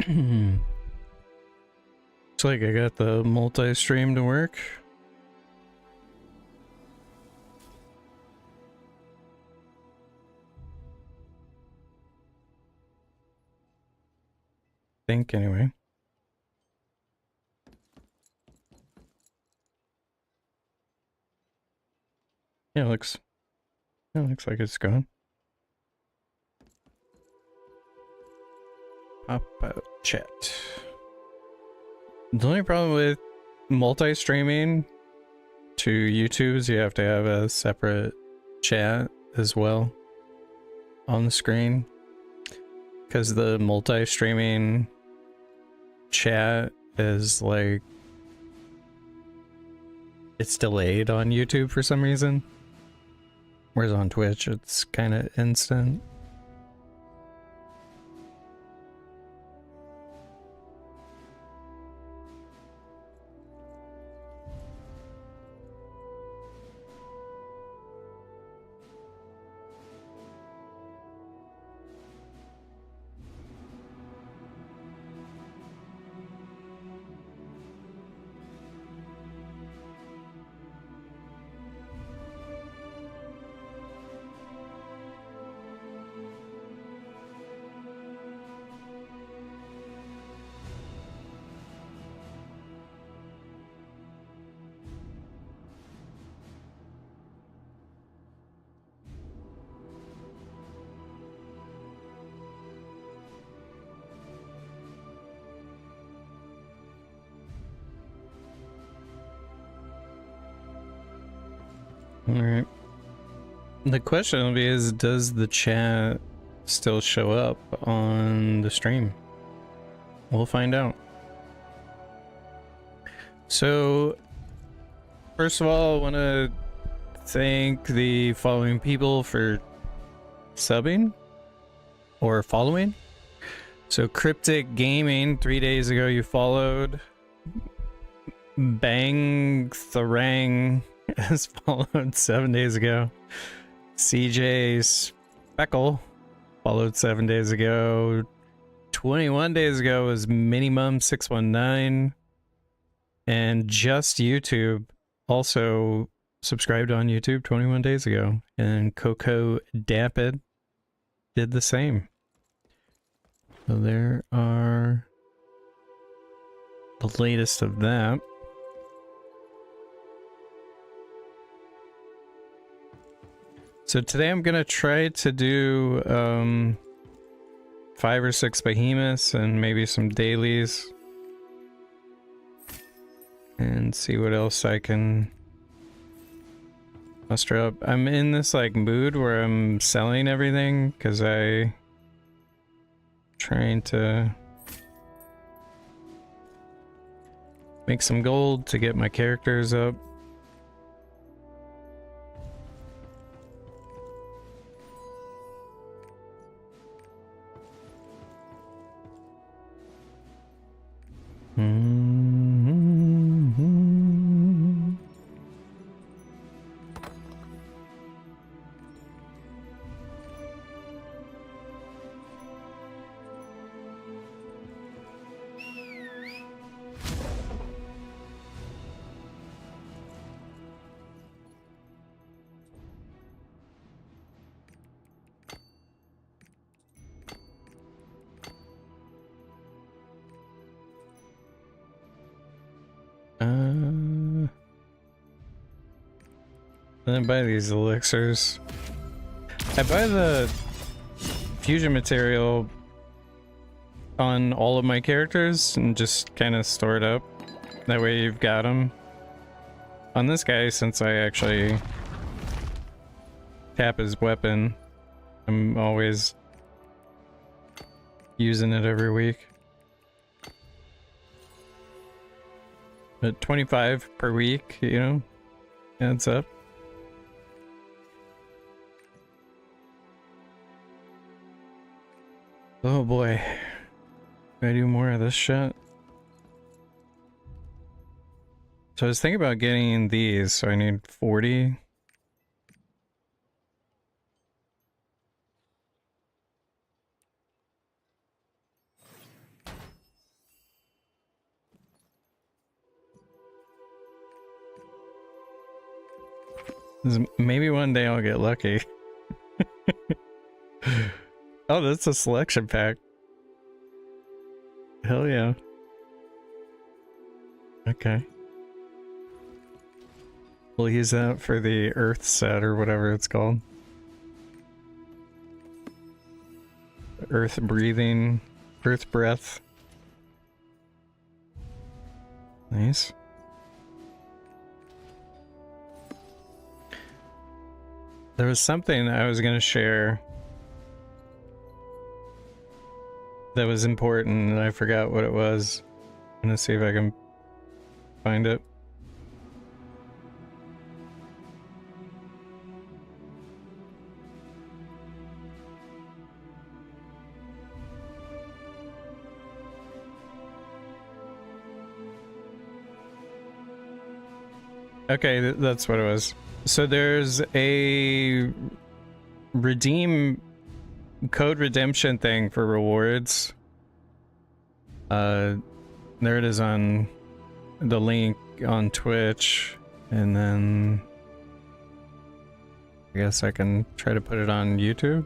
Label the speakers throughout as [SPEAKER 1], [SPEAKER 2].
[SPEAKER 1] Looks like I got the multi-stream to work. Think anyway. Yeah, looks like it's going. Pop out chat. The only problem with multi-streaming to YouTube is you have to have a separate chat as well on the screen, because the multi-streaming chat is like, it's delayed on YouTube for some reason, whereas on Twitch it's kind of instant. Alright. The question will be is, does the chat still show up on the stream? We'll find out. So, first of all, I want to thank the following people for subbing or following. So, Cryptic Gaming, 3 days ago you followed. Bang Tharang has followed 7 days ago. CJ Speckle followed 7 days ago. 21 days ago was Minimum619. And Just YouTube also subscribed on YouTube 21 days ago. And Coco Dapid did the same. So there are the latest of that. So today I'm gonna try to do 5 or 6 behemoths and maybe some dailies, and see what else I can muster up. I'm in this like mood where I'm selling everything because I trying to make some gold to get my characters up. I buy these elixirs. I buy the fusion material on all of my characters and just kind of store it up. That way you've got them. On this guy, since I actually tap his weapon, I'm always using it every week. But 25 per week, you know, adds up. Oh boy. Can I do more of this shit? So I was thinking about getting these, so I need 40. Maybe one day I'll get lucky. Oh, that's a selection pack. Hell yeah. Okay. We'll use that for the Earth set or whatever it's called. Earth breathing, Earth breath. Nice. There was something I was gonna share that was important and I forgot what it was. I'm gonna see if I can find it. Okay, that's what it was. So there's a code redemption thing for rewards. There it is on the link on Twitch, and then I guess I can try to put it on YouTube.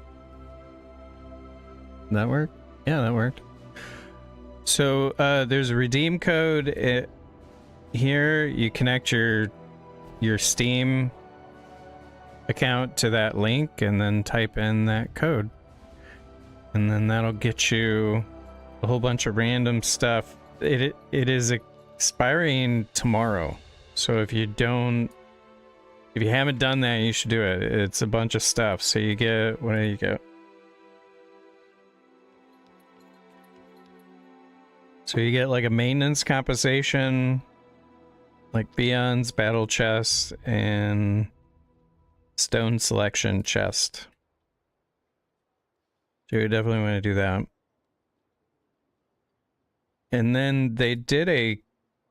[SPEAKER 1] That work? Yeah, that worked. So there's a redeem code. Here you connect your Steam account to that link and then type in that code, and then that'll get you a whole bunch of random stuff. It is expiring tomorrow, so if you haven't done that, you should do it. It's a bunch of stuff. So you get, what do you get? So you get like a maintenance compensation, like Beyond's battle chest and stone selection chest. So you definitely want to do that. And then they did a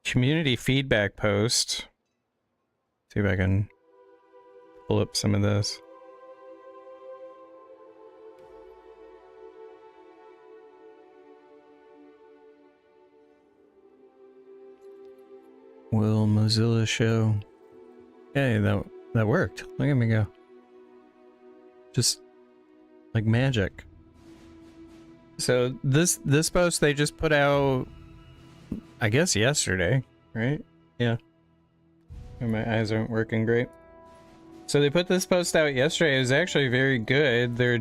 [SPEAKER 1] community feedback post. See if I can pull up some of this. Will Mozilla show? Hey, that worked. Look at me go. Just like magic. So this post they just put out, I guess yesterday, right? Yeah. My eyes aren't working great. So they put this post out yesterday. It was actually very good. They're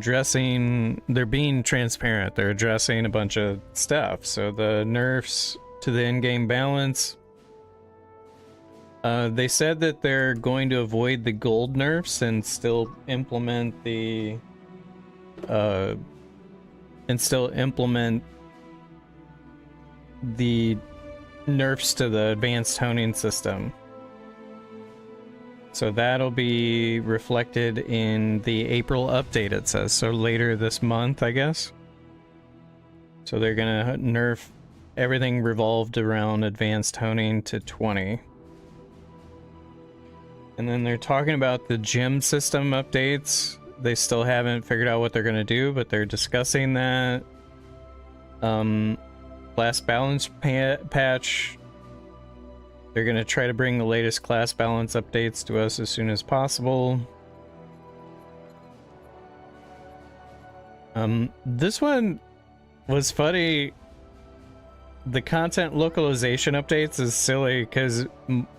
[SPEAKER 1] being transparent. They're addressing a bunch of stuff. So the nerfs to the in-game balance. They said that they're going to avoid the gold nerfs and still implement the nerfs to the advanced honing system. So that'll be reflected in the April update, it says. So later this month, I guess. So they're gonna nerf everything revolved around advanced honing to 20. And then they're talking about the gym system updates. They still haven't figured out what they're gonna do, but they're discussing that. Class balance patch. They're gonna try to bring the latest class balance updates to us as soon as possible. This one was funny. The content localization updates is silly because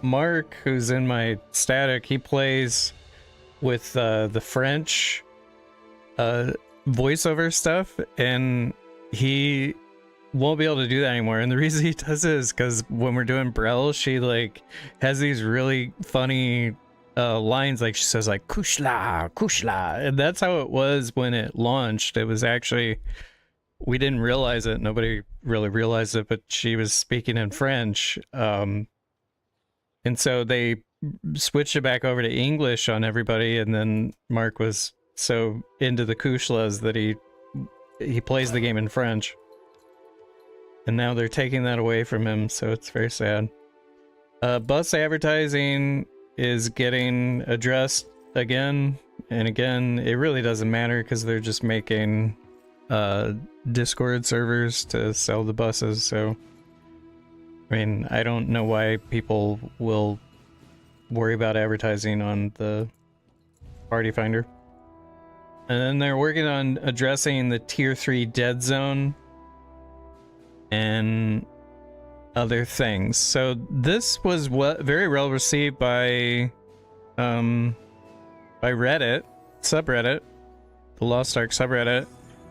[SPEAKER 1] Mark, who's in my static, he plays with the French voiceover stuff, and he won't be able to do that anymore. And the reason he does it is because when we're doing Brel, she like has these really funny lines, like she says like kushla kushla, and that's how it was when it launched. It was actually, we didn't realize it, nobody really realized it, but she was speaking in French, and so they switched it back over to English on everybody, and then Mark was so into the kushlas that he plays the game in French. And now they're taking that away from him, so it's very sad. Bus advertising is getting addressed again and again. It really doesn't matter because they're just making Discord servers to sell the buses, so I mean, I don't know why people will worry about advertising on the Party Finder. And then they're working on addressing the tier 3 dead zone and other things. So this was very well received by Reddit, subreddit, the Lost Ark subreddit.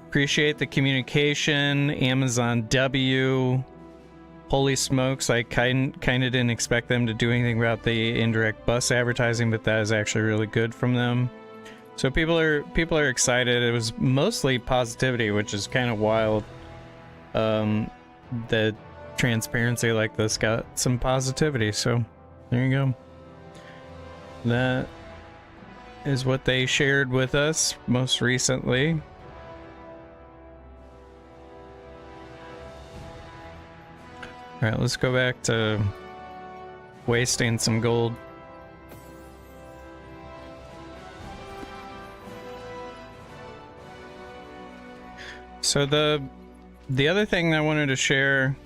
[SPEAKER 1] Appreciate the communication, Amazon W. Holy smokes, I kind of didn't expect them to do anything about the indirect bus advertising, but that is actually really good from them. So people are excited. It was mostly positivity, which is kind of wild. The transparency like this got some positivity, so there you go. That is what they shared with us most recently. All right, let's go back to wasting some gold. So the other thing I wanted to share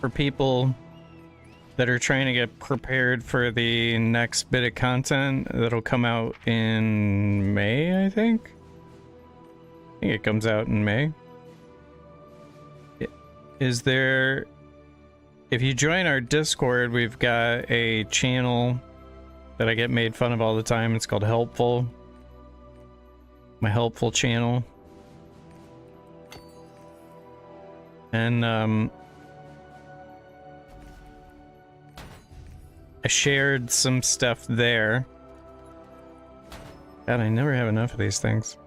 [SPEAKER 1] for people that are trying to get prepared for the next bit of content that'll come out in May, I think it comes out in May. Is there, if you join our Discord, we've got a channel that I get made fun of all the time. It's called Helpful. My Helpful channel. And I shared some stuff there. God, I never have enough of these things.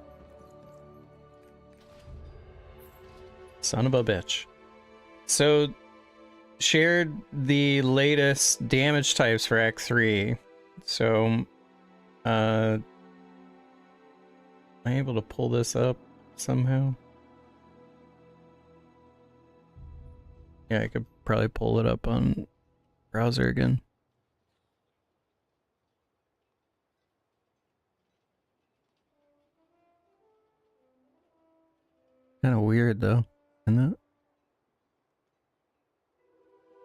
[SPEAKER 1] Son of a bitch. So, shared the latest damage types for Act 3. So, am I able to pull this up somehow? Yeah, I could probably pull it up on browser again. Kind of weird though, isn't it?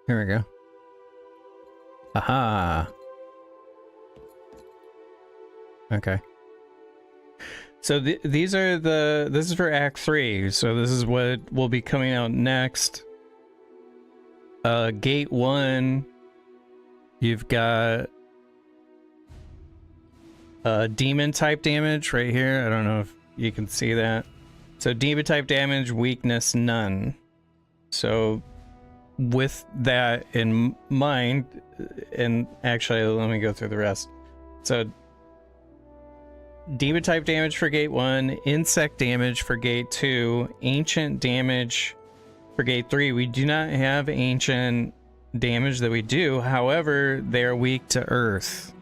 [SPEAKER 1] Here we go. Aha. Okay. So these are this is for Act 3. So this is what will be coming out next. Gate 1, you've got demon type damage right here. I don't know if you can see that. So demon type damage, weakness, none. So with that in mind, and actually let me go through the rest. So demon type damage for Gate 1, insect damage for Gate 2, ancient damage for Gate 3. We do not have ancient damage that we do. However, they are weak to earth.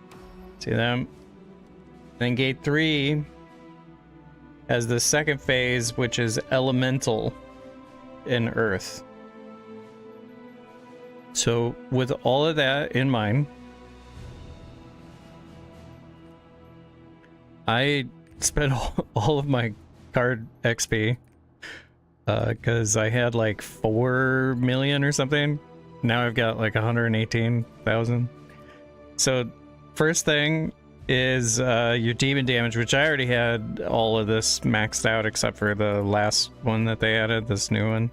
[SPEAKER 1] See them? Then Gate 3 has the second phase, which is elemental in earth. So with all of that in mind, I spent all of my card XP because I had like 4 million or something. Now I've got like 118,000. So first thing is your demon damage, which I already had all of this maxed out except for the last one that they added, this new one.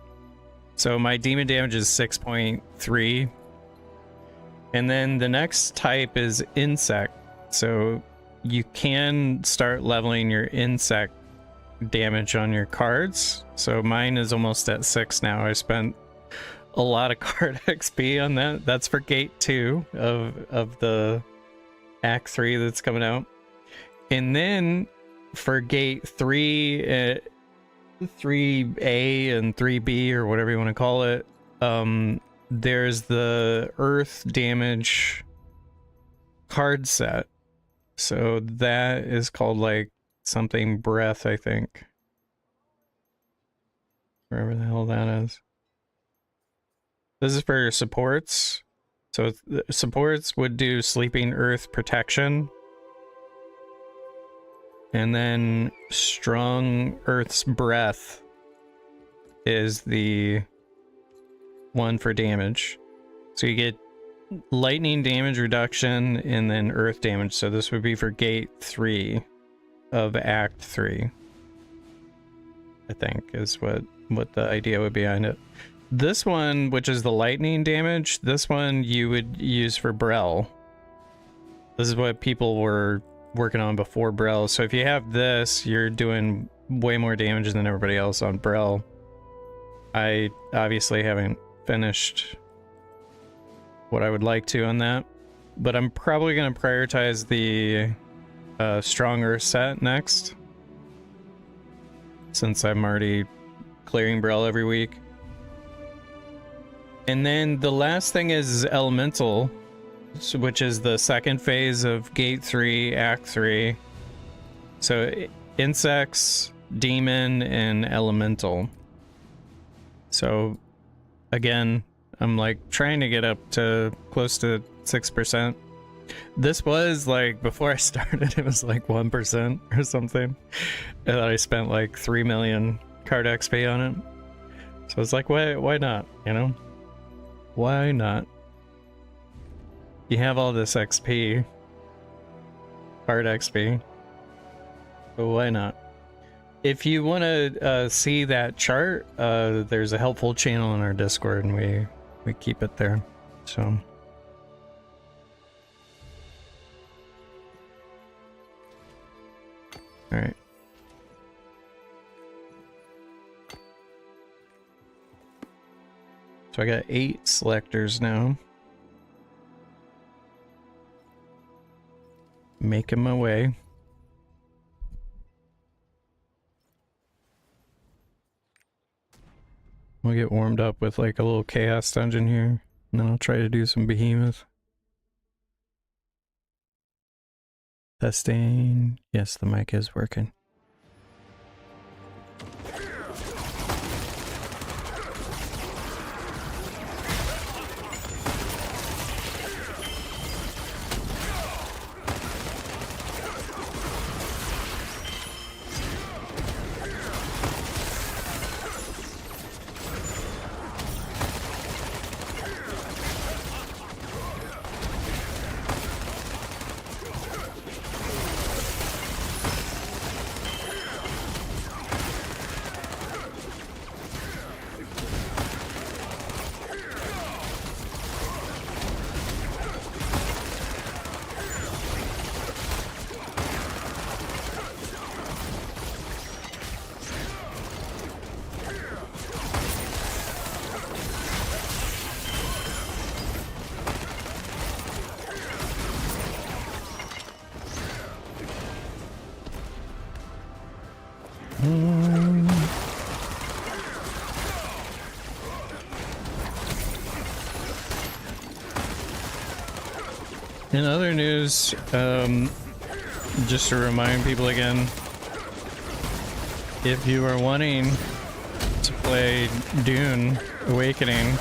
[SPEAKER 1] So my demon damage is 6.3. And then the next type is insect. So you can start leveling your insect damage on your cards. So mine is almost at 6 now. I spent a lot of card XP on that. That's for Gate 2 of the Act 3 that's coming out. And then for Gate 3, 3A and 3B or whatever you want to call it, there's the earth damage card set. So that is called like something breath, I think. Wherever the hell that is. This is for supports. So supports would do sleeping earth protection. And then strong earth's breath is the one for damage. So you get lightning damage reduction and then earth damage. So this would be for gate 3 of Act 3. I think is what the idea would be behind it. This one, which is the lightning damage, this one you would use for Brel. This is what people were working on before Brel. So if you have this, you're doing way more damage than everybody else on Brel. I obviously haven't finished what I would like to on that, but I'm probably going to prioritize the stronger set next, since I'm already clearing Brel every week. And then the last thing is Elemental, which is the second phase of Gate 3, Act 3. So Insects, Demon, and Elemental. So again, I'm like trying to get up to close to 6%. This was like, before I started, it was like 1% or something. And I spent like 3 million card XP on it. So it's like, why not, you know? Why not? You have all this XP, card XP, but why not? If you want to see that chart, there's a helpful channel in our Discord, and we keep it there. So, all right. So I got 8 selectors now. Making my way. We'll get warmed up with like a little chaos dungeon here, and then I'll try to do some behemoth. Testing. Yes, the mic is working. In other news, just to remind people again, if you are wanting to play Dune Awakening,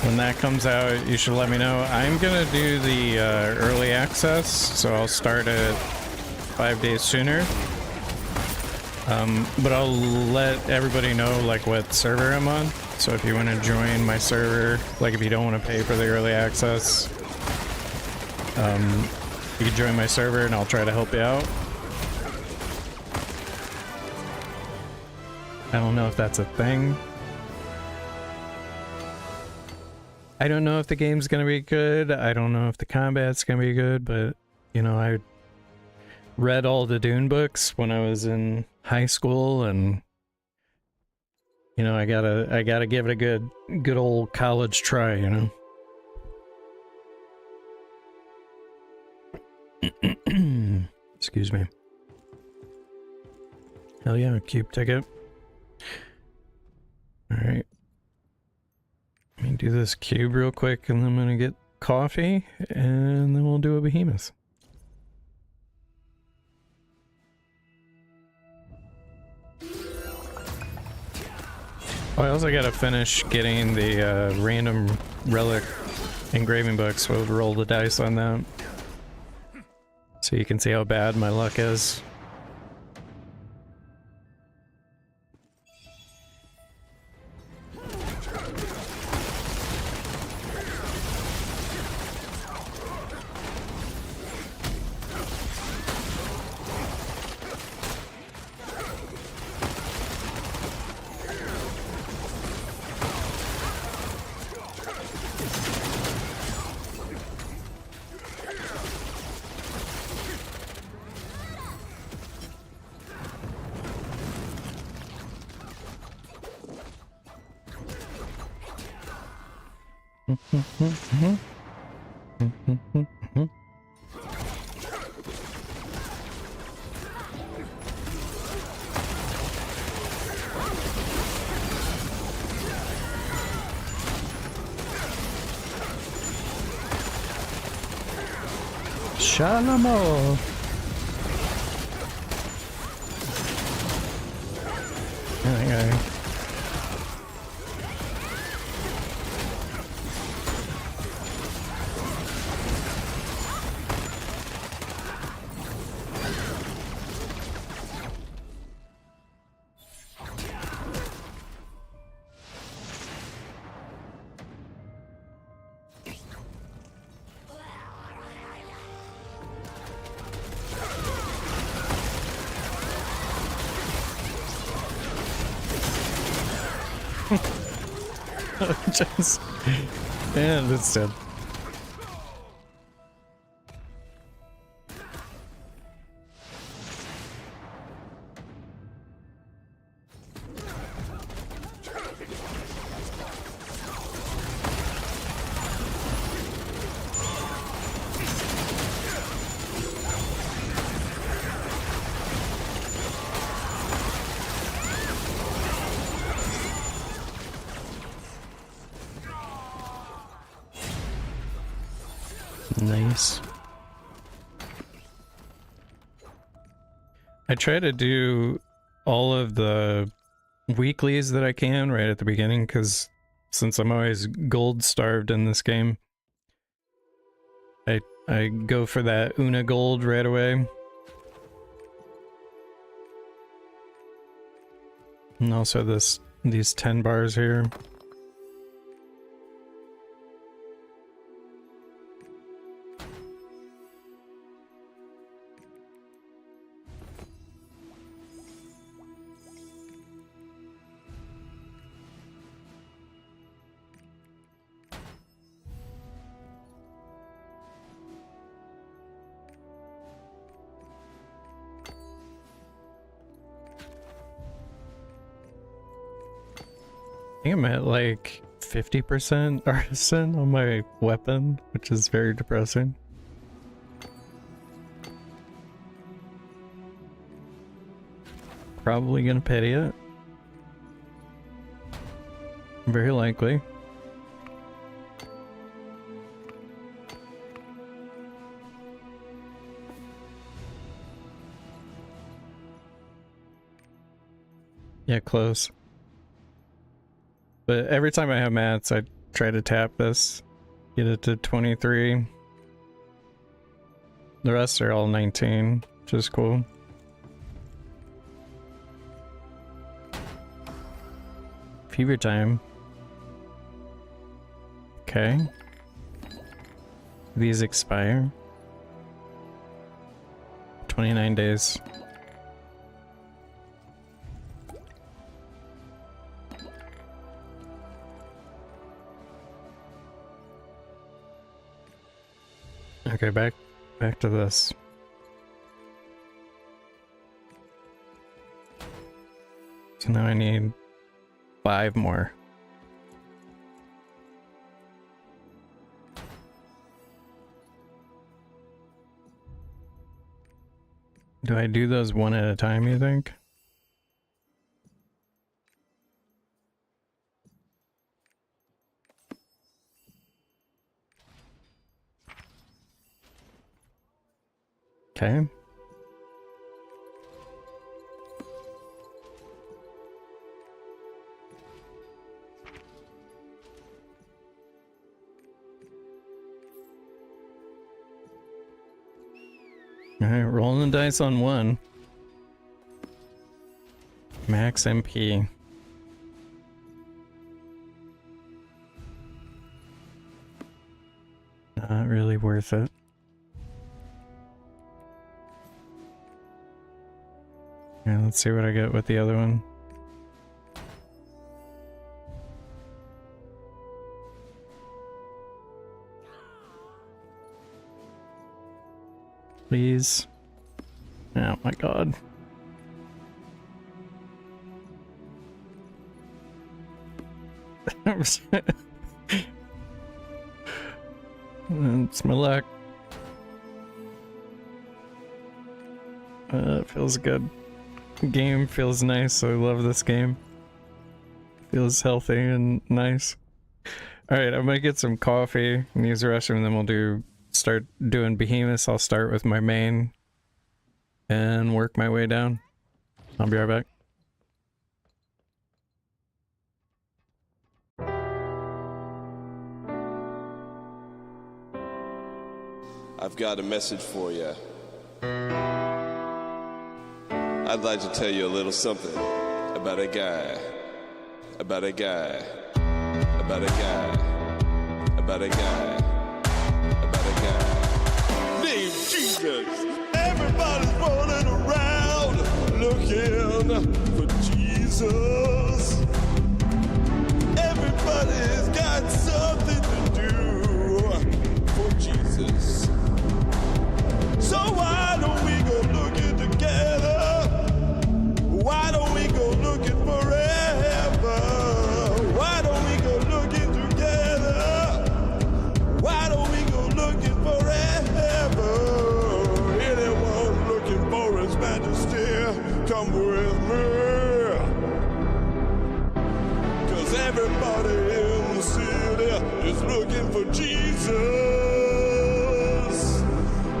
[SPEAKER 1] when that comes out, you should let me know. I'm gonna do the early access, so I'll start it 5 days sooner. But I'll let everybody know like what server I'm on. So if you want to join my server, like if you don't want to pay for the early access, you can join my server and I'll try to help you out. I don't know if that's a thing. I don't know if the game's gonna be good. I don't know if the combat's gonna be good, but you know, I read all the Dune books when I was in high school, and you know, I gotta give it a good old college try, you know. Excuse me. Hell yeah, cube ticket. Alright. Let me do this cube real quick, and then I'm gonna get coffee, and then we'll do a behemoth. Oh, I also gotta finish getting the random relic engraving book, so we'll roll the dice on that. So you can see how bad my luck is. Shalamo. Okay. Just, and it's dead. Nice. I try to do all of the weeklies that I can right at the beginning, because since I'm always gold starved in this game, I go for that Una gold right away. And also these 10 bars here. I think I'm at like 50% artisan on my weapon, which is very depressing. Probably gonna pity it. Very likely. Yeah, close. But every time I have mats, I try to tap this, get it to 23. The rest are all 19, which is cool. Fever time. Okay. These expire. 29 days. Okay, back to this. So now I need 5 more. Do I do those one at a time, you think? Okay. Alright, rolling the dice on 1. Max MP. Not really worth it. Yeah, let's see what I get with the other one. Please. Oh my god. It's my luck. It feels good. Game feels nice. I love this game. Feels healthy and nice. Alright, I'm gonna get some coffee and use the restroom, and then we'll start doing Behemoths. I'll start with my main and work my way down. I'll be right back.
[SPEAKER 2] I've got a message for you. I'd like to tell you a little something about a guy, about a guy, about a guy, about a guy, about a guy named Jesus. Everybody's running around looking for Jesus. Everybody's got something to do for Jesus. So why don't we go looking together? Why don't we go looking forever? Why don't we go looking together? Why don't we go looking forever? Anyone looking for His Majesty, come with me. 'Cause everybody in the city is looking for Jesus.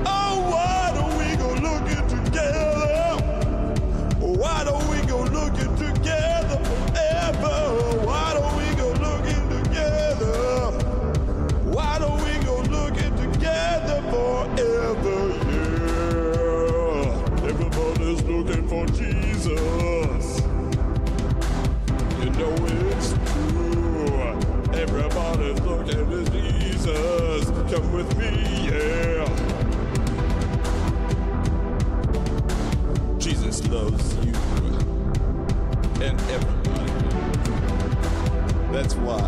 [SPEAKER 2] Why don't we go looking together forever? Why don't we go looking together? Why don't we go looking together forever? Yeah. Everybody's looking for Jesus. You know it's true. Everybody's looking for Jesus. Come with me, yeah. Jesus loves you and everybody. That's why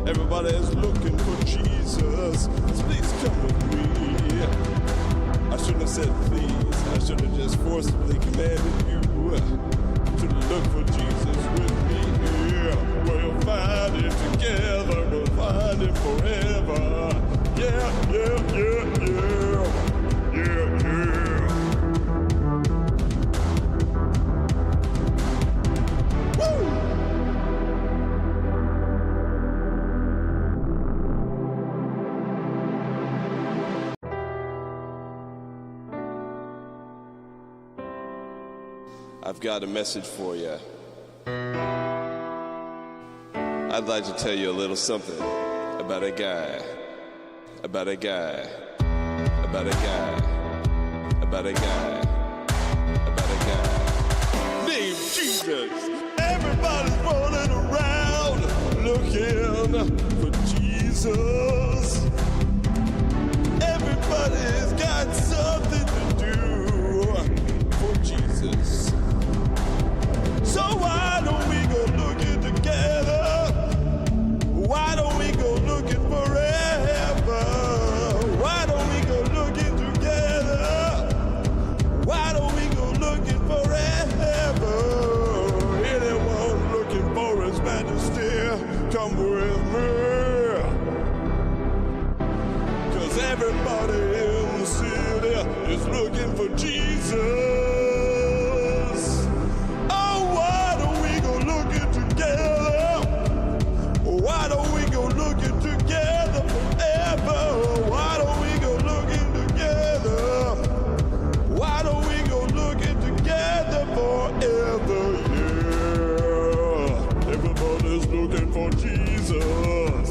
[SPEAKER 2] everybody is looking for Jesus. So please come with me. I shouldn't have said please. I should have just forcibly commanded you to look for Jesus with me. Yeah. We'll find Him together. We'll find Him forever. Yeah, yeah, yeah, yeah. Yeah, yeah. I've got a message for you. I'd like to tell you a little something about a guy, about a guy, about a guy, about a guy, about a guy named Jesus. Everybody's running around looking for Jesus. Everybody's got something to do for Jesus. So why don't we go looking together? Why don't we go looking forever? Why don't we go looking together? Why don't we go looking forever? Anyone looking for His Majesty, come with me. 'Cause everybody in the city is looking for Jesus. Why don't we go looking together forever? Why don't we go looking together? Why don't we go looking together forever? Yeah. Everybody's looking for Jesus.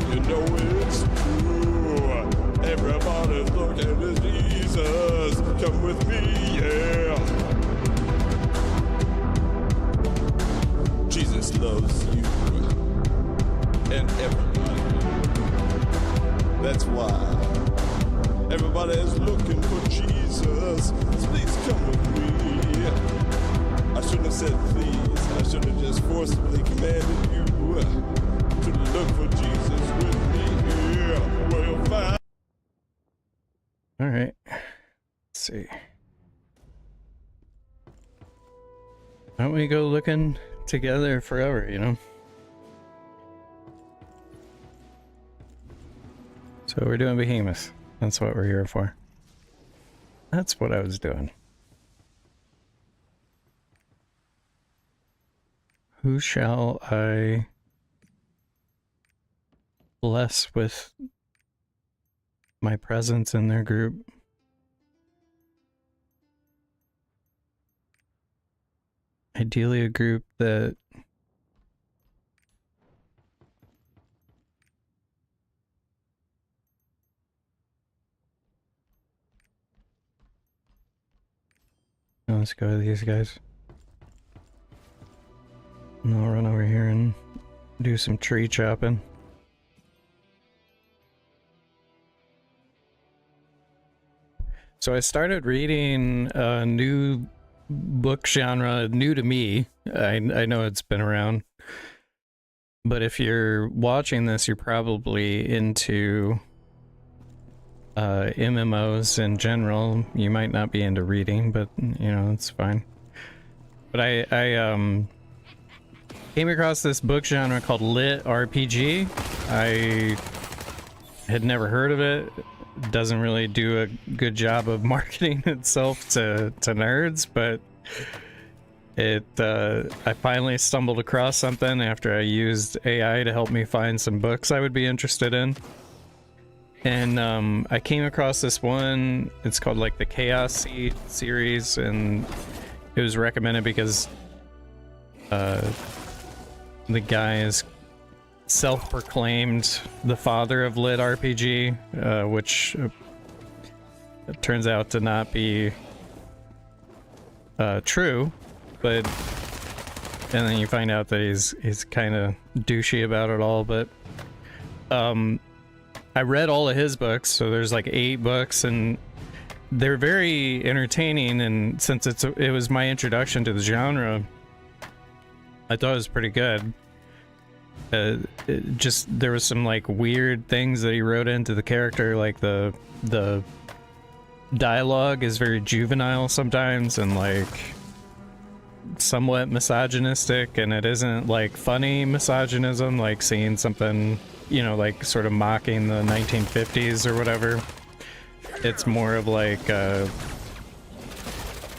[SPEAKER 2] You know it's true. Everybody's looking for Jesus. Come with me, yeah. Jesus loves you and everybody. That's why everybody is looking for Jesus. So please come with me. I shouldn't have said please. I should have just forcibly commanded you to look for Jesus with me. Yeah, we'll find.
[SPEAKER 1] All right. Let's see. Why don't we go looking together forever, you know? So we're doing Behemoth. That's what we're here for. That's what I was doing. Who shall I bless with my presence in their group? Ideally a group that let's go with these guys. And I'll run over here and do some tree chopping. So I started reading a new book genre, new to me. I know it's been around. But if you're watching this, you're probably into MMOs in general. You might not be into reading, but you know, it's fine. But I came across this book genre called Lit RPG. I had never heard of it. Doesn't really do a good job of marketing itself to nerds, but I finally stumbled across something after I used AI to help me find some books I would be interested in. And I came across this one. It's called like the Chaos Seed series, and it was recommended because the guy is self-proclaimed the father of Lit RPG, which turns out to not be true, but and then you find out that he's kind of douchey about it all. But I read all of his books, so there's like 8 books, and they're very entertaining, and since it was my introduction to the genre, I thought it was pretty good. There was some like weird things that he wrote into the character, like the dialogue is very juvenile sometimes and like somewhat misogynistic, and it isn't like funny misogynism, like seeing something, you know, like sort of mocking the 1950s or whatever. It's more of like I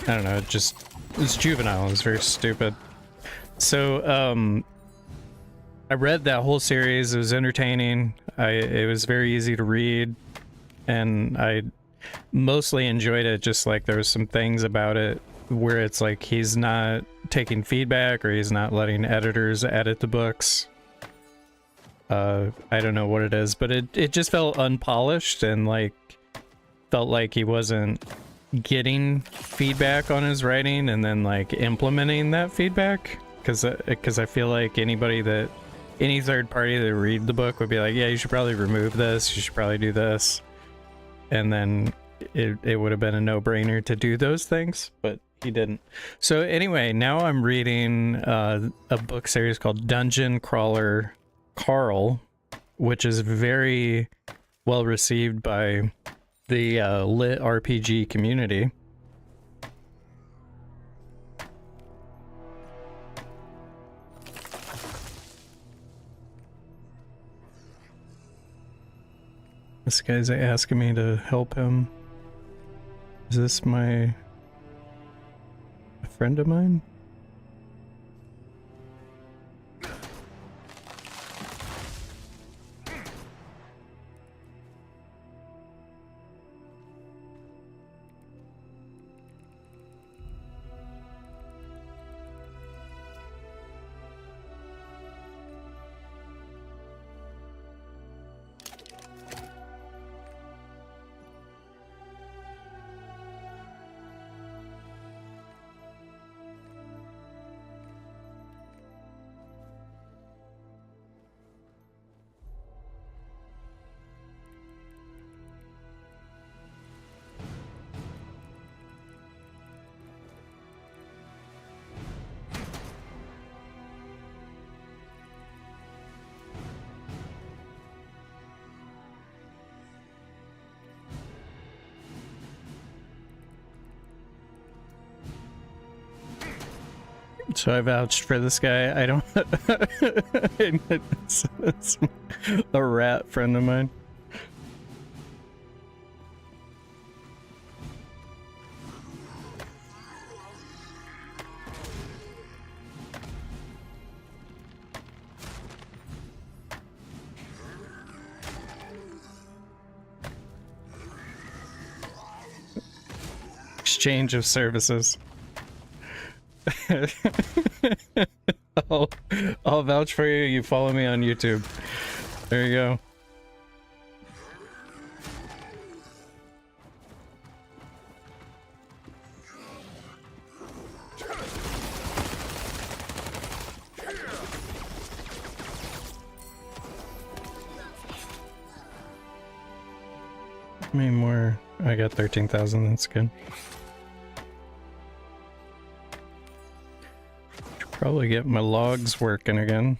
[SPEAKER 1] don't know, it's juvenile, it's very stupid. So I read that whole series. It was entertaining. It was very easy to read, and I mostly enjoyed it. Just like there was some things about it where it's like he's not taking feedback, or he's not letting editors edit the books. I don't know what it is, but it just felt unpolished, and like felt like he wasn't getting feedback on his writing and then like implementing that feedback. Because I feel like any third party that read the book would be like, yeah, you should probably remove this, you should probably do this, and then it would have been a no-brainer to do those things, but he didn't. So anyway, now I'm reading a book series called Dungeon Crawler Carl, which is very well received by the Lit RPG community. This guy's asking me to help him. Is this a friend of mine? So I vouched for this guy. I don't. it's a rat friend of mine. exchange of services. I'll vouch for you. You follow me on YouTube. There you go. How many more? I got 13,000. That's good. Should probably get my logs working again.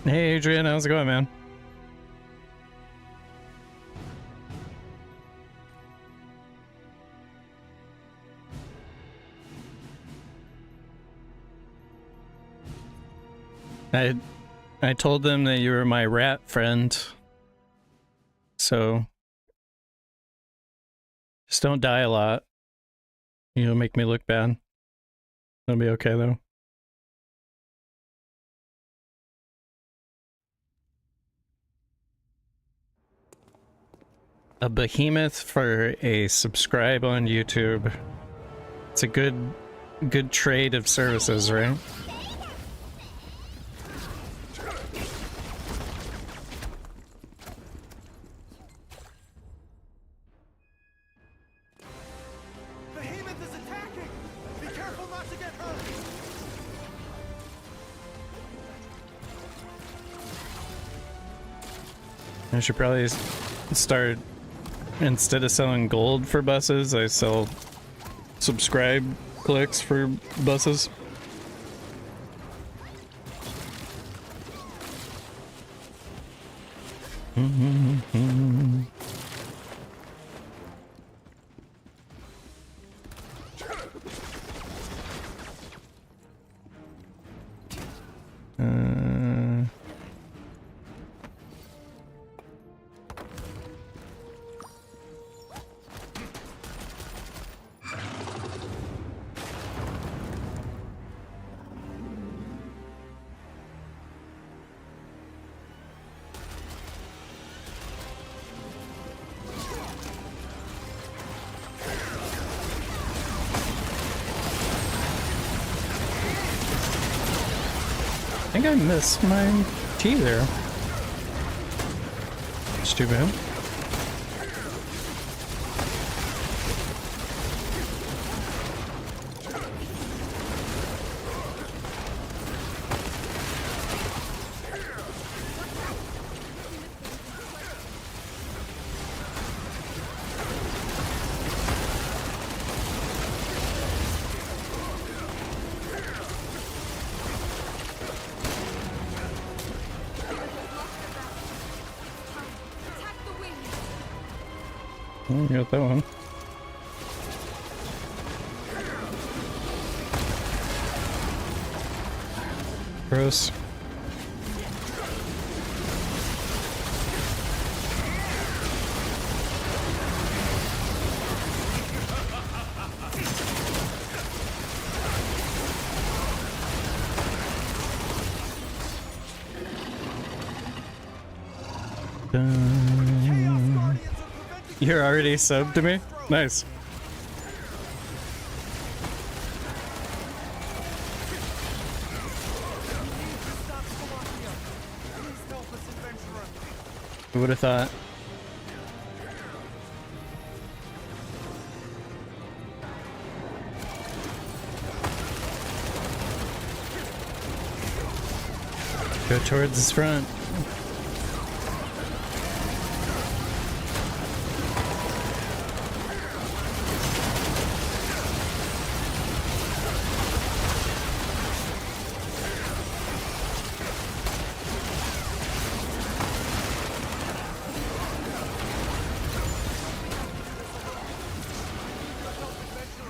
[SPEAKER 1] Hey Adrian, how's it going, man? I told them that you were my rat friend, so just don't die a lot. You'll make me look bad. It'll be okay though. A behemoth for a subscribe on YouTube. It's a good trade of services, right?
[SPEAKER 3] Behemoth is attacking! Be careful not to get hurt!
[SPEAKER 1] I should probably start, instead of selling gold for buses, I sell subscribe clicks for buses. I think I missed my T there. It's too bad. You got that one. Gross. You're already subbed to me? Nice.
[SPEAKER 3] Stop Slovakia. Please help us, adventurer.
[SPEAKER 1] Who would have thought? Go towards his front.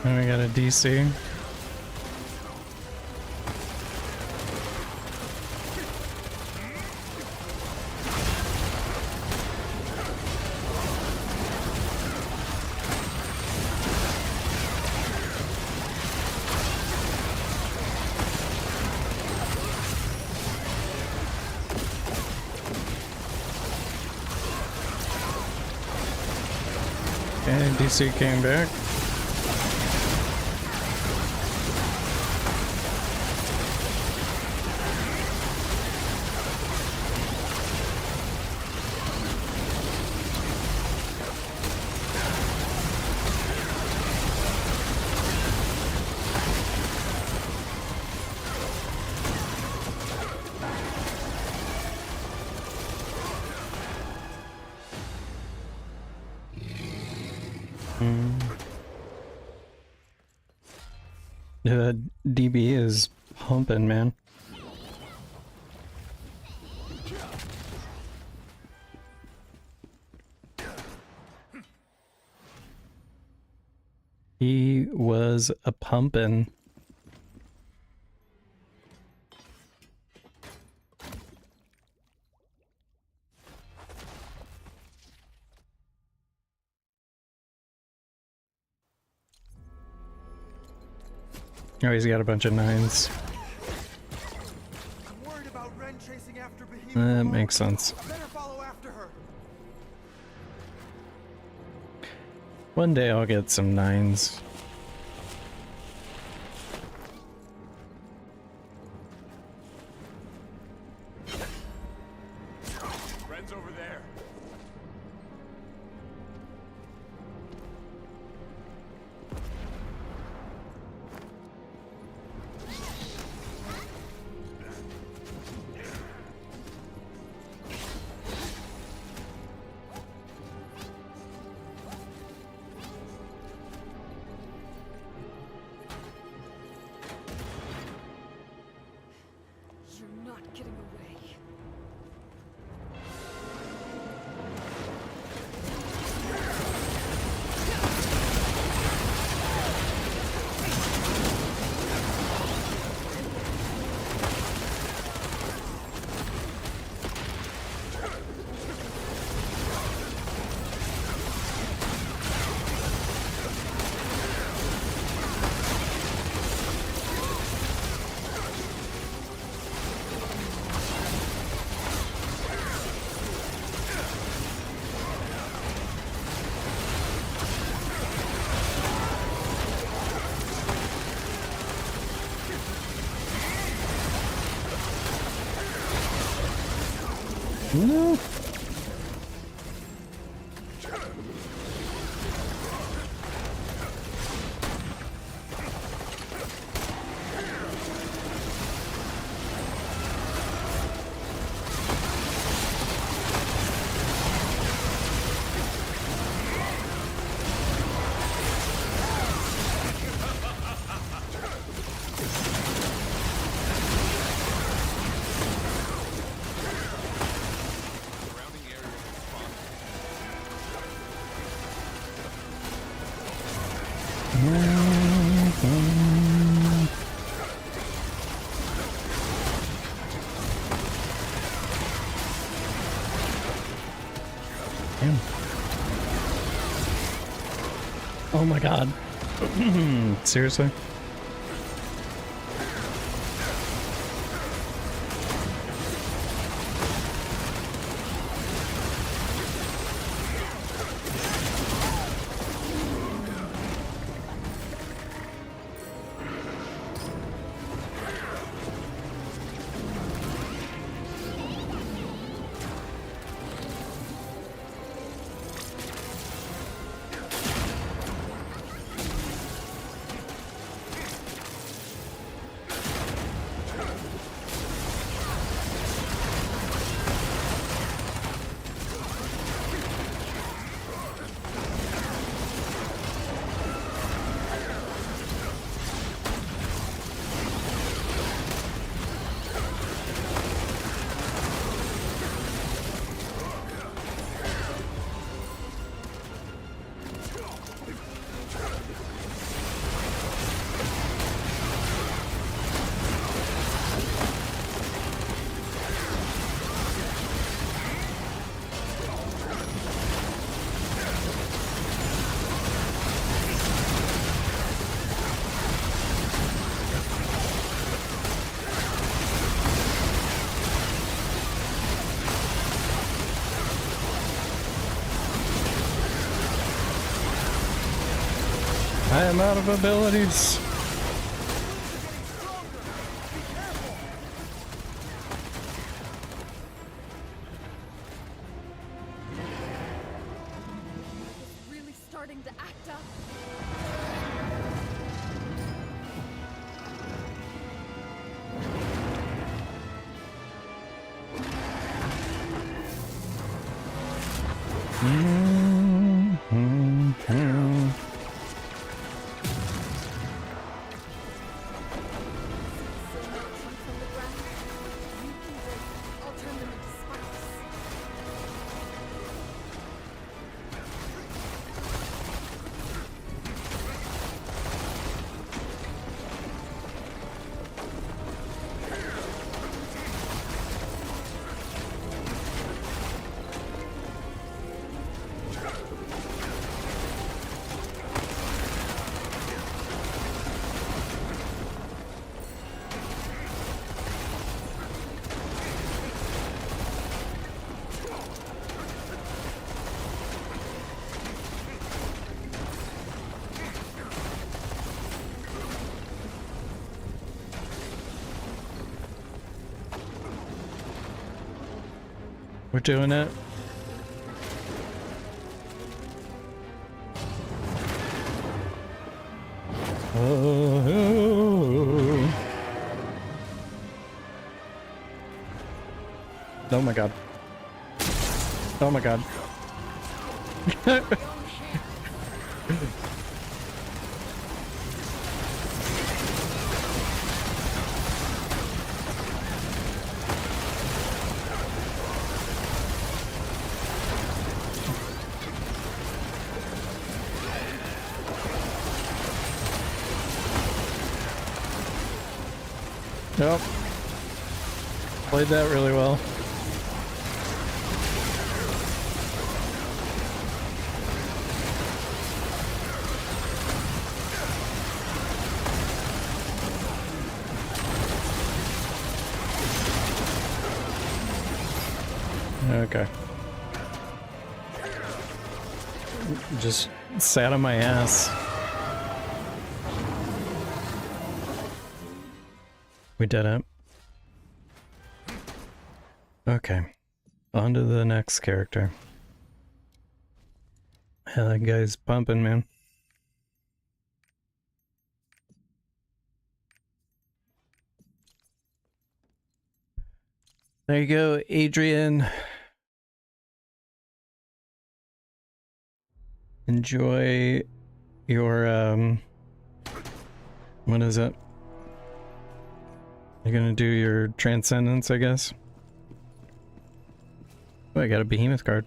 [SPEAKER 1] And we got a DC. And DC came back. The DB is pumping, man. He was a pumping. Oh, he's got a bunch of 9s.
[SPEAKER 3] I'm worried about Ren chasing after Behama.
[SPEAKER 1] That makes sense.
[SPEAKER 3] Better follow after her.
[SPEAKER 1] One day I'll get some 9s.
[SPEAKER 2] Friends over there.
[SPEAKER 4] You're not getting away.
[SPEAKER 1] No. Damn. Oh my god. Seriously? I am out of abilities.
[SPEAKER 4] Really starting to act up. From the ground. You can break. I'll turn them into sparks.
[SPEAKER 1] We're doing it. Oh my god. Oh my god. Nope. Played that really well. Okay. Just sat on my ass. We did it. Okay. On to the next character. Yeah, that guy's pumping, man. There you go, Adrian. Enjoy your, what is it? You're gonna do your transcendence, I guess. Oh, I got a behemoth card.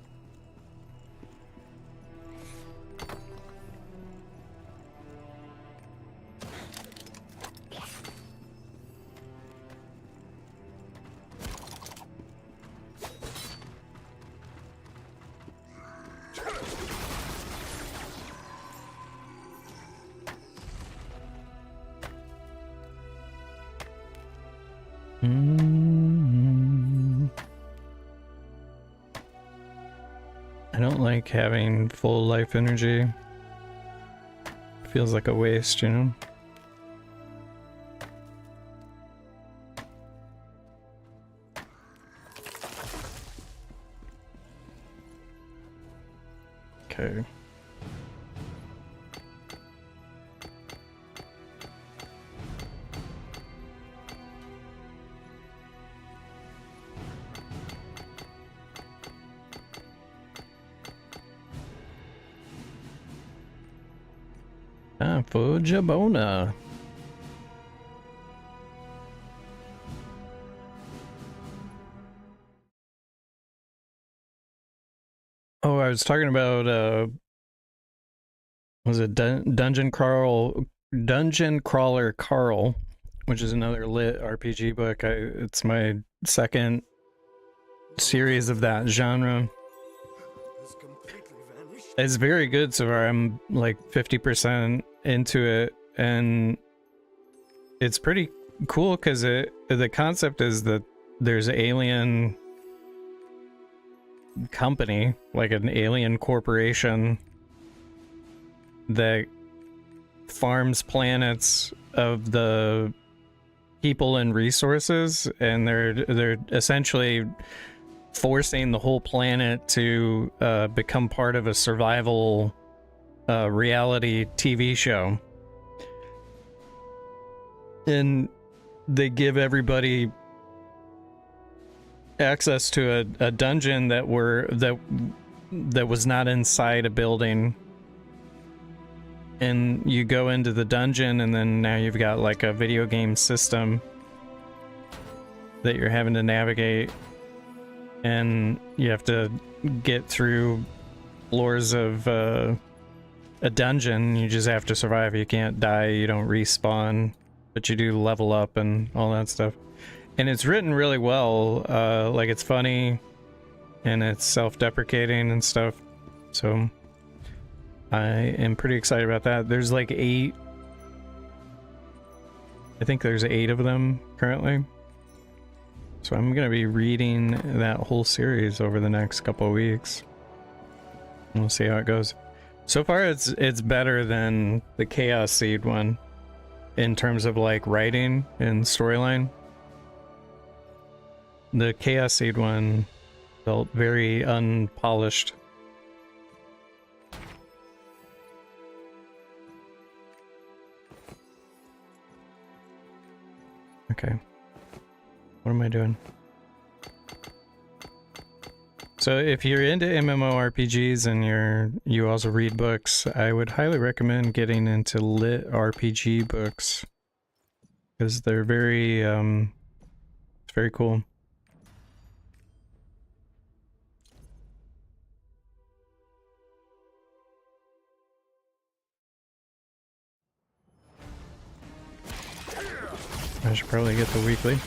[SPEAKER 1] I don't like having full life energy. Feels like a waste, you know? Okay. Time for Jabona. Oh, I was talking about was it Dungeon Crawler Carl, which is another lit RPG book. It's my second series of that genre.
[SPEAKER 3] Has completely vanished.
[SPEAKER 1] It's very good so far. I'm like 50% into it, and it's pretty cool because the concept is that there's an alien company, like an alien corporation, that farms planets of the people and resources, and they're essentially forcing the whole planet to become part of a survival reality TV show. And they give everybody access to a dungeon that was not inside a building. And you go into the dungeon, and then now you've got like a video game system that you're having to navigate, and you have to get through floors of a dungeon. You just have to survive. You can't die, you don't respawn, but you do level up and all that stuff. And it's written really well. Like, it's funny and it's self-deprecating and stuff, so I am pretty excited about that. There's like 8, I think there's 8 of them currently, so I'm gonna be reading that whole series over the next couple of weeks. We'll see how it goes. So far it's better than the Chaos Seed one in terms of like writing and storyline. The Chaos Seed one felt very unpolished. Okay. What am I doing? So if you're into MMORPGs and you also read books, I would highly recommend getting into lit RPG books, because they're very it's very cool. I should probably get the weekly.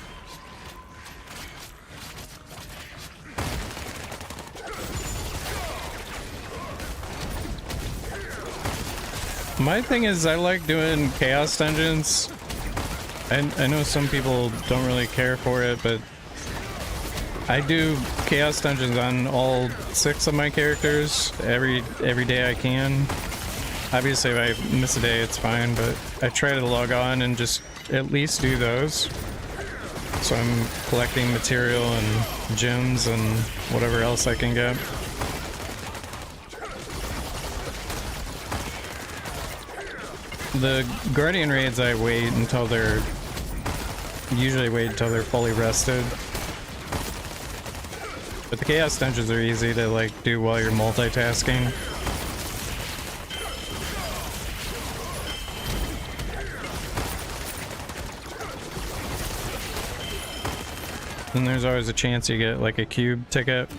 [SPEAKER 1] My thing is, I like doing chaos dungeons. I know some people don't really care for it, but I do chaos dungeons on all 6 of my characters every day I can. Obviously, if I miss a day, it's fine, but I try to log on and just at least do those. So I'm collecting material and gems and whatever else I can get. The Guardian raids, I usually wait until they're fully rested. But the Chaos Dungeons are easy to like do while you're multitasking. And there's always a chance you get like a cube ticket.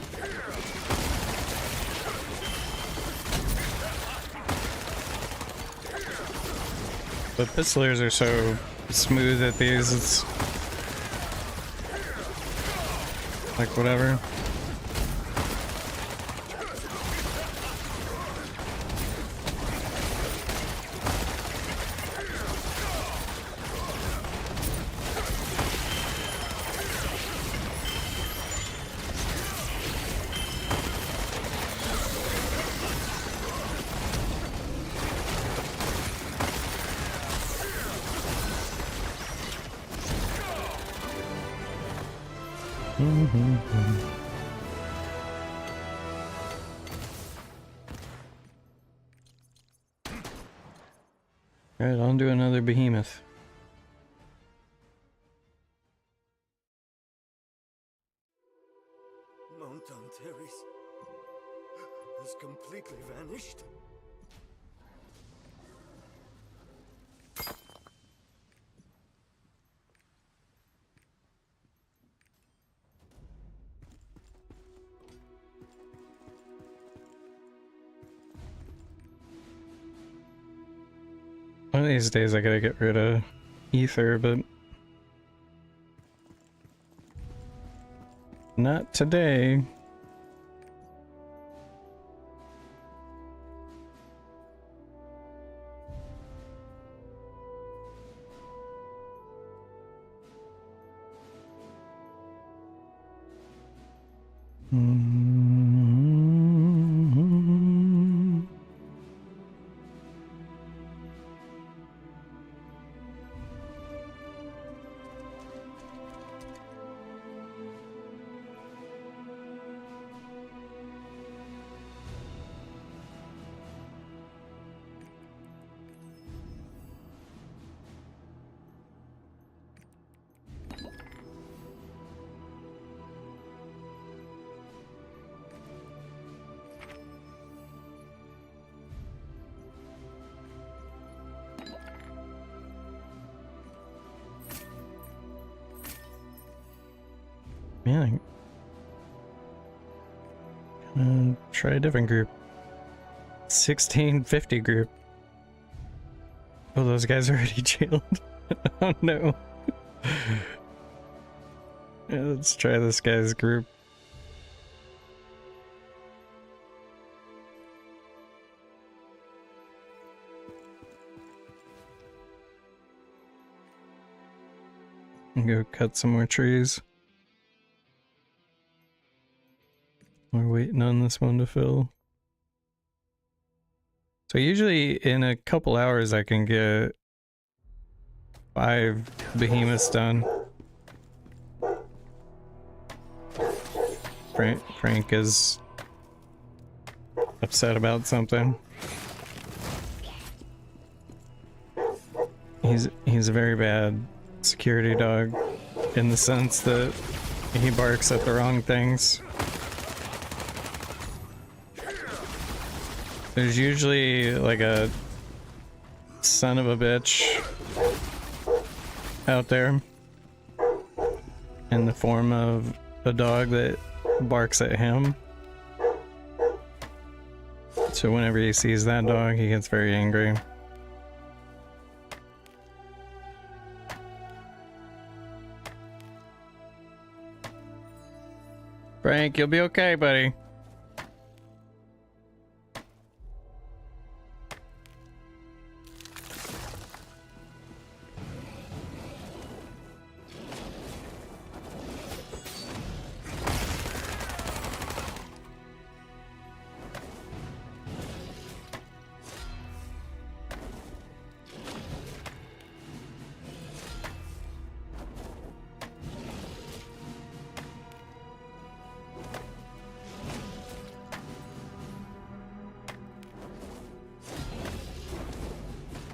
[SPEAKER 1] But pistolers are so smooth at these, it's like whatever. Alright, on to another behemoth.
[SPEAKER 3] Mount Antares has completely vanished.
[SPEAKER 1] One of these days I gotta get rid of ether, but not today. Man, try a different group. 1650 group. Oh, those guys are already jailed. Oh no. Yeah, let's try this guy's group. And go cut some more trees. We're waiting on this one to fill. So usually in a couple hours I can get 5 behemoths done. Frank is upset about something. He's a very bad security dog in the sense that he barks at the wrong things. There's usually like a son of a bitch out there in the form of a dog that barks at him. So whenever he sees that dog, he gets very angry. Frank, you'll be okay, buddy.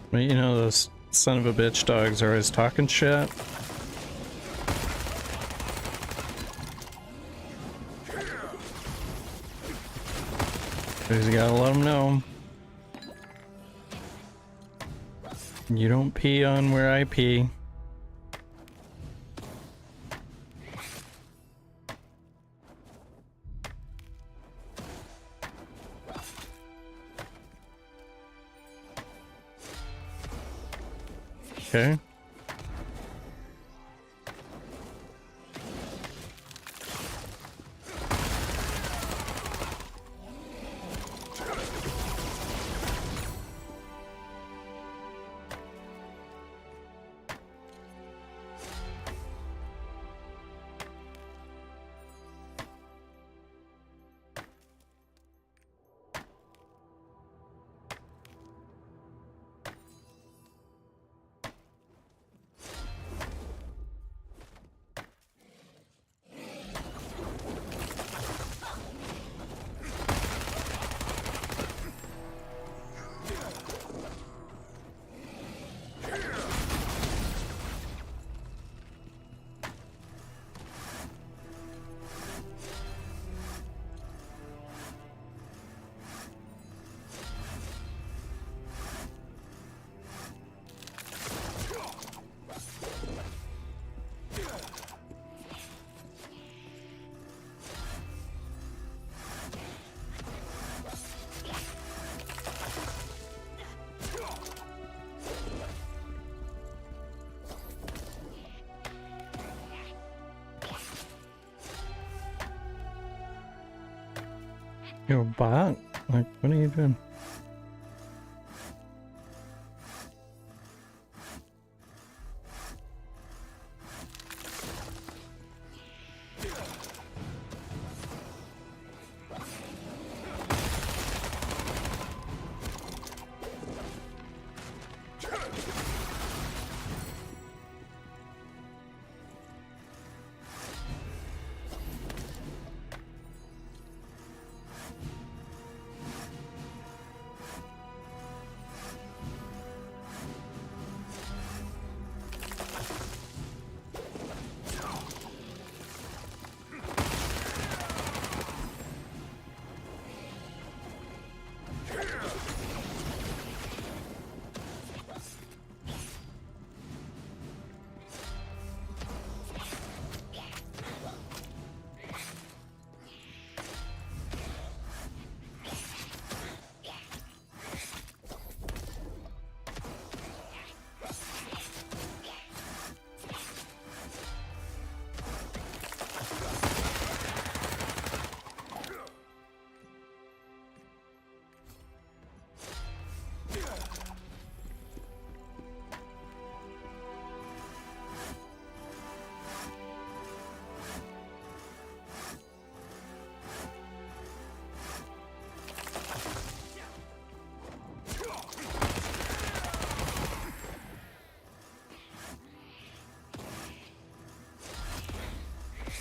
[SPEAKER 1] But you know, those son of a bitch dogs are always talking shit. So you gotta let them know. You don't pee on where I pee. Okay. Yo, bot? Like, what are you doing?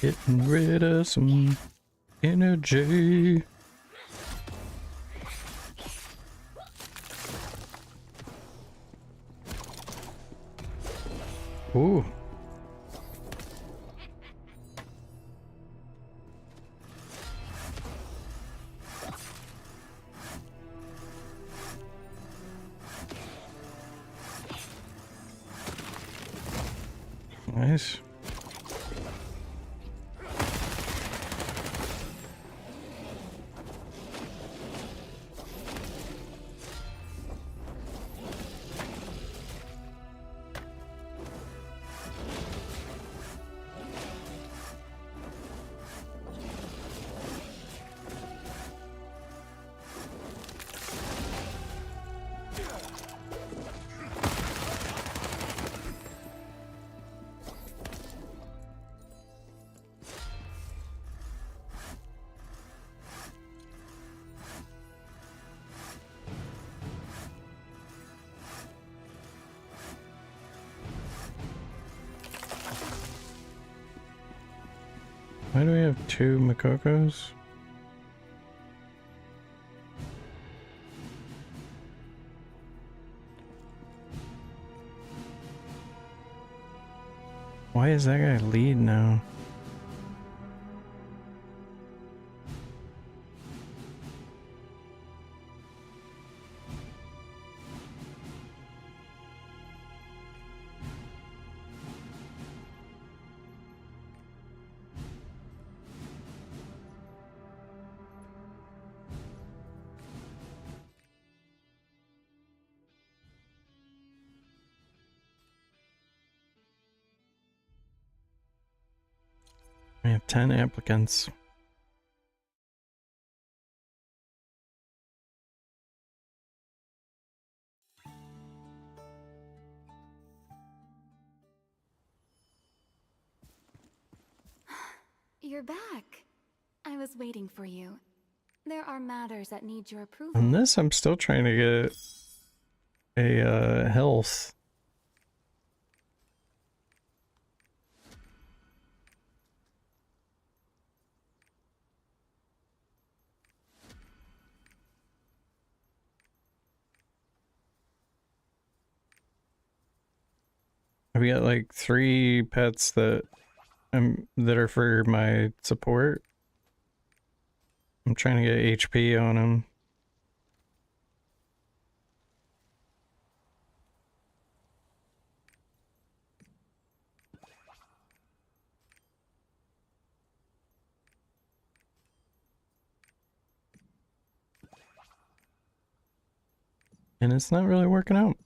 [SPEAKER 1] Getting rid of some energy. Ooh. Nice. Why do we have 2 Makokos? Why is that guy lead now? We have 10 applicants.
[SPEAKER 4] You're back. I was waiting for you. There are matters that need your approval.
[SPEAKER 1] On this, I'm still trying to get a health. I've got like 3 pets that are for my support. I'm trying to get HP on them. And it's not really working out.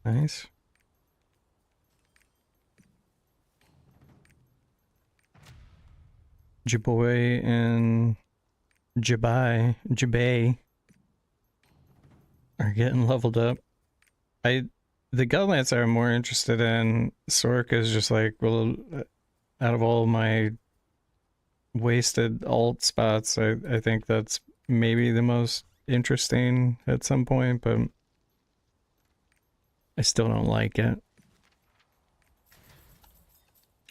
[SPEAKER 1] Nice. Jaboy and Jabay are getting leveled up. The Godlancer I'm more interested in. Sork is just like, well, out of all my wasted alt spots, I think that's maybe the most interesting at some point, but I still don't like it.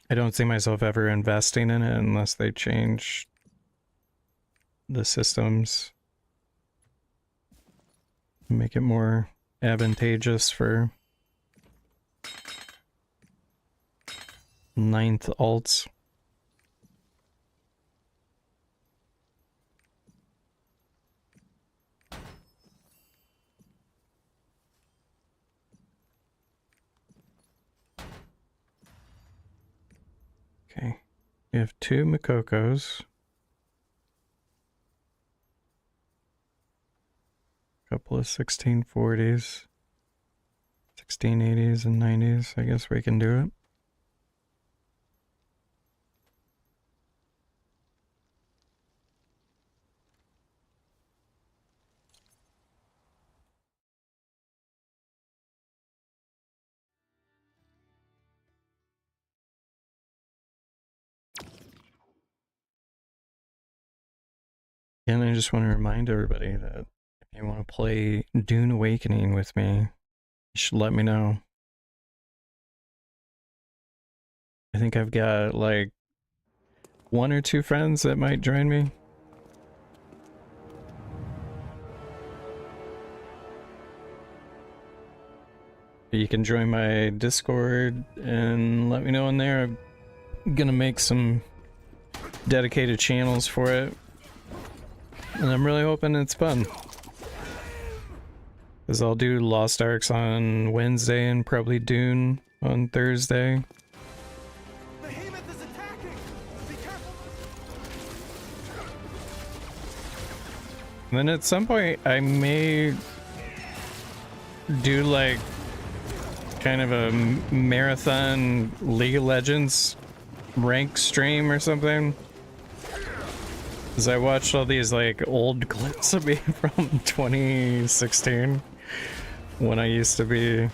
[SPEAKER 1] I don't see myself ever investing in it unless they change the systems, make it more advantageous for 9th alts. Okay, we have 2 Makokos. Couple of 1640s, 1680s and 90s. I guess we can do it. And I just want to remind everybody that if you want to play Dune Awakening with me, you should let me know. I think I've got like 1 or 2 friends that might join me. You can join my Discord and let me know in there. I'm gonna make some dedicated channels for it. And I'm really hoping it's fun. Because I'll do Lost Arks on Wednesday and probably Dune on Thursday.
[SPEAKER 3] Behemoth is attacking! Be careful!
[SPEAKER 1] And then at some point I may do like kind of a marathon League of Legends rank stream or something. Because I watched all these like old clips of me from 2016 when I used to be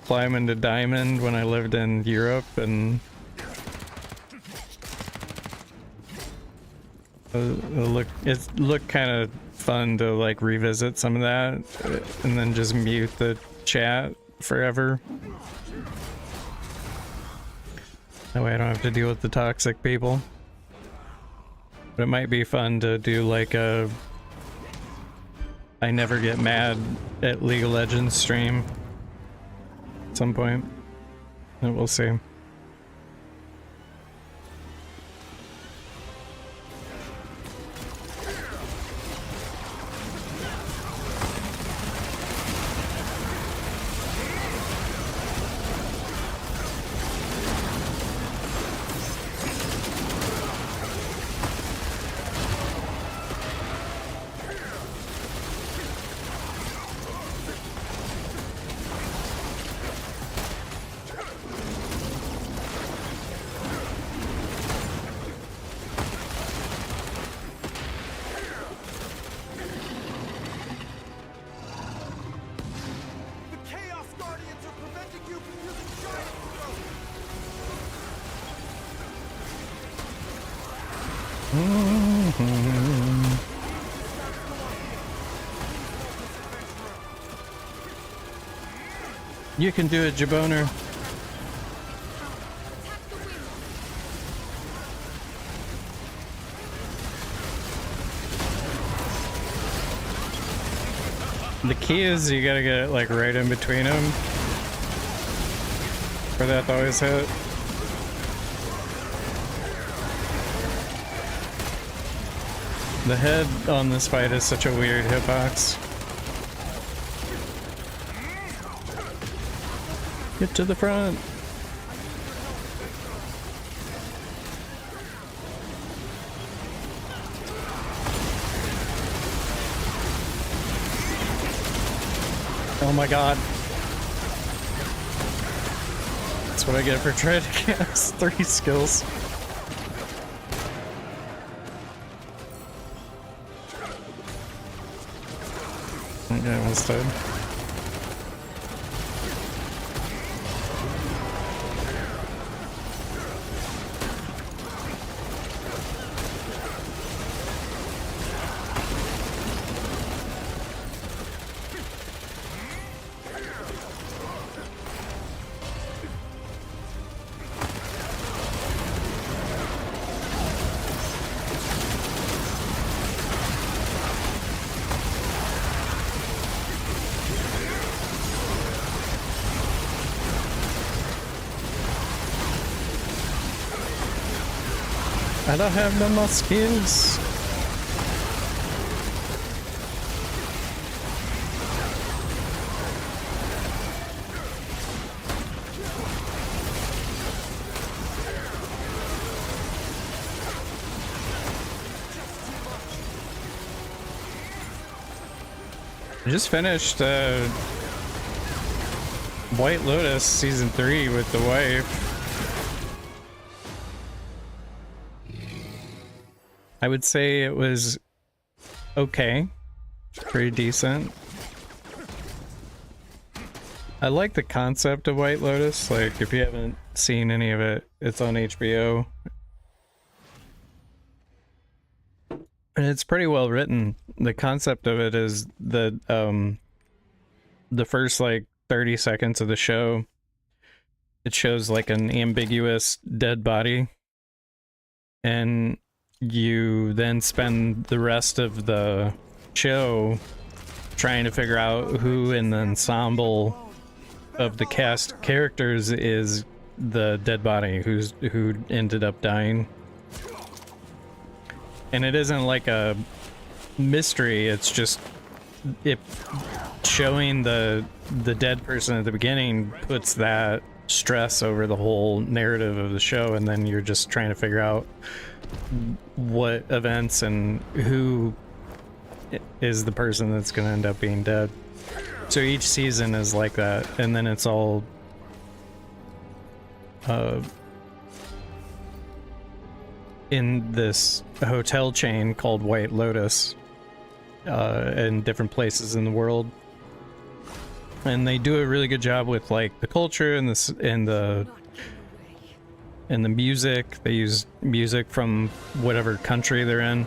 [SPEAKER 1] climbing to Diamond when I lived in Europe, and it looked kind of fun to like revisit some of that and then just mute the chat forever. That way I don't have to deal with the toxic people. But it might be fun to do like a I never get mad at League of Legends stream at some point. And we'll see.
[SPEAKER 3] The Chaos Guardians are preventing you from using Giant Growth!
[SPEAKER 1] You can do it, Jaboner. The key is you gotta get like right in between them for that to always hit. The head on this fight is such a weird hitbox. Get to the front. Oh my god. That's what I get for trying to cast 3 skills. Okay, almost dead. I don't have no more skills. I just finished White Lotus Season 3 with the wife. I would say it was okay, pretty decent. I like the concept of White Lotus. Like, if you haven't seen any of it, it's on HBO. And it's pretty well written. The concept of it is that the first like 30 seconds of the show, it shows like an ambiguous dead body, and you then spend the rest of the show trying to figure out who in the ensemble of the cast characters is the dead body who ended up dying. And it isn't like a mystery, it's just it showing the dead person at the beginning puts that stress over the whole narrative of the show, and then you're just trying to figure out what events and who is the person that's going to end up being dead. So each season is like that, and then it's all in this hotel chain called White Lotus in different places in the world. And they do a really good job with like the culture and the music. They use music from whatever country they're in.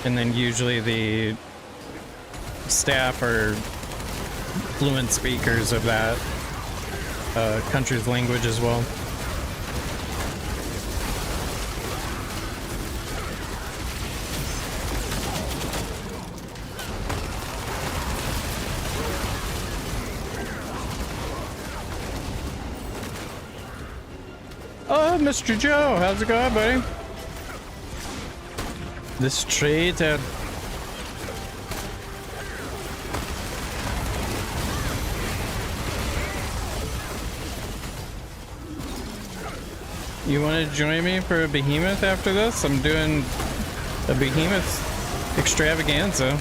[SPEAKER 1] And then usually the staff are fluent speakers of that country's language as well. Oh, Mr. Joe, how's it going, buddy? This traitor. You want to join me for a behemoth after this? I'm doing a behemoth extravaganza.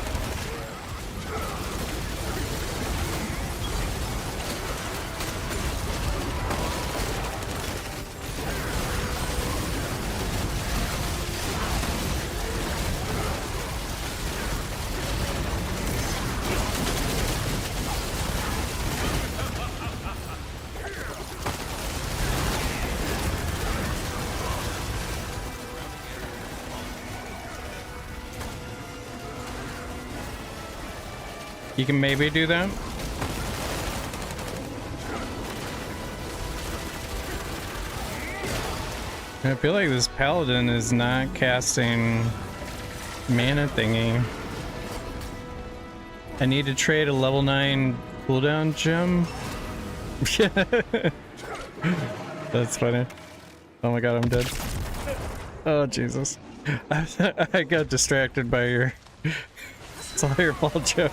[SPEAKER 1] You can maybe do that. I feel like this paladin is not casting mana thingy. I need to trade a level 9 cooldown gem. That's funny. Oh my god, I'm dead. Oh Jesus. I got distracted by your... It's all your fault, Joe.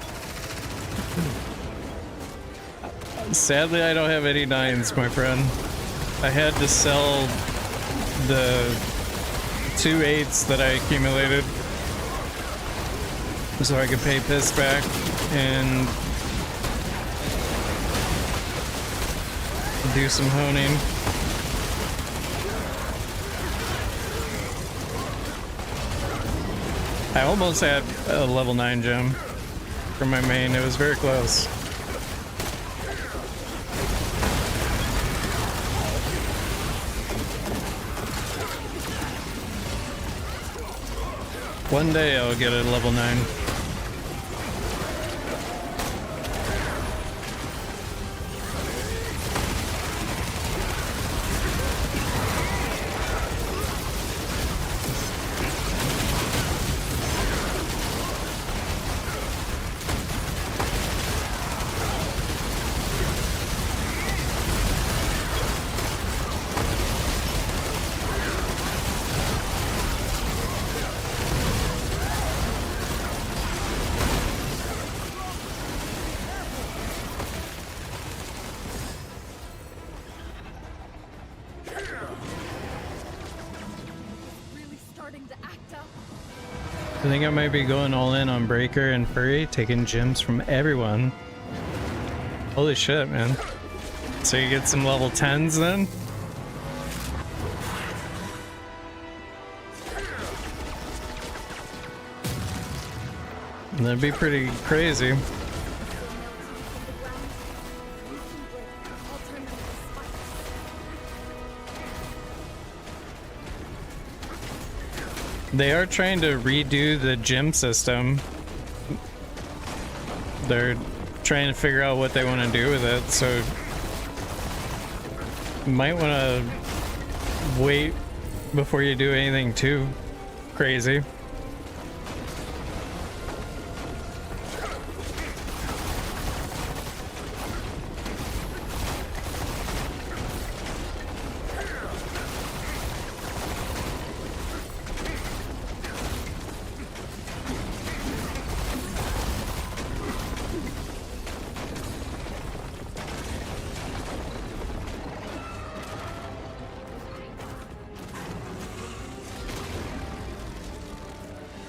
[SPEAKER 1] Sadly, I don't have any 9s, my friend. I had to sell the 2 8s that I accumulated so I could pay Piss back and do some honing. I almost had a level 9 gem for my main. It was very close. One day I'll get a level 9. I think I might be going all in on Breaker and Furry, taking gems from everyone. Holy shit, man. So you get some level 10s then? That'd be pretty crazy. They are trying to redo the gym system. They're trying to figure out what they want to do with it, so you might want to wait before you do anything too crazy.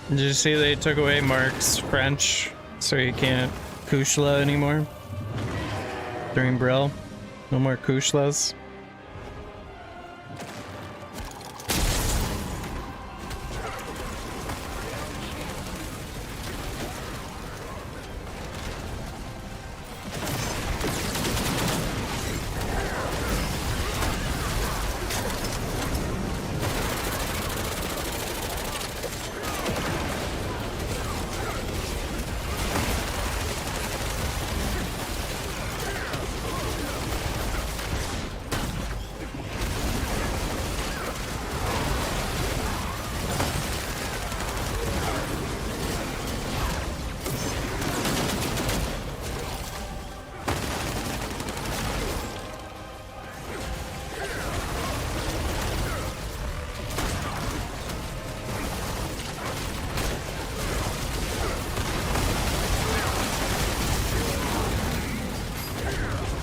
[SPEAKER 1] Did you see they took away Mark's French, so he can't kushla anymore during Brill? No more kushlas.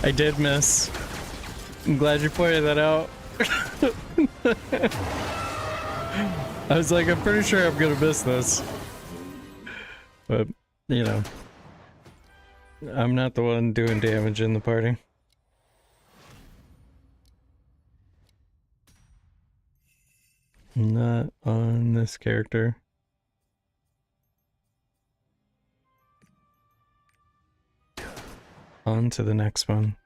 [SPEAKER 1] I did miss. I'm glad you pointed that out. I was like, I'm pretty sure I'm gonna miss this. But, you know, I'm not the one doing damage in the party. Not on this character. On to the next one.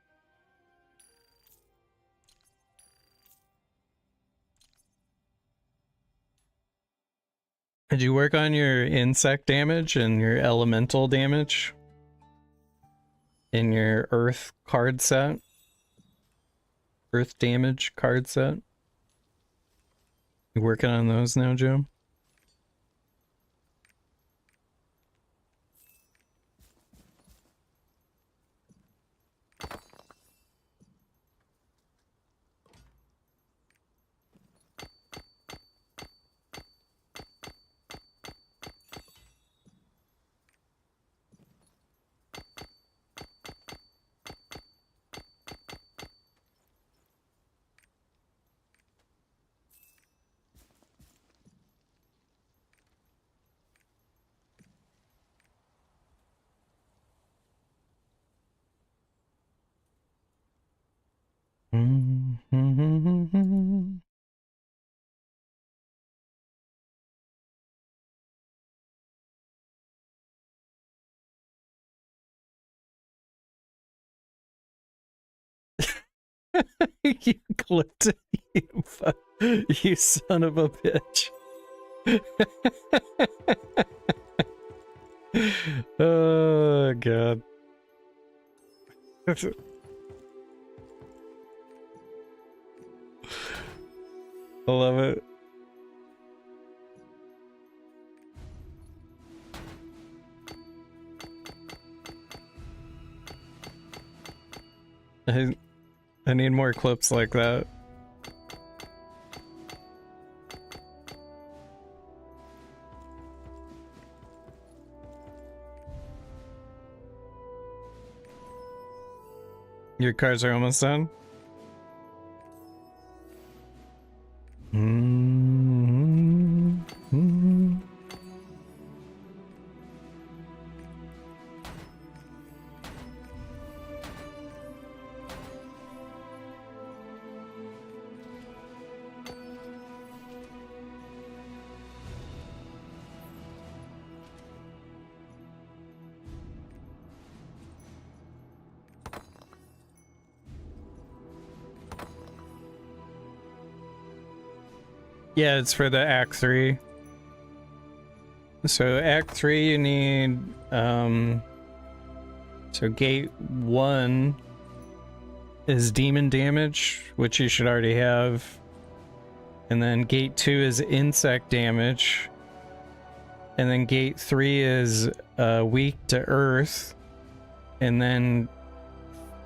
[SPEAKER 1] Did you work on your insect damage and your elemental damage in your earth card set? Earth damage card set? You working on those now, Joe? You clipped it, you son of a bitch. Oh god. I love it. I need more clips like that. Your cards are almost done? Yeah, it's for the Act 3. So Act 3 you need so gate 1 is demon damage, which you should already have. And then gate 2 is insect damage. And then gate 3 is weak to earth. And then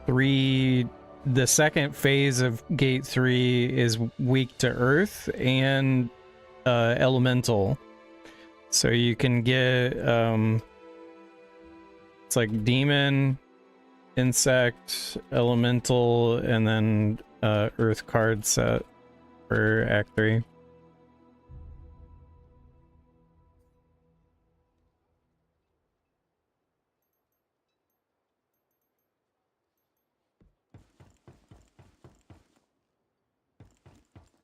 [SPEAKER 1] the second phase of gate 3 is weak to earth and elemental. So you can get it's like demon, insect, elemental, and then earth card set for Act 3.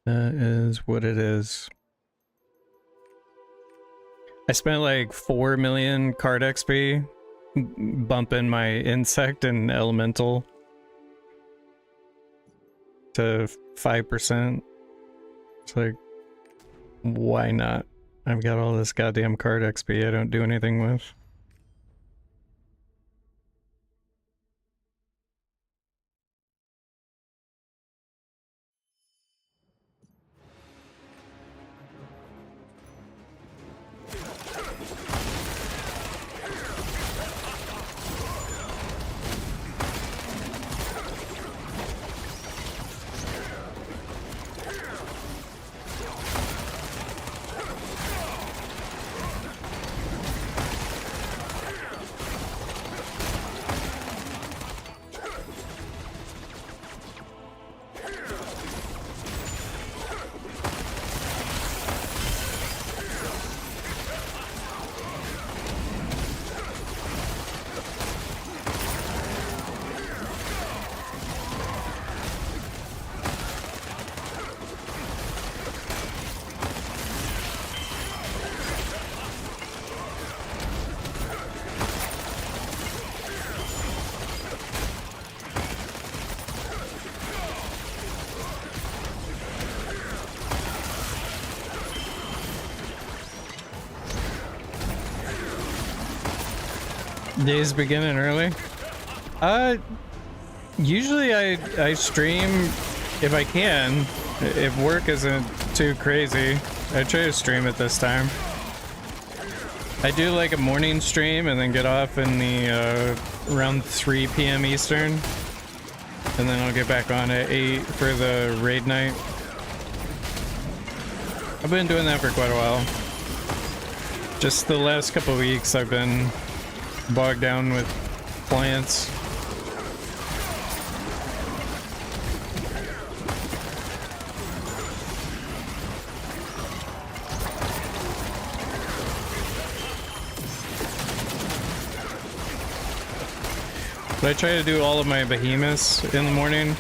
[SPEAKER 1] That is what it is. I spent like 4 million card XP bumping my insect and elemental to 5%. It's like, why not? I've got all this goddamn card XP I don't do anything with. Days beginning early. Usually I stream if I can. If work isn't too crazy, I try to stream it this time. I do like a morning stream and then get off in the around 3 p.m. Eastern, and then I'll get back on at 8 for the raid night. I've been doing that for quite a while. Just the last couple of weeks I've been bogged down with clients. But I try to do all of my behemoths in the morning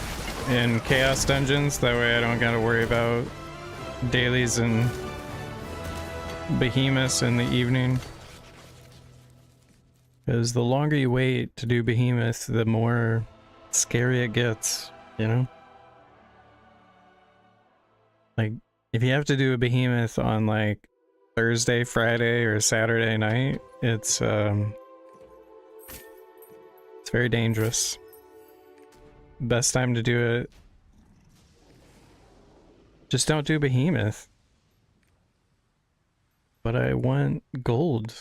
[SPEAKER 1] in chaos dungeons, that way I don't gotta worry about dailies and behemoths in the evening. Because the longer you wait to do behemoth, the more scary it gets, you know? Like, if you have to do a behemoth on like Thursday, Friday, or Saturday night, it's very dangerous. Best time to do it. Just don't do behemoth. But I want gold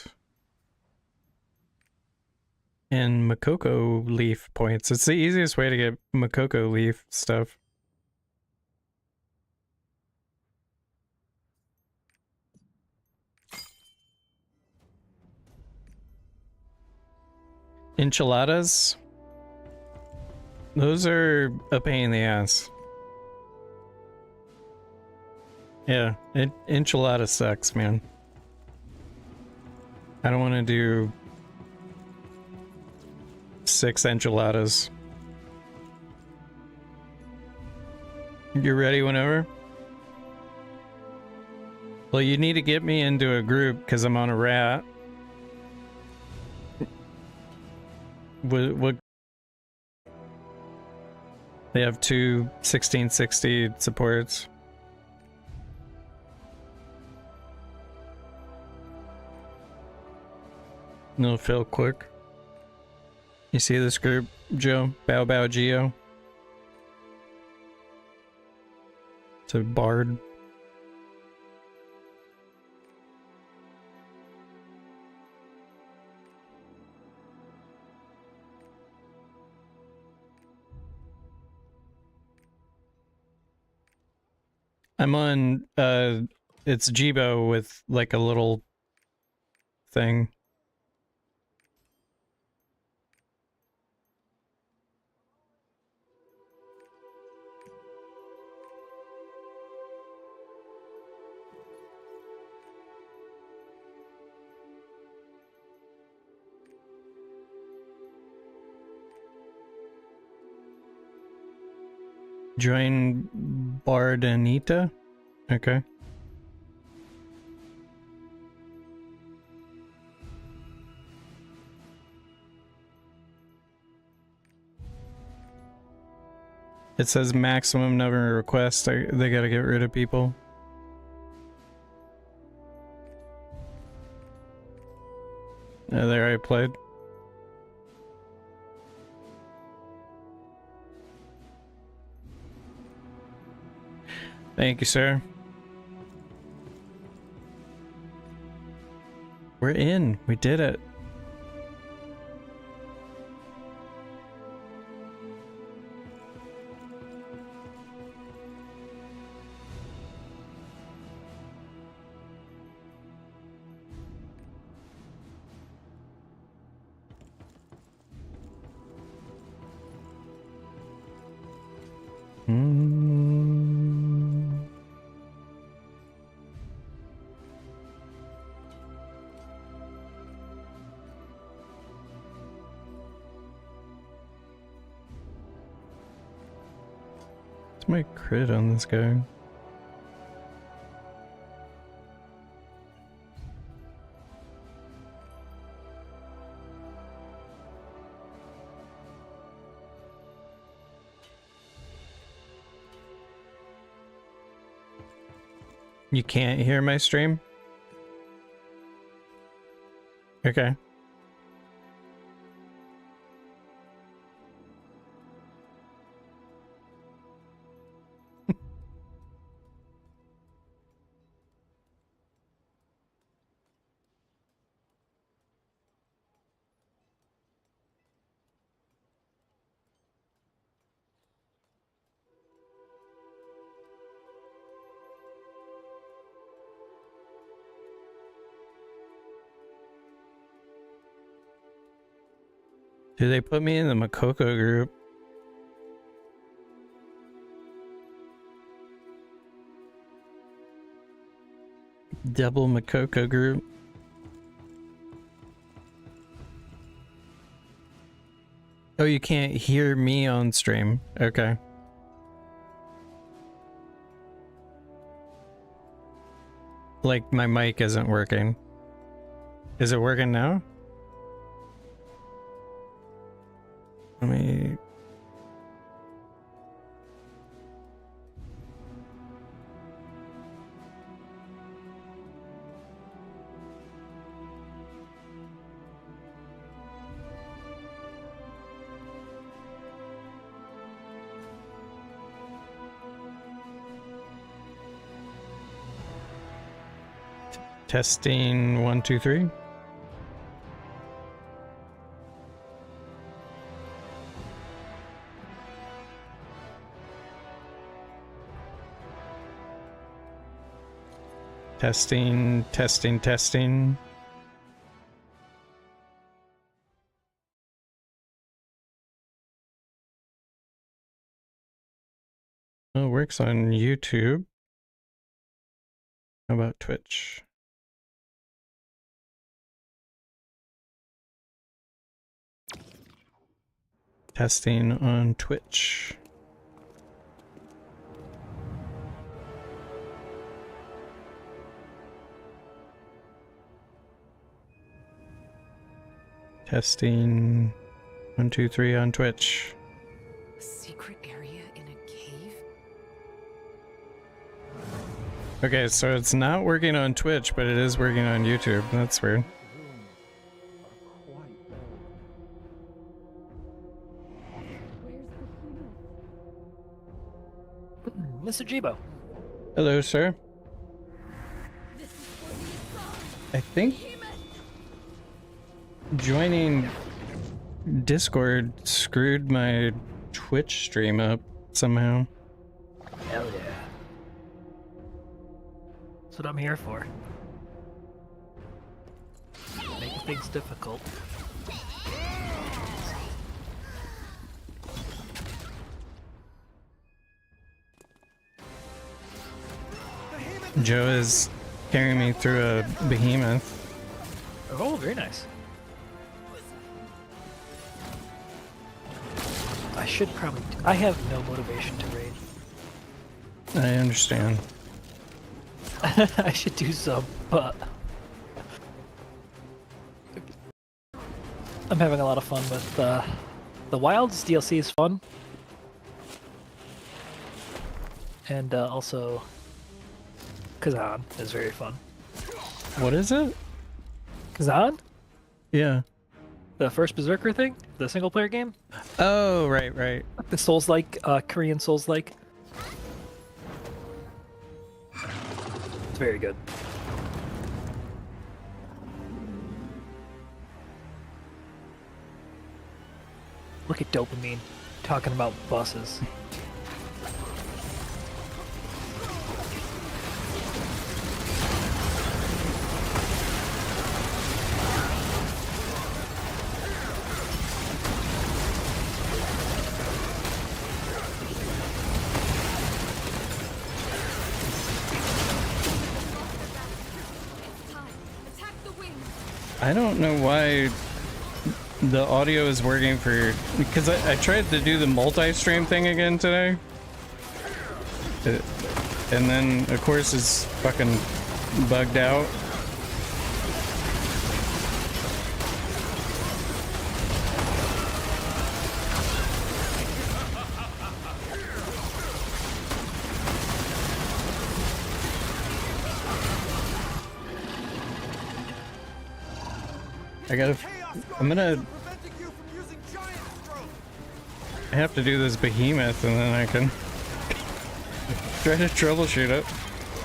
[SPEAKER 1] and Makoko leaf points. It's the easiest way to get Makoko leaf stuff. Enchiladas? Those are a pain in the ass. Yeah, enchilada sucks, man. I don't want to do 6 enchiladas. You're ready whenever? Well, you need to get me into a group because I'm on a rat. What? They have 2 1660 supports. No, Phil, quick. You see this group, Joe? Bow Bow Geo. It's a bard. I'm on, it's Jibo with like a little thing. Join Bard Anita? Okay. It says maximum number of requests. They gotta get rid of people. There I played. Thank you, sir. We're in. We did it. What's my crit on this guy? You can't hear my stream? Okay. Did they put me in the Makoko group? Double Makoko group. Oh, you can't hear me on stream. Okay. Like my mic isn't working. Is it working now? Let me... Testing 1, 2, 3. Testing, testing, testing. Oh, it works on YouTube. How about Twitch? Testing on Twitch. Testing 1, 2, 3 on Twitch.
[SPEAKER 5] A secret area in a cave?
[SPEAKER 1] Okay, so it's not working on Twitch, but it is working on YouTube. That's weird.
[SPEAKER 6] Mr. Jibo.
[SPEAKER 1] Hello, sir. I think joining Discord screwed my Twitch stream up somehow.
[SPEAKER 6] Hell yeah. That's what I'm here for. Making things difficult.
[SPEAKER 1] Joe is carrying me through a behemoth.
[SPEAKER 6] Oh, very nice. I should probably... I have no motivation to raid.
[SPEAKER 1] I understand.
[SPEAKER 6] I should do some, but... I'm having a lot of fun with the Wilds DLC is fun. And also... Kazan is very fun.
[SPEAKER 1] What is it?
[SPEAKER 6] Kazan?
[SPEAKER 1] Yeah.
[SPEAKER 6] The first Berserker thing? The single player game?
[SPEAKER 1] Oh, right, right.
[SPEAKER 6] The Souls-like, Korean Souls-like. It's very good. Look at dopamine talking about buses.
[SPEAKER 1] I don't know why the audio is working for... Because I tried to do the multi-stream thing again today. And then, of course, it's fucking bugged out. I have to do this behemoth and then I can try to troubleshoot it.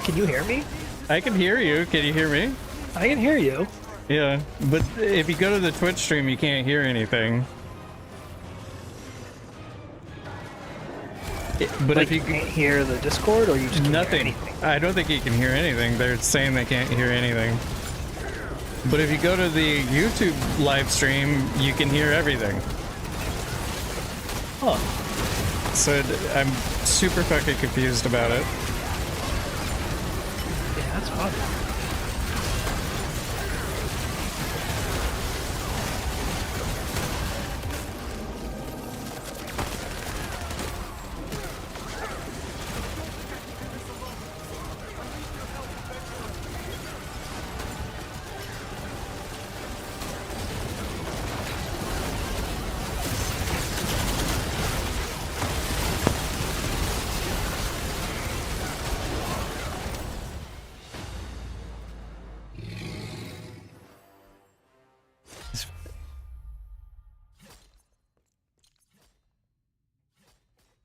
[SPEAKER 6] Can you hear me?
[SPEAKER 1] I can hear you. Can you hear me?
[SPEAKER 6] I can hear you.
[SPEAKER 1] Yeah, but if you go to the Twitch stream, you can't hear anything. But
[SPEAKER 6] Like
[SPEAKER 1] if you
[SPEAKER 6] can't hear the Discord, or you just can't
[SPEAKER 1] nothing,
[SPEAKER 6] hear anything?
[SPEAKER 1] I don't think you can hear anything. They're saying they can't hear anything. But if you go to the YouTube live stream, you can hear everything.
[SPEAKER 6] Huh.
[SPEAKER 1] So I'm super fucking confused about it.
[SPEAKER 6] Yeah, that's fun.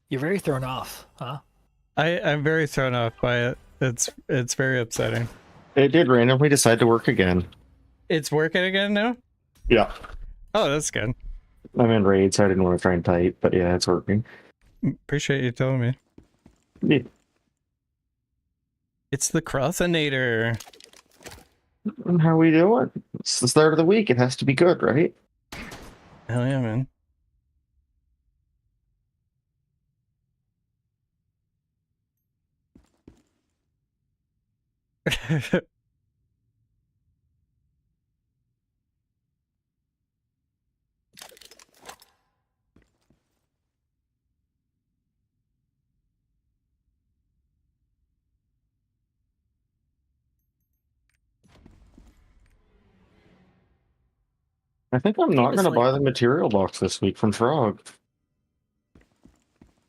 [SPEAKER 6] You're very thrown off, huh?
[SPEAKER 1] I'm very thrown off by it. It's very upsetting.
[SPEAKER 7] It did randomly decide to work again.
[SPEAKER 1] It's working again now?
[SPEAKER 7] Yeah.
[SPEAKER 1] Oh, that's good.
[SPEAKER 7] I'm in raid, so I didn't want to try and type, but yeah, it's working.
[SPEAKER 1] Appreciate you telling me.
[SPEAKER 7] Yeah.
[SPEAKER 1] It's the Crossinator.
[SPEAKER 7] How are we doing? It's the start of the week. It has to be good, right?
[SPEAKER 1] Hell yeah, man.
[SPEAKER 7] I think I'm not
[SPEAKER 6] Seems
[SPEAKER 7] going to
[SPEAKER 6] like-
[SPEAKER 7] buy the material box this week from Frog.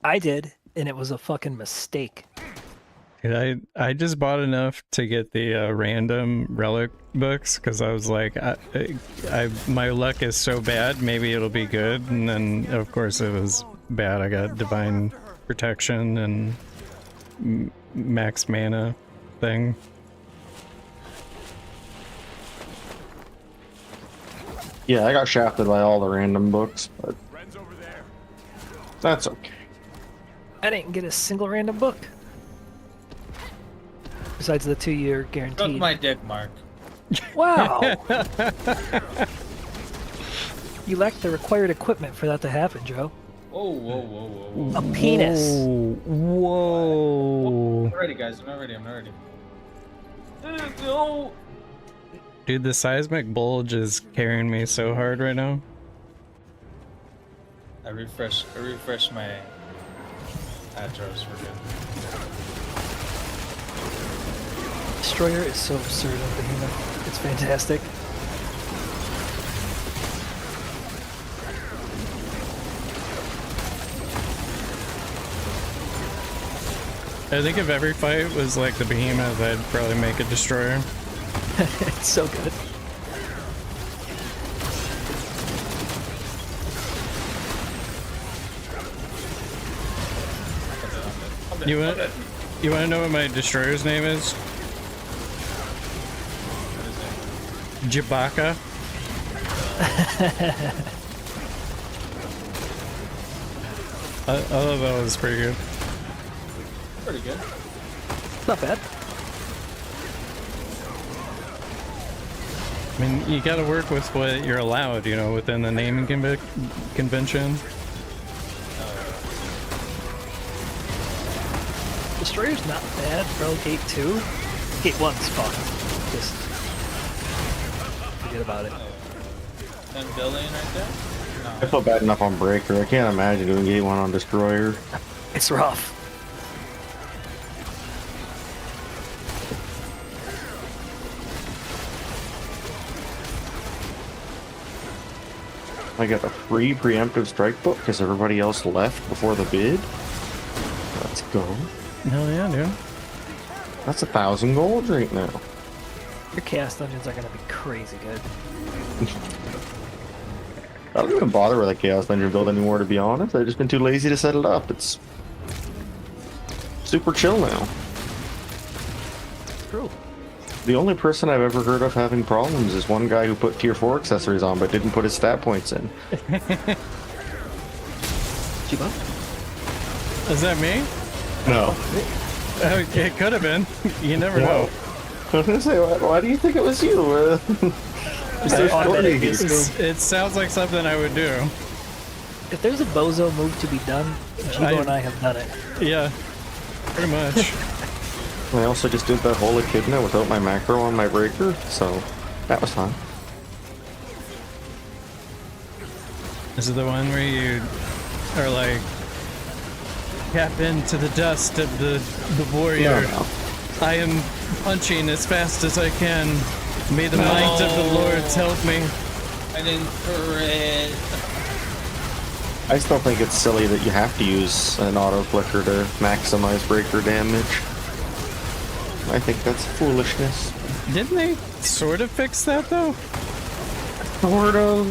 [SPEAKER 6] I did, and it was a fucking mistake.
[SPEAKER 1] Dude, I just bought enough to get the random relic books because I was like, my luck is so bad, maybe it'll be good. And then, of course, it was bad. I got divine protection and max mana thing.
[SPEAKER 7] Yeah, I got shafted by all the random books, but that's okay.
[SPEAKER 6] I didn't get a single random book. Besides the 2-year
[SPEAKER 8] Suck
[SPEAKER 6] guaranteed.
[SPEAKER 8] my dick, Mark.
[SPEAKER 6] Wow! You lack the required equipment for that to happen, Joe.
[SPEAKER 8] Whoa, whoa, whoa, whoa, whoa.
[SPEAKER 6] A penis.
[SPEAKER 1] Whoa.
[SPEAKER 8] I'm not ready, guys. I'm not ready. No.
[SPEAKER 1] Dude, the seismic bulge is carrying me so hard right now.
[SPEAKER 8] I refreshed my address. We're good.
[SPEAKER 6] Destroyer is so absurd on Behemoth. It's fantastic.
[SPEAKER 1] I think if every fight was like the Behemoth, I'd probably make a destroyer.
[SPEAKER 6] It's so good.
[SPEAKER 1] You want to know what my destroyer's name is? Jabaka. I thought that was pretty good.
[SPEAKER 8] Pretty good.
[SPEAKER 6] Not bad.
[SPEAKER 1] I mean, you gotta work with what you're allowed, you know, within the naming convention.
[SPEAKER 6] Destroyer's not bad, bro. Gate 2. Gate 1's fun. Just forget about it.
[SPEAKER 8] 10 billion right there?
[SPEAKER 7] I feel bad enough on Breaker. I can't imagine doing Gate 1 on Destroyer.
[SPEAKER 6] It's rough.
[SPEAKER 7] I got a free preemptive strike book because everybody else left before the bid. Let's go.
[SPEAKER 1] Hell yeah, dude.
[SPEAKER 7] That's 1,000 gold right now.
[SPEAKER 6] Your chaos dungeons are gonna be crazy good.
[SPEAKER 7] I don't even bother with a Chaos Dungeon build anymore, to be honest. I've just been too lazy to set it up. It's super chill now.
[SPEAKER 6] True.
[SPEAKER 7] The only person I've ever heard of having problems is one guy who put tier 4 accessories on but didn't put his stat points in.
[SPEAKER 6] Chiba?
[SPEAKER 1] Is that me?
[SPEAKER 7] No.
[SPEAKER 1] It could have been. You never know.
[SPEAKER 7] I was gonna say, why do you think it was you?
[SPEAKER 1] It sounds like something I would do.
[SPEAKER 6] If there's a bozo move to be done, Chibo and I have done it.
[SPEAKER 1] Yeah, pretty much.
[SPEAKER 7] I also just did that whole echidna without my macro on my breaker, so that was fun.
[SPEAKER 1] This is the one where you are like, tap into the dust of the warrior.
[SPEAKER 7] No.
[SPEAKER 1] I am punching as fast as I can. May the might of the lords help me.
[SPEAKER 8] I didn't crit.
[SPEAKER 7] I still think it's silly that you have to use an auto flicker to maximize breaker damage. I think that's foolishness.
[SPEAKER 1] Didn't they sort of fix that though?
[SPEAKER 7] Sort of.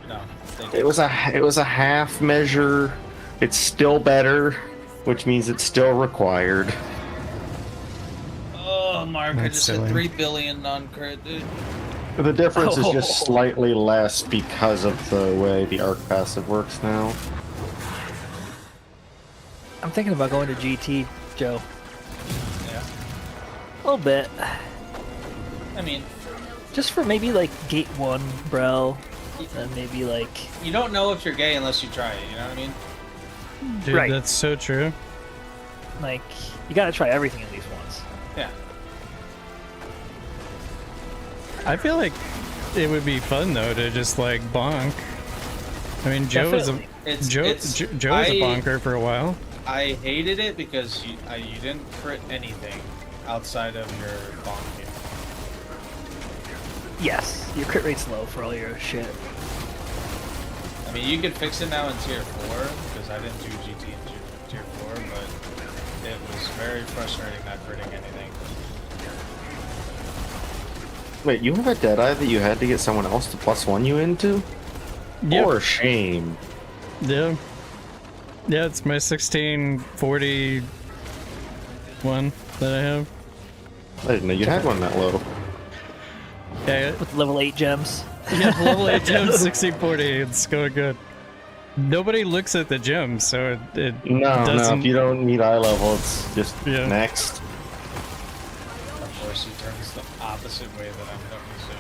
[SPEAKER 8] No.
[SPEAKER 7] It was a half measure. It's still better, which means it's still required.
[SPEAKER 8] Oh, Mark, I
[SPEAKER 1] That's
[SPEAKER 8] just
[SPEAKER 1] silly.
[SPEAKER 8] hit 3 billion non-crit, dude.
[SPEAKER 7] The difference is just slightly less because of the way the arc passive works now.
[SPEAKER 6] I'm thinking about going to GT, Joe.
[SPEAKER 8] Yeah.
[SPEAKER 6] A little bit.
[SPEAKER 8] I mean,
[SPEAKER 6] Just for maybe like Gate 1, Brel, and maybe like...
[SPEAKER 8] you don't know if you're gay unless you try it, you know what I mean?
[SPEAKER 1] Dude,
[SPEAKER 6] Right.
[SPEAKER 1] that's so true.
[SPEAKER 6] Like, you gotta try everything at least once.
[SPEAKER 8] Yeah.
[SPEAKER 1] I feel like it would be fun though to just like bonk. I mean, Joe was a
[SPEAKER 6] Definitely.
[SPEAKER 1] Joe was a bonker for a while.
[SPEAKER 8] I hated it because you didn't crit anything outside of your bonking.
[SPEAKER 6] Yes, your crit rate's low for all your shit.
[SPEAKER 8] I mean, you can fix it now in tier 4 because I didn't do GT in tier 4, but it was very frustrating not critting anything.
[SPEAKER 7] Wait, you have a Deadeye that you had to get someone else to +1 you into?
[SPEAKER 1] Yep.
[SPEAKER 7] For shame.
[SPEAKER 1] Yeah. Yeah, it's my 1640 one that I have.
[SPEAKER 7] I didn't know you had one that low.
[SPEAKER 1] Yeah,
[SPEAKER 6] With level 8 gems.
[SPEAKER 1] yeah, level 8 gems, 1640. It's going good. Nobody looks at the gems, so it
[SPEAKER 7] No,
[SPEAKER 1] doesn't.
[SPEAKER 7] if you don't need eye level, it's just
[SPEAKER 1] Yeah.
[SPEAKER 7] next.
[SPEAKER 8] Of course, he turns the opposite way that I'm looking to.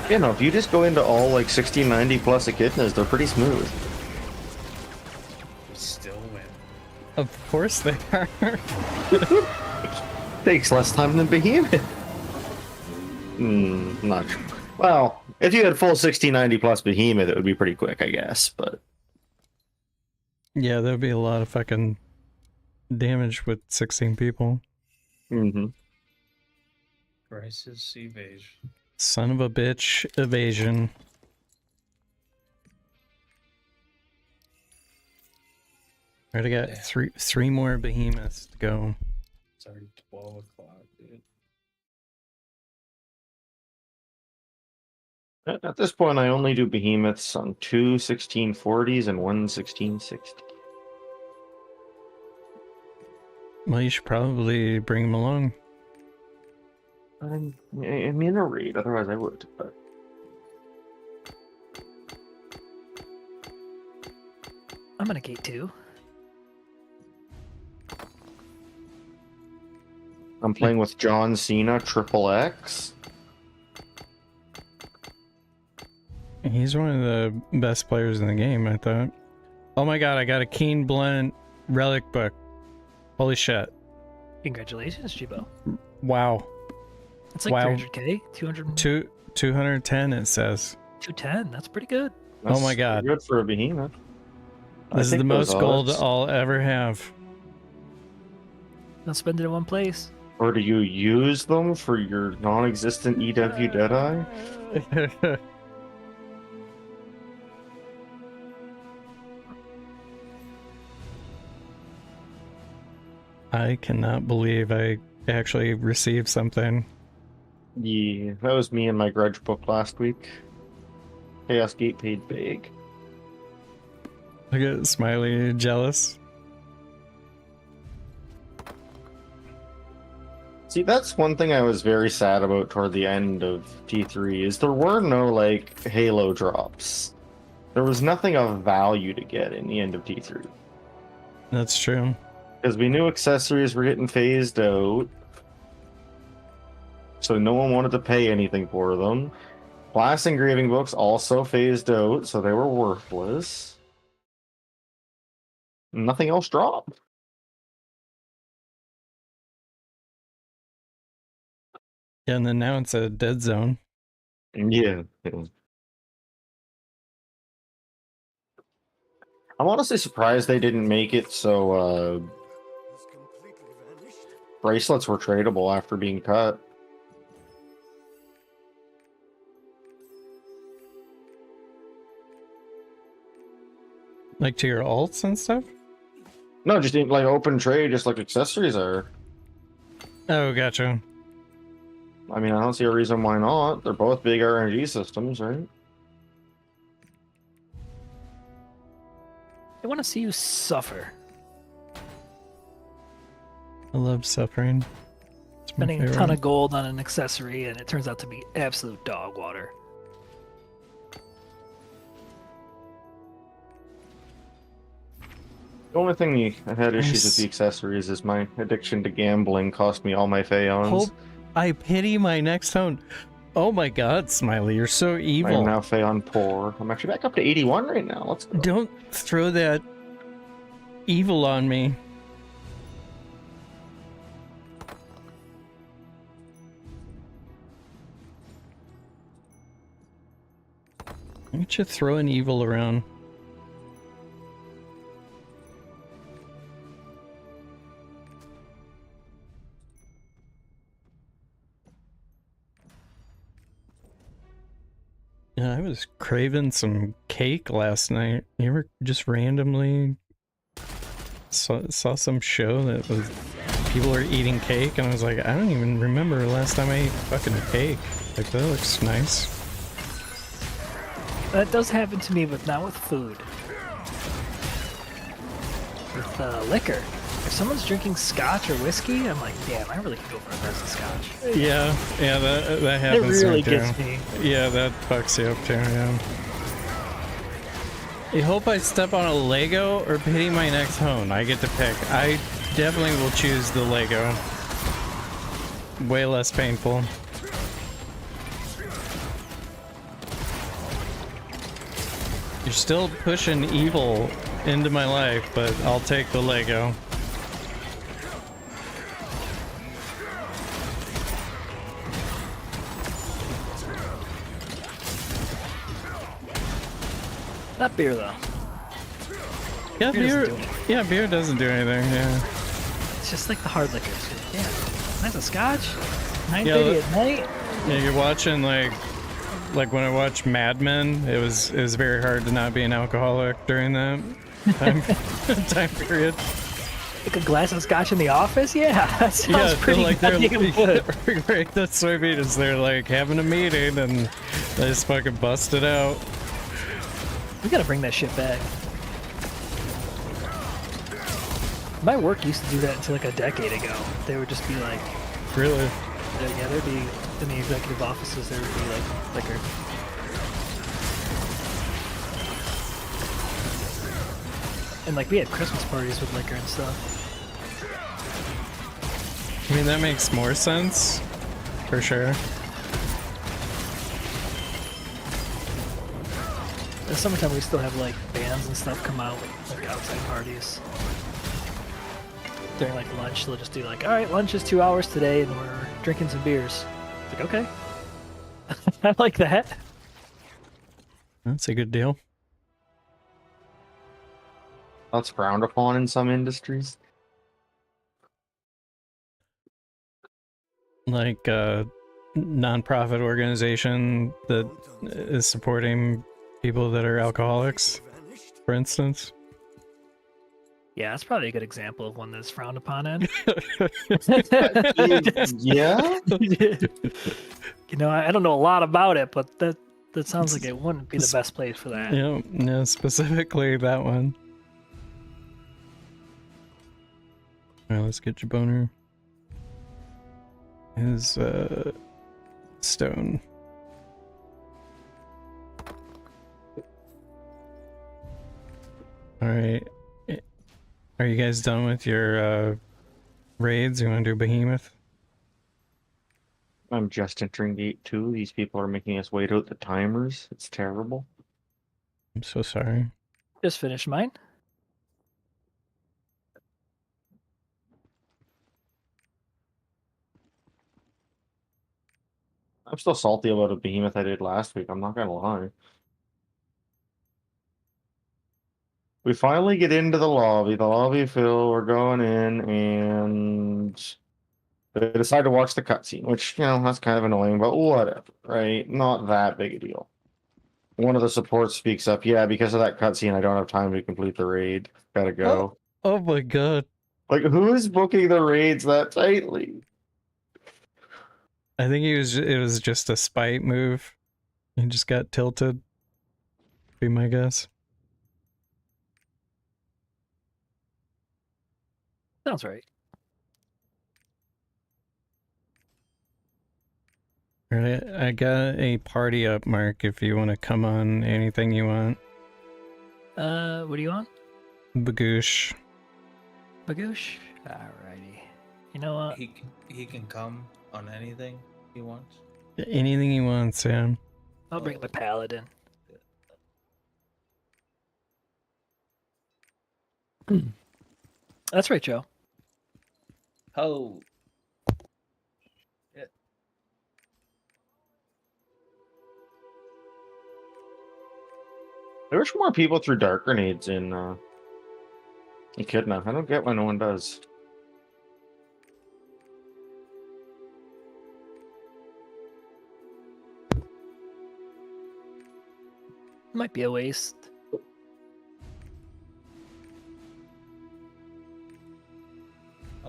[SPEAKER 7] You know, if you just go into all like 1690 plus echidnas, they're pretty smooth.
[SPEAKER 8] We still win.
[SPEAKER 1] Of course they are.
[SPEAKER 7] Takes less time than Behemoth. Not sure. Well, if you had full 1690 plus Behemoth, it would be pretty quick, I guess, but...
[SPEAKER 1] Yeah, there'd be a lot of fucking damage with 16 people.
[SPEAKER 7] Mm-hmm.
[SPEAKER 8] Crisis evasion.
[SPEAKER 1] Son of a bitch evasion. Already got three more behemoths to go.
[SPEAKER 8] It's already 12 o'clock, dude.
[SPEAKER 7] At this point, I only do Behemoths on 2 1640s and 1 1660.
[SPEAKER 1] Well, you should probably bring them along.
[SPEAKER 7] I'm in a raid, otherwise I would, but...
[SPEAKER 6] I'm gonna gate 2.
[SPEAKER 7] I'm playing with John Cena, Triple X.
[SPEAKER 1] He's one of the best players in the game, I thought. Oh my god, I got a Keen Blend relic book. Holy shit.
[SPEAKER 6] Congratulations, Chibo.
[SPEAKER 1] Wow.
[SPEAKER 6] It's like
[SPEAKER 1] Wow.
[SPEAKER 6] 300k, 200,
[SPEAKER 1] 210 it says.
[SPEAKER 6] 210. That's pretty good.
[SPEAKER 1] Oh my God.
[SPEAKER 7] Good for a Behemoth.
[SPEAKER 1] This is the most gold I'll ever have.
[SPEAKER 6] Don't spend it in one place.
[SPEAKER 7] Or do you use them for your non-existent EW Deadeye?
[SPEAKER 1] I cannot believe I actually received something.
[SPEAKER 7] Yeah, that was me in my grudge book last week. Chaos Gate paid big.
[SPEAKER 1] Look at Smiley jealous.
[SPEAKER 7] See, that's one thing I was very sad about toward the end of T3, is there were no, like, Halo drops. There was nothing of value to get in the end of T3.
[SPEAKER 1] That's true.
[SPEAKER 7] Because we knew accessories were getting phased out. So no one wanted to pay anything for them. Glass engraving books also phased out, so they were worthless. Nothing else dropped.
[SPEAKER 1] Yeah, and then now it's a dead zone.
[SPEAKER 7] Yeah. I'm honestly surprised they didn't make it so bracelets were tradable after being cut.
[SPEAKER 1] Like to your alts and stuff?
[SPEAKER 7] No, just like open trade, just like accessories are.
[SPEAKER 1] Oh, gotcha.
[SPEAKER 7] I mean, I don't see a reason why not. They're both big RNG systems, right?
[SPEAKER 6] I want to see you suffer.
[SPEAKER 1] I love suffering. It's my
[SPEAKER 6] Spending a
[SPEAKER 1] favorite.
[SPEAKER 6] ton of gold on an accessory, and it turns out to be absolute dog water.
[SPEAKER 7] The only thing I had issues with
[SPEAKER 1] Nice.
[SPEAKER 7] the accessories is my addiction to gambling cost me all my Phaons.
[SPEAKER 1] Hope I pity my next home. Oh my god, Smiley, you're so
[SPEAKER 7] I am
[SPEAKER 1] evil.
[SPEAKER 7] now Phaon poor. I'm actually back up to 81 right now. Let's go.
[SPEAKER 1] Don't throw that evil on me. Why don't you throw an evil around? Yeah, I was craving some cake last night. You ever just randomly saw some show that was people are eating cake, and I was like, I don't even remember the last time I ate fucking cake. Like, that looks nice.
[SPEAKER 6] That does happen to me, but not with food. With liquor. If someone's drinking scotch or whiskey, I'm like, damn, I really could go for a glass of scotch.
[SPEAKER 1] Yeah, that
[SPEAKER 6] It
[SPEAKER 1] happens.
[SPEAKER 6] really
[SPEAKER 1] too.
[SPEAKER 6] gets me.
[SPEAKER 1] Yeah, that fucks you up too. Yeah. I hope I step on a Lego or pity my next home. I get to pick. I definitely will choose the Lego. Way less painful. You're still pushing evil into my life, but I'll take the Lego.
[SPEAKER 6] Not beer, though.
[SPEAKER 1] Yeah,
[SPEAKER 6] Beer doesn't do anything.
[SPEAKER 1] yeah, beer doesn't do anything. Yeah.
[SPEAKER 6] It's just like the hard liquors. Yeah. Nice a scotch. 9:30
[SPEAKER 1] Yeah,
[SPEAKER 6] at night.
[SPEAKER 1] Yeah, you're watching like when I watched Mad Men, it was very hard to not be an alcoholic during that time period.
[SPEAKER 6] Like a glass of scotch in the office? Yeah, that sounds pretty
[SPEAKER 1] they're
[SPEAKER 6] goddamn good.
[SPEAKER 1] right. That's what I mean. Is they're like having a meeting and they just fucking bust it out.
[SPEAKER 6] We gotta bring that shit back. My work used to do that until like a decade ago. They would just be like,
[SPEAKER 1] Really?
[SPEAKER 6] yeah, there'd be in the executive offices. There would be like liquor. And like we had Christmas parties with liquor and stuff.
[SPEAKER 1] I mean, that makes more sense, for sure.
[SPEAKER 6] In the summertime, we still have like bands and stuff come out, like outside parties. During like lunch, they'll just do like, all right, lunch is 2 hours today, and we're drinking some beers. It's like, okay, I like that.
[SPEAKER 1] That's a good deal.
[SPEAKER 7] That's frowned upon in some industries.
[SPEAKER 1] Like a non-profit organization that is supporting people that are alcoholics, for instance.
[SPEAKER 6] Yeah, that's probably a good example of one that's frowned upon in.
[SPEAKER 7] Yeah?
[SPEAKER 6] You know, I don't know a lot about it, but that sounds like it wouldn't be the best place for that.
[SPEAKER 1] Yeah, specifically that one. Alright, let's get your boner. Is stone. Alright. Are you guys done with your raids? You want to do Behemoth?
[SPEAKER 7] I'm just entering gate 2. These people are making us wait out the timers. It's terrible.
[SPEAKER 1] I'm so sorry.
[SPEAKER 6] Just finished mine.
[SPEAKER 7] I'm still salty about a behemoth I did last week, I'm not gonna lie. We finally get into the lobby fill, we're going in, and they decide to watch the cutscene, which, you know, that's kind of annoying, but whatever, right? Not that big a deal. One of the supports speaks up, yeah, because of that cutscene, I don't have time to complete the raid. Gotta go.
[SPEAKER 1] Oh my god.
[SPEAKER 7] Like, who is booking the raids that tightly?
[SPEAKER 1] I think it was just a spite move. He just got tilted. Be my guess.
[SPEAKER 6] Sounds right.
[SPEAKER 1] Alright, I got a party up, Mark, if you want to come on anything you want.
[SPEAKER 6] What do you want?
[SPEAKER 1] Bagoosh.
[SPEAKER 6] Bagoosh? Alrighty. You know what?
[SPEAKER 8] He can come on anything he wants.
[SPEAKER 1] Anything he wants, yeah.
[SPEAKER 6] I'll bring the paladin. That's right, Joe.
[SPEAKER 8] Oh.
[SPEAKER 7] I wish more people threw dark grenades in Echidna. I don't get why no one does.
[SPEAKER 6] Might be a waste.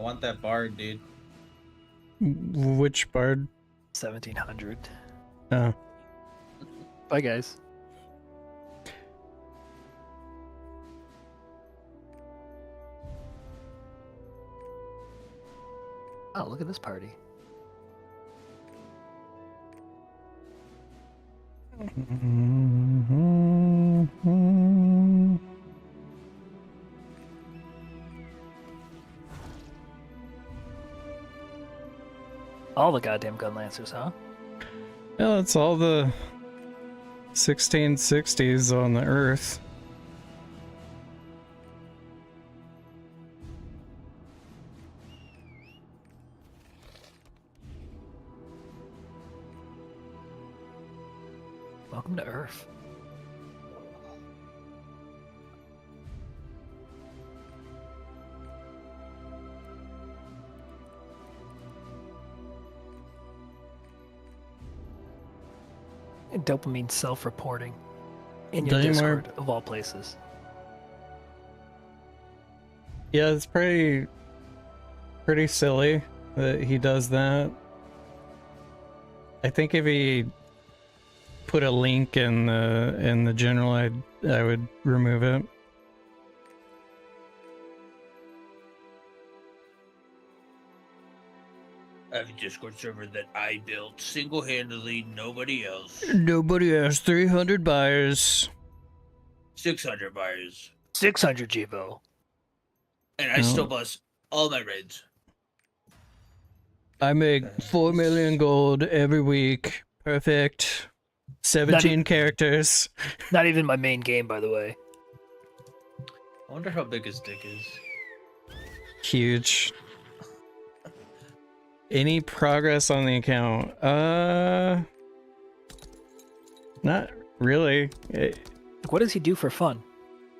[SPEAKER 8] want that bard, dude.
[SPEAKER 1] Which bard?
[SPEAKER 6] 1700.
[SPEAKER 1] Oh.
[SPEAKER 6] Bye, guys. Oh, look at this party. All the goddamn gun lancers, huh?
[SPEAKER 1] Yeah, it's all the 1660s on the Earth.
[SPEAKER 6] Welcome to Earth. Dopamine self-reporting in your
[SPEAKER 1] Daily more-
[SPEAKER 6] Discord, of all places.
[SPEAKER 1] Yeah, it's pretty silly that he does that. I think if he put a link in the general, I would remove it.
[SPEAKER 9] I have a Discord server that I built single-handedly, nobody else.
[SPEAKER 1] Nobody has 300 buyers.
[SPEAKER 9] 600 buyers.
[SPEAKER 6] 600 Jibo.
[SPEAKER 9] And I still bust all my raids.
[SPEAKER 1] I make 4 million gold every week. Perfect. 17 characters.
[SPEAKER 6] Not even my main game, by the way.
[SPEAKER 8] I wonder how big his dick is.
[SPEAKER 1] Huge. Any progress on the account? Not really.
[SPEAKER 6] What does he do for fun?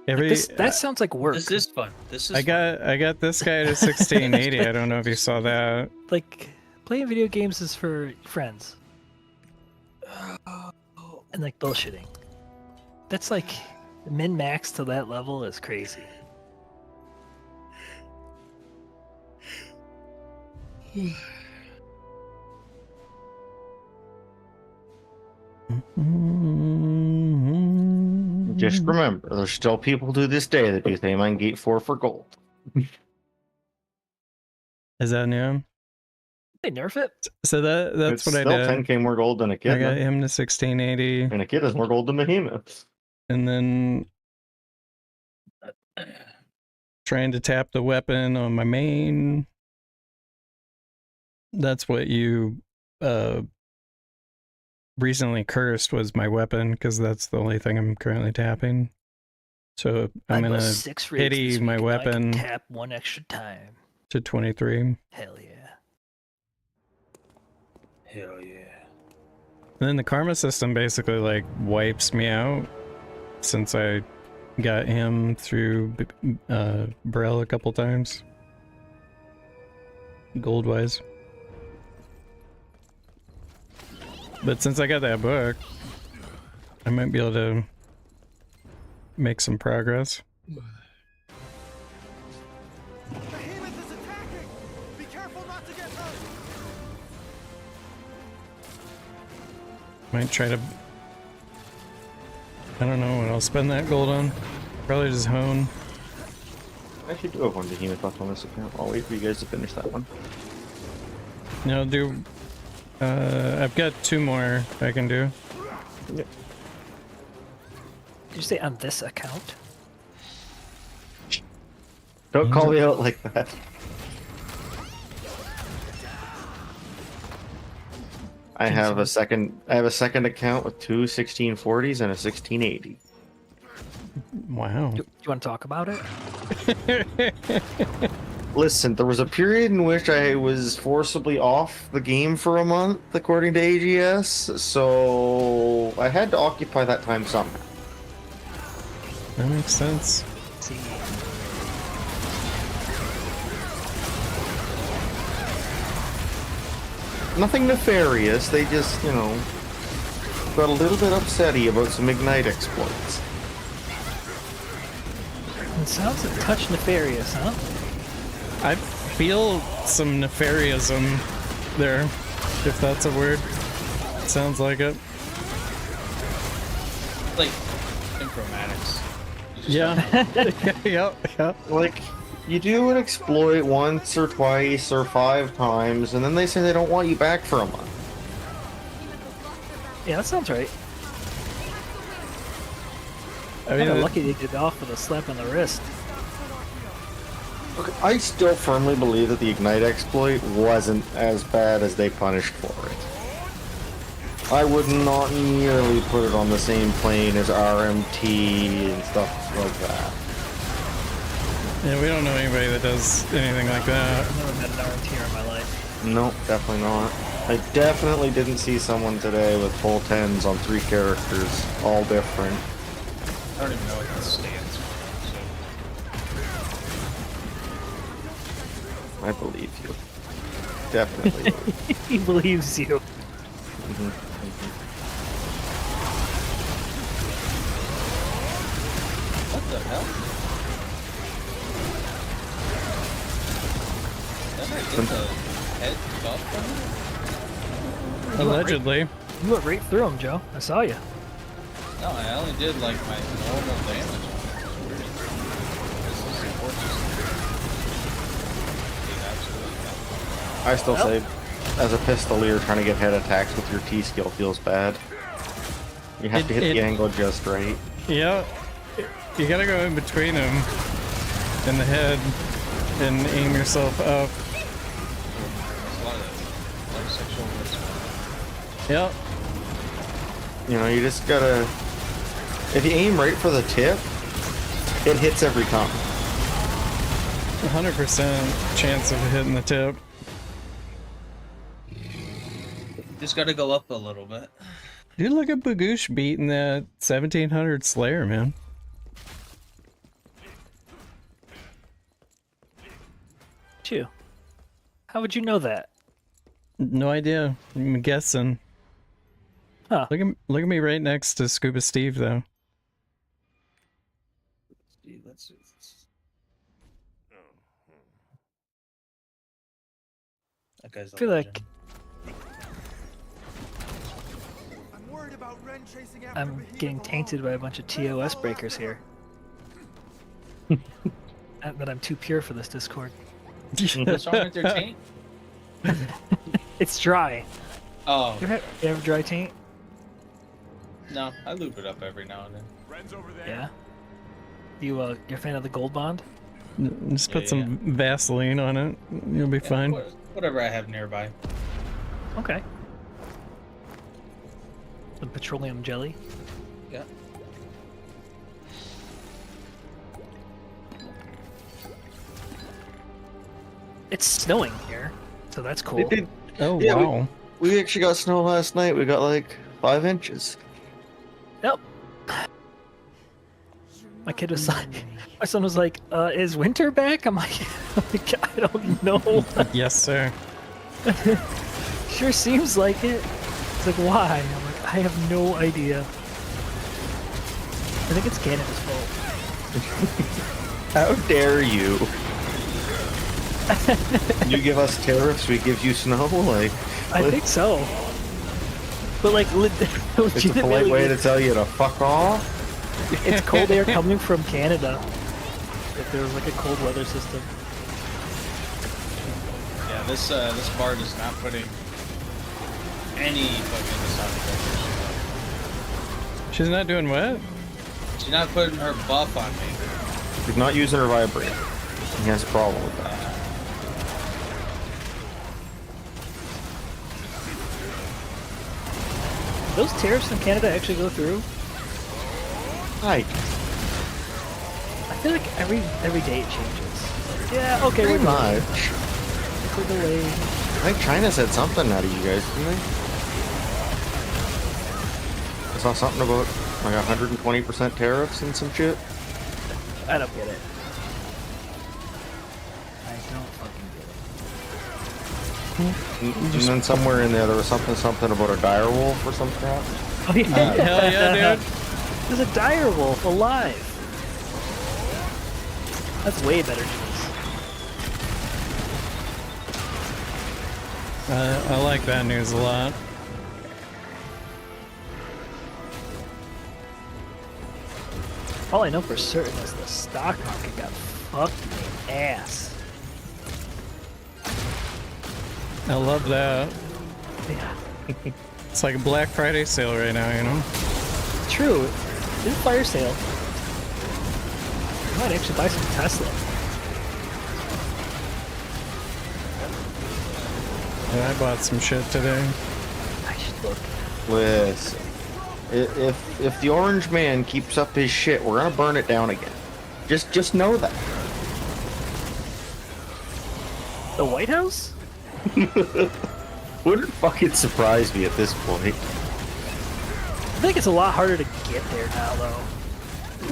[SPEAKER 1] Every
[SPEAKER 6] That sounds like work.
[SPEAKER 8] This is fun. This is
[SPEAKER 1] I got this guy to 1680. I don't know if you saw that.
[SPEAKER 6] Like, playing video games is for friends. And like bullshitting. That's like min-max to that level is crazy.
[SPEAKER 7] Just remember, there's still people to this day that do Theme on Gate 4 for gold.
[SPEAKER 1] Is that new?
[SPEAKER 6] They nerf it?
[SPEAKER 1] So that's
[SPEAKER 7] It's
[SPEAKER 1] what I
[SPEAKER 7] still
[SPEAKER 1] did.
[SPEAKER 7] 10k more gold than a
[SPEAKER 1] I
[SPEAKER 7] kid.
[SPEAKER 1] got him to 1680,
[SPEAKER 7] And a kid has more gold than Behemoth.
[SPEAKER 1] and then trying to tap the weapon on my main. That's what you recently cursed was my weapon, because that's the only thing I'm currently tapping. So I'm gonna
[SPEAKER 6] bust 6 raids
[SPEAKER 1] pity
[SPEAKER 6] this
[SPEAKER 1] my
[SPEAKER 6] week and I can
[SPEAKER 1] weapon
[SPEAKER 6] tap one extra time.
[SPEAKER 1] to 23.
[SPEAKER 6] Hell yeah.
[SPEAKER 9] Hell yeah.
[SPEAKER 1] And then the karma system basically like wipes me out since I got him through Brel a couple times. Gold wise. But since I got that book, I might be able to make some progress.
[SPEAKER 3] Behemoth is attacking! Be careful not to get hurt!
[SPEAKER 1] Might try to... I don't know what I'll spend that gold on. Probably just hone.
[SPEAKER 7] I actually do have one Behemoth left on this account. I'll wait for you guys to finish that one.
[SPEAKER 1] No, do... I've got 2 more I can do.
[SPEAKER 6] Did you say on this account?
[SPEAKER 7] Don't call me out like that. I have a second account with 2 1640s and a 1680.
[SPEAKER 1] Wow.
[SPEAKER 6] Do you want to talk about it?
[SPEAKER 7] Listen, there was a period in which I was forcibly off the game for a month, according to AGS, so I had to occupy that time somehow.
[SPEAKER 1] That makes sense.
[SPEAKER 6] See.
[SPEAKER 7] Nothing nefarious, they just, got a little bit upsetty about some Ignite exploits.
[SPEAKER 6] It sounds a touch nefarious, huh?
[SPEAKER 1] feel some nefarism there, if that's a word. Sounds like it.
[SPEAKER 8] Like informatics.
[SPEAKER 1] Yeah. Yep.
[SPEAKER 7] Like, you do an exploit once or twice or 5 times, and then they say they don't want you back for a month.
[SPEAKER 6] Yeah, that sounds right.
[SPEAKER 1] I mean,
[SPEAKER 6] Kinda lucky they did it off with a slap on the wrist.
[SPEAKER 7] Look, I still firmly believe that the Ignite exploit wasn't as bad as they punished for it. I would not nearly put it on the same plane as RMT and stuff like that.
[SPEAKER 1] yeah, we don't know anybody that does anything like that.
[SPEAKER 6] I've never met an RMTer in my life.
[SPEAKER 7] Nope, definitely not. I definitely didn't see someone today with full 10s on 3 characters, all different.
[SPEAKER 8] I don't even know what that stands for.
[SPEAKER 7] I believe you. Definitely.
[SPEAKER 6] He believes you.
[SPEAKER 8] What the hell? Did I get the head buff from
[SPEAKER 1] Allegedly.
[SPEAKER 6] You went right through him, Joe. I saw you.
[SPEAKER 8] it? No, I only did like my normal damage on it. It's weird. This is unfortunate.
[SPEAKER 7] I still say, as a pistolier, trying to get head attacks with your T skill feels bad. You have to hit the angle just right.
[SPEAKER 1] Yeah. You gotta go in between them in the head and aim yourself up.
[SPEAKER 8] There's a lot of sexual risk.
[SPEAKER 1] Yep.
[SPEAKER 7] You know, you just gotta... If you aim right for the tip, it hits every time.
[SPEAKER 1] 100% chance of hitting the tip.
[SPEAKER 8] Just gotta go up a little bit.
[SPEAKER 1] Dude, look at Bagoosh beating that 1700 Slayer, man.
[SPEAKER 6] You. How would you know that?
[SPEAKER 1] No idea. I'm guessing.
[SPEAKER 6] Huh.
[SPEAKER 1] Look at me right next to Scuba Steve, though.
[SPEAKER 8] Let's do this. That guy's a
[SPEAKER 6] I feel
[SPEAKER 8] legend.
[SPEAKER 6] like
[SPEAKER 3] I'm worried about Ren chasing after
[SPEAKER 6] I'm
[SPEAKER 3] Behemoth
[SPEAKER 6] getting
[SPEAKER 3] alone.
[SPEAKER 6] tainted by a bunch of TOS breakers here. That I'm too pure for this Discord.
[SPEAKER 8] What's wrong with your taint?
[SPEAKER 6] It's dry.
[SPEAKER 8] Oh,
[SPEAKER 6] You ever dry taint?
[SPEAKER 8] no, I lube it up every now and then.
[SPEAKER 3] Ren's over there.
[SPEAKER 6] Yeah. You're a fan of the Gold Bond?
[SPEAKER 1] Just put
[SPEAKER 8] Yeah,
[SPEAKER 1] some Vaseline on it. You'll be fine.
[SPEAKER 8] Whatever I have nearby.
[SPEAKER 6] Okay. Some petroleum jelly.
[SPEAKER 8] Yeah.
[SPEAKER 6] It's snowing here, so that's cool.
[SPEAKER 7] It did.
[SPEAKER 1] Oh,
[SPEAKER 7] Yeah,
[SPEAKER 1] wow.
[SPEAKER 7] We actually got snow last night. We got like 5 inches.
[SPEAKER 6] Yep. My kid was like, my son was like, "Is winter back?" I'm like, I don't know.
[SPEAKER 1] Yes, sir.
[SPEAKER 6] Sure seems like it. It's like, why? I'm like, I have no idea. I think it's Canada's fault.
[SPEAKER 7] How dare you? You give us tariffs, we give you snow? Like,
[SPEAKER 6] I think so. But like,
[SPEAKER 7] it's a polite way to tell you to fuck off.
[SPEAKER 6] It's cold air coming from Canada. If there was like a cold weather system.
[SPEAKER 8] Yeah, this bard is not putting any fucking sound effects.
[SPEAKER 1] She's not doing what?
[SPEAKER 8] She's not putting her buff on me.
[SPEAKER 7] He's not using her vibrator. He has a problem with that.
[SPEAKER 6] Those tariffs in Canada actually go through?
[SPEAKER 7] Hi.
[SPEAKER 6] I feel like every day it changes. Yeah, okay,
[SPEAKER 7] Pretty
[SPEAKER 6] we're delayed.
[SPEAKER 7] much.
[SPEAKER 6] We're delayed.
[SPEAKER 7] I think China said something out of you guys, didn't they? I saw something about like 120% tariffs and some shit.
[SPEAKER 6] I don't get it. I don't fucking get it.
[SPEAKER 7] And then somewhere in there was something about a dire wolf or some crap.
[SPEAKER 6] Oh yeah,
[SPEAKER 1] Hell yeah, dude.
[SPEAKER 6] There's a dire wolf alive. That's way better news.
[SPEAKER 1] I like that news a lot.
[SPEAKER 6] All I know for certain is the stock market got fucked in the ass.
[SPEAKER 1] I love that.
[SPEAKER 6] Yeah.
[SPEAKER 1] It's like a Black Friday sale right now, you know?
[SPEAKER 6] True. It's a fire sale. I might actually buy some Tesla.
[SPEAKER 1] Yeah, I bought some shit today.
[SPEAKER 6] I should look.
[SPEAKER 7] Listen, if the orange man keeps up his shit, we're gonna burn it down again. Just know that.
[SPEAKER 6] The White House?
[SPEAKER 7] Wouldn't fucking surprise me at this point.
[SPEAKER 6] I think it's a lot harder to get there now, though.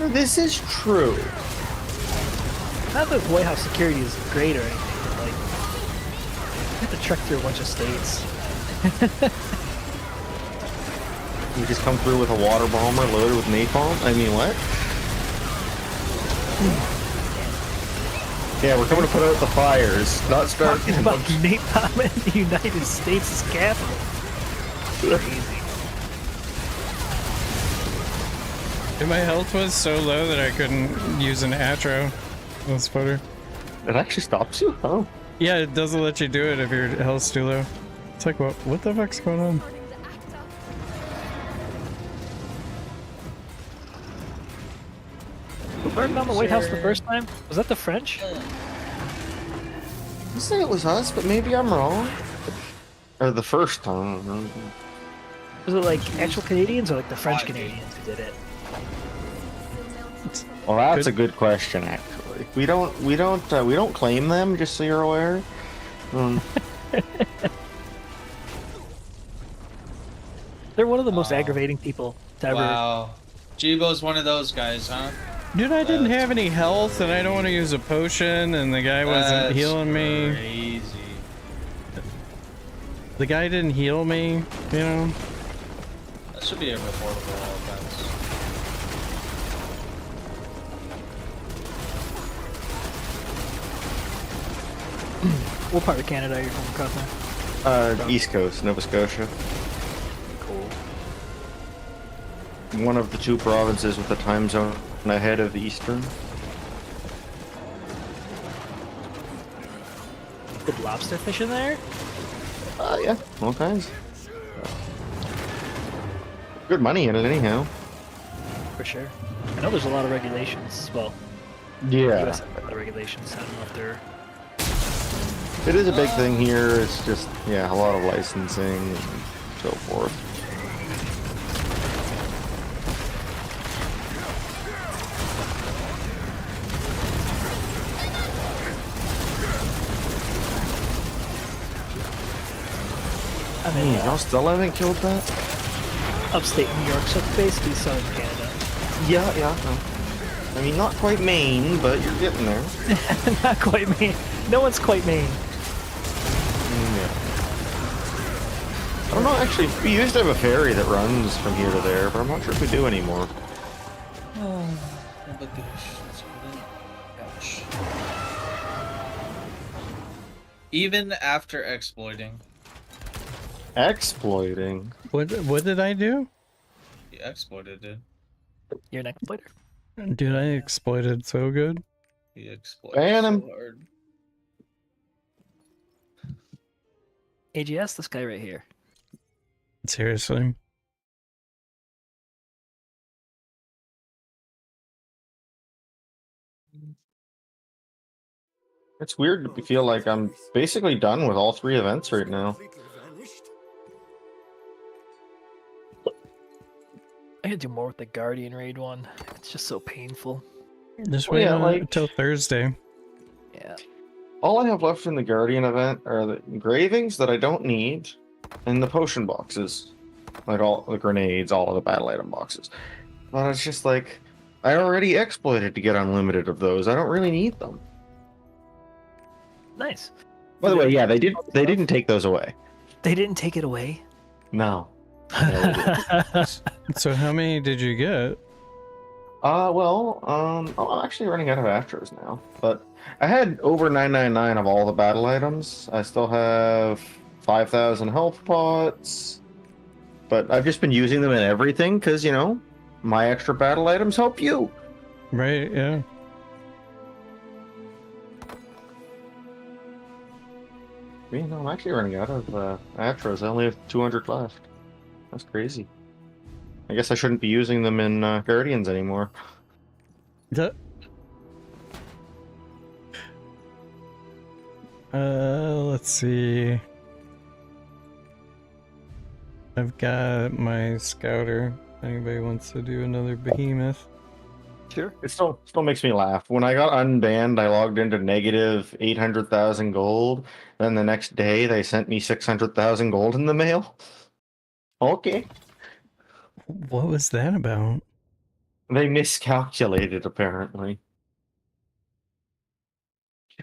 [SPEAKER 7] This is true.
[SPEAKER 6] Not that White House security is great or anything, but like, you have to trek through a bunch of states.
[SPEAKER 7] You just come through with a water bomber loaded with napalm? I mean, what? Yeah, we're coming to put out the fires, not start
[SPEAKER 6] Talking about napalm in the United States' capital. Crazy.
[SPEAKER 1] And my health was so low that I couldn't use an atro. That's funny.
[SPEAKER 7] It actually stops you? Oh.
[SPEAKER 1] Yeah, it doesn't let you do it if your health's too low. It's like, what the fuck's going on?
[SPEAKER 6] Who burned down the White House the first time? Was that the French?
[SPEAKER 7] I say it was us, but maybe I'm wrong. Or the first time.
[SPEAKER 6] Was it like actual Canadians or like the French Canadians who did it?
[SPEAKER 7] Well, that's a good question, actually. We don't claim them, just so you're aware.
[SPEAKER 6] They're one of the most aggravating people to ever.
[SPEAKER 8] Wow. Jibo's one of those guys, huh?
[SPEAKER 1] Dude, I didn't have any health and I don't want to use a potion and the guy wasn't healing me.
[SPEAKER 8] Crazy.
[SPEAKER 1] The guy didn't heal me, you know?
[SPEAKER 8] That should be a reportable offense.
[SPEAKER 6] What part of Canada are you from, Cutler?
[SPEAKER 7] East Coast, Nova Scotia.
[SPEAKER 6] Cool.
[SPEAKER 7] One of the two provinces with the time zone ahead of the Eastern.
[SPEAKER 6] Good lobster fishing there?
[SPEAKER 7] Yeah, all kinds. Good money in it, anyhow.
[SPEAKER 6] For sure. I know there's a lot of regulations. Well,
[SPEAKER 7] Yeah.
[SPEAKER 6] US has a lot of regulations. I don't know if they're.
[SPEAKER 7] It is a big thing here. It's just, yeah, a lot of licensing and so forth.
[SPEAKER 6] I mean,
[SPEAKER 7] Y'all still haven't killed that?
[SPEAKER 6] upstate New York, so basically southern Canada.
[SPEAKER 7] Yeah. I mean, not quite Maine, but you're getting there.
[SPEAKER 6] Not quite Maine. No one's quite Maine.
[SPEAKER 7] Yeah. I don't know, actually, we used to have a ferry that runs from here to there, but I'm not sure if we do anymore.
[SPEAKER 8] Even after exploiting.
[SPEAKER 7] Exploiting?
[SPEAKER 1] What did I do?
[SPEAKER 8] You exploited, dude.
[SPEAKER 6] You're an exploiter.
[SPEAKER 1] Dude, I exploited so good.
[SPEAKER 8] You exploited
[SPEAKER 7] Ban
[SPEAKER 8] so
[SPEAKER 7] him.
[SPEAKER 8] hard.
[SPEAKER 6] AGS, this guy right here.
[SPEAKER 1] Seriously.
[SPEAKER 7] It's weird to feel like I'm basically done with all 3 events right now.
[SPEAKER 6] I gotta do more with the Guardian raid one. It's just so painful.
[SPEAKER 1] Just
[SPEAKER 7] Well,
[SPEAKER 1] wait
[SPEAKER 7] yeah,
[SPEAKER 1] on
[SPEAKER 7] like-
[SPEAKER 1] until Thursday.
[SPEAKER 6] Yeah.
[SPEAKER 7] All I have left in the Guardian event are the engravings that I don't need, and the potion boxes. Like all the grenades, all of the battle item boxes. But it's just like, I already exploited to get unlimited of those. I don't really need them.
[SPEAKER 6] Nice.
[SPEAKER 7] By the way, yeah, they didn't take those away.
[SPEAKER 6] They didn't take it away.
[SPEAKER 7] No.
[SPEAKER 1] So how many did you get?
[SPEAKER 7] I'm actually running out of Astros now. But I had over 999 of all the battle items. I still have 5,000 health pots. But I've just been using them in everything because, you know, my extra battle items help you.
[SPEAKER 1] Right, yeah.
[SPEAKER 7] You know, I'm actually running out of Atros. I only have 200 left. That's crazy. I guess I shouldn't be using them in Guardians anymore.
[SPEAKER 1] Let's see. I've got my scouter. Anybody wants to do another behemoth?
[SPEAKER 6] Sure.
[SPEAKER 7] It still makes me laugh. When I got unbanned, I logged into negative 800,000 gold. Then the next day, they sent me 600,000 gold in the mail. Okay.
[SPEAKER 1] What was that about?
[SPEAKER 7] They miscalculated, apparently.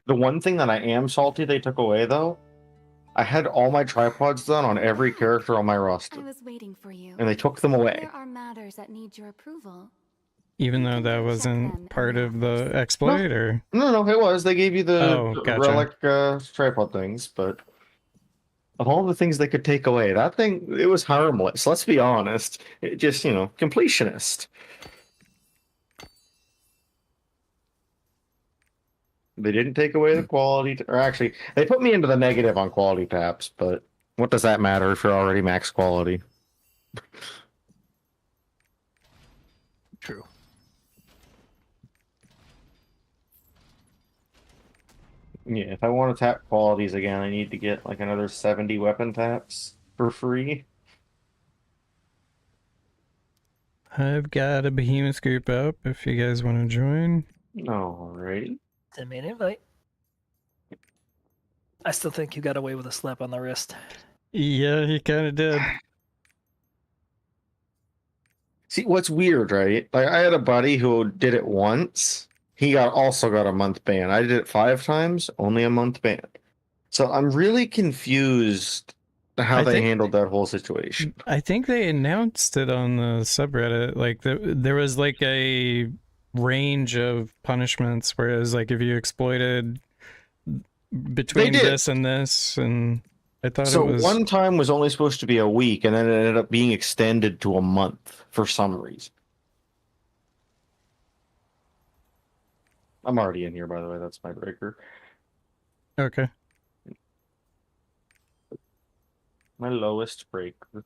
[SPEAKER 7] The one thing that I am salty they took away, though, I had all my tripods done on every character on my roster,
[SPEAKER 4] I was waiting for you.
[SPEAKER 7] and they took them away.
[SPEAKER 4] There are matters that need your approval.
[SPEAKER 1] Even
[SPEAKER 4] You
[SPEAKER 1] though
[SPEAKER 4] can
[SPEAKER 1] that
[SPEAKER 4] check them
[SPEAKER 1] wasn't
[SPEAKER 4] in
[SPEAKER 1] part
[SPEAKER 4] the
[SPEAKER 1] of the
[SPEAKER 4] office.
[SPEAKER 1] exploit, or?
[SPEAKER 7] No, it was. They gave you the
[SPEAKER 1] Oh, gotcha.
[SPEAKER 7] relic tripod things, but of all the things they could take away, that thing, it was harmless. Let's be honest. It just, you know, completionist. They didn't take away the quality, or actually, they put me into the negative on quality taps, but what does that matter if you're already max quality?
[SPEAKER 6] True.
[SPEAKER 7] Yeah, if I want to tap qualities again, I need to get like another 70 weapon taps for free.
[SPEAKER 1] I've got a behemoth group up if you guys want to join.
[SPEAKER 7] Alrighty.
[SPEAKER 6] Send me an invite. I still think you got away with a slap on the wrist.
[SPEAKER 1] Yeah, he kind of did.
[SPEAKER 7] See, what's weird, right? Like, I had a buddy who did it once. He also got a month ban. I did it 5 times, only a month ban. So I'm really confused how
[SPEAKER 1] I
[SPEAKER 7] they
[SPEAKER 1] think-
[SPEAKER 7] handled that whole situation.
[SPEAKER 1] I think they announced it on the subreddit. Like there was like a range of punishments, whereas like if you exploited between
[SPEAKER 7] did.
[SPEAKER 1] this and this, and I thought
[SPEAKER 7] So
[SPEAKER 1] it was
[SPEAKER 7] one time was only supposed to be a week, and then it ended up being extended to a month for some reason. I'm already in here, by the way. That's my breaker.
[SPEAKER 1] okay.
[SPEAKER 7] My lowest breaker.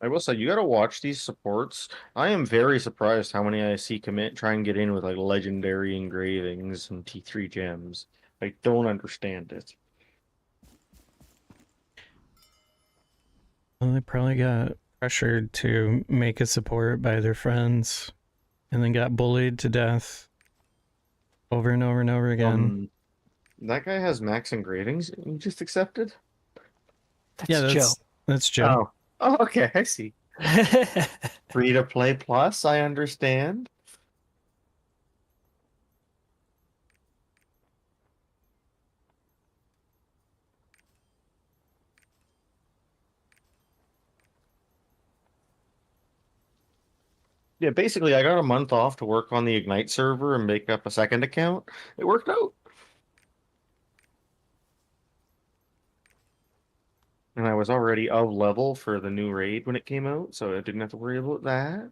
[SPEAKER 7] I will say, you gotta watch these supports. I am very surprised how many I see commit try and get in with like legendary engravings and T3 gems. I don't understand it.
[SPEAKER 1] Well, they probably got pressured to make a support by their friends, and then got bullied to death over and over and over again.
[SPEAKER 7] That guy has max engravings. You just accepted?
[SPEAKER 6] That's Joe.
[SPEAKER 1] That's Joe.
[SPEAKER 7] Oh, okay. I see. Free to play plus. I understand. Yeah, basically, I got a month off to work on the Ignite server and make up a second account. It worked out. And I was already of level for the new raid when it came out, so I didn't have to worry about that.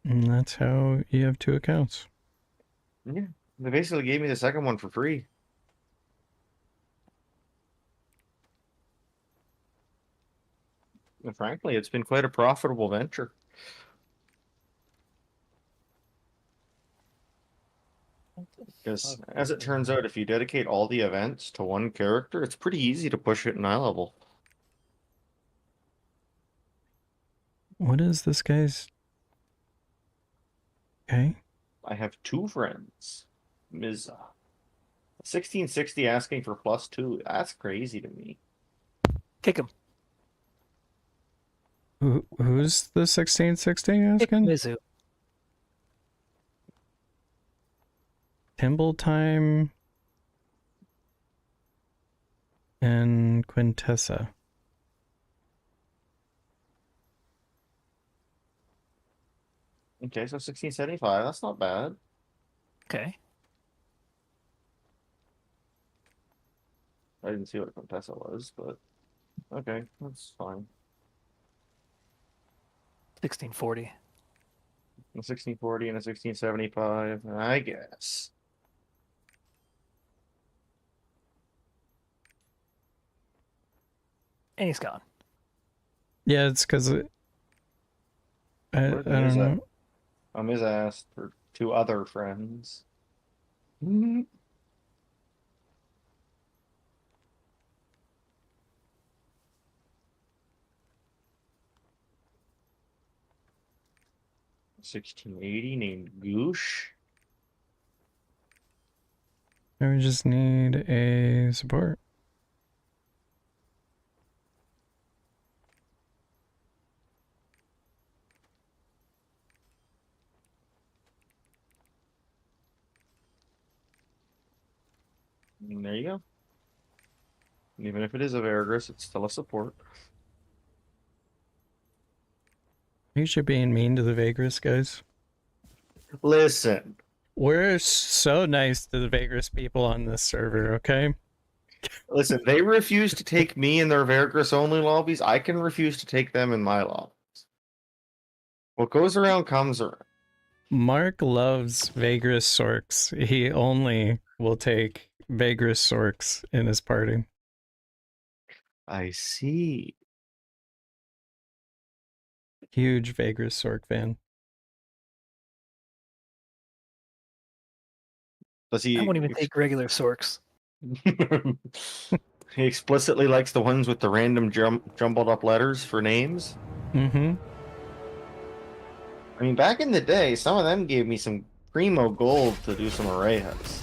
[SPEAKER 1] And that's how you have 2 accounts.
[SPEAKER 7] Yeah, they basically gave me the second one for free. And frankly, it's been quite a profitable venture. Because, as it turns out, if you dedicate all the events to one character, it's pretty easy to push it in high level.
[SPEAKER 1] What is this guy's? Okay.
[SPEAKER 7] I have 2 friends. Ms. 1660 asking for +2. That's crazy to me.
[SPEAKER 6] Kick him.
[SPEAKER 1] Who's the 1660
[SPEAKER 6] Kick
[SPEAKER 1] asking?
[SPEAKER 6] Mizu.
[SPEAKER 1] Timble time. and Quintessa.
[SPEAKER 7] Okay, so 1675. That's not bad.
[SPEAKER 6] Okay.
[SPEAKER 7] I didn't see what Contessa was, but okay, that's fine.
[SPEAKER 6] 1640.
[SPEAKER 7] A 1640 and a 1675, I guess.
[SPEAKER 6] And he's gone.
[SPEAKER 1] Yeah, it's because I
[SPEAKER 7] Where
[SPEAKER 1] don't know.
[SPEAKER 7] I'm his ass for 2 other friends. Mhm. 1680 named Goosh.
[SPEAKER 1] We just need a support.
[SPEAKER 7] And there you go. Even if it is a Varigris, it's still a support.
[SPEAKER 1] You should be mean to the Vegas guys.
[SPEAKER 7] Listen.
[SPEAKER 1] We're so nice to the Vegas people on this server, okay?
[SPEAKER 7] Listen, they refuse to take me in their Varigris only lobbies. I can refuse to take them in my lobbies. What goes around comes around.
[SPEAKER 1] Mark loves Vegas Sorks. He only will take Vegas Sorks in his party.
[SPEAKER 7] I see.
[SPEAKER 1] Huge Vegas Sork fan.
[SPEAKER 7] Does he?
[SPEAKER 6] I won't even take regular Sorks.
[SPEAKER 7] He explicitly likes the ones with the random jumbled up letters for names.
[SPEAKER 1] Mm-hmm.
[SPEAKER 7] I mean, back in the day, some of them gave me some primo gold to do some arrayas.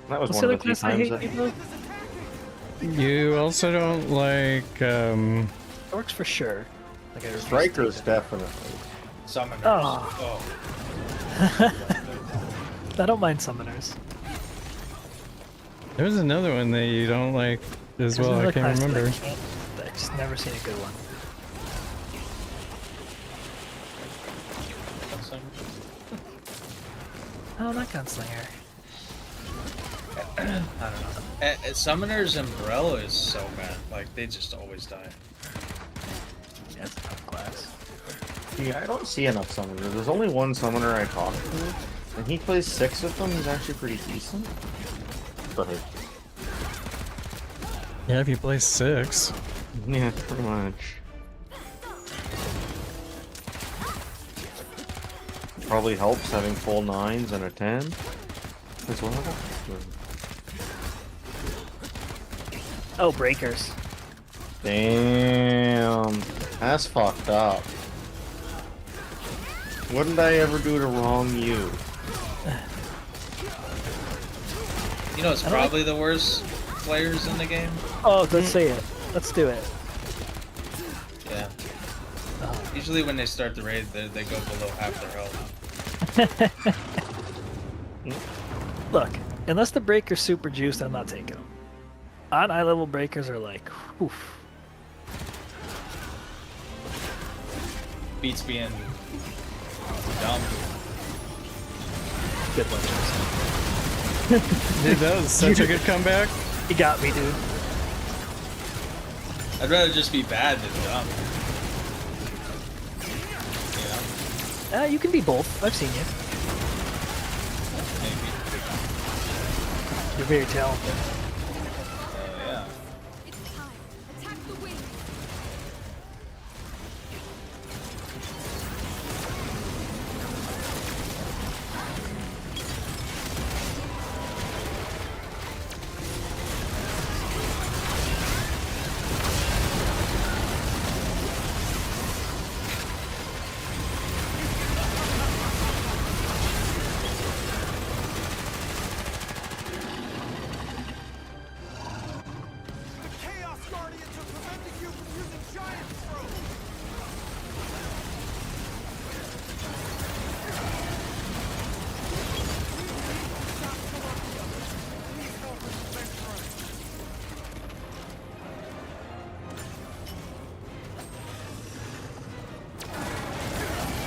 [SPEAKER 7] That was
[SPEAKER 6] What's
[SPEAKER 7] one
[SPEAKER 6] the
[SPEAKER 7] of
[SPEAKER 6] other
[SPEAKER 7] the few
[SPEAKER 6] class I
[SPEAKER 7] times
[SPEAKER 6] hate,
[SPEAKER 7] that...
[SPEAKER 6] people?
[SPEAKER 1] You also don't like
[SPEAKER 6] Sorks for sure. Like I refuse to
[SPEAKER 7] Strikers,
[SPEAKER 6] take them.
[SPEAKER 7] definitely.
[SPEAKER 8] Summoners.
[SPEAKER 6] Oh. I don't mind summoners.
[SPEAKER 1] there's another one that you don't like as
[SPEAKER 6] There's
[SPEAKER 1] well. I
[SPEAKER 6] another
[SPEAKER 1] can't
[SPEAKER 6] class that
[SPEAKER 1] remember.
[SPEAKER 6] I've just never seen a good one. Oh, not Gunslinger.
[SPEAKER 8] I don't know. Summoners and Umbrella is so bad. Like, they just always die.
[SPEAKER 6] Yeah, that's a tough class.
[SPEAKER 7] Yeah, I don't see enough summoners. There's only one summoner I talk to, and he plays 6 with them. He's actually pretty decent. But
[SPEAKER 1] Yeah, if you play 6.
[SPEAKER 7] yeah, pretty much. Probably helps having full 9s and a 10 as well.
[SPEAKER 6] Oh, breakers.
[SPEAKER 7] Damn, that's fucked up. What did I ever do to wrong you?
[SPEAKER 8] You know, it's probably the worst players in the game.
[SPEAKER 6] Oh, let's say it. Let's do it.
[SPEAKER 8] Yeah. Usually when they start the raid, they go below half their health.
[SPEAKER 6] Look, unless the breaker's super juiced, I'm not taking them. On eye level breakers are like, oof.
[SPEAKER 8] Beats being dumb.
[SPEAKER 6] Good lunches.
[SPEAKER 1] Dude, that was such a good comeback.
[SPEAKER 6] You got me, dude.
[SPEAKER 8] I'd rather just be bad than dumb. You know?
[SPEAKER 6] You can be both. I've seen you.
[SPEAKER 8] Maybe.
[SPEAKER 6] You're very talented.
[SPEAKER 8] Yeah.
[SPEAKER 4] It's time. Attack the wing.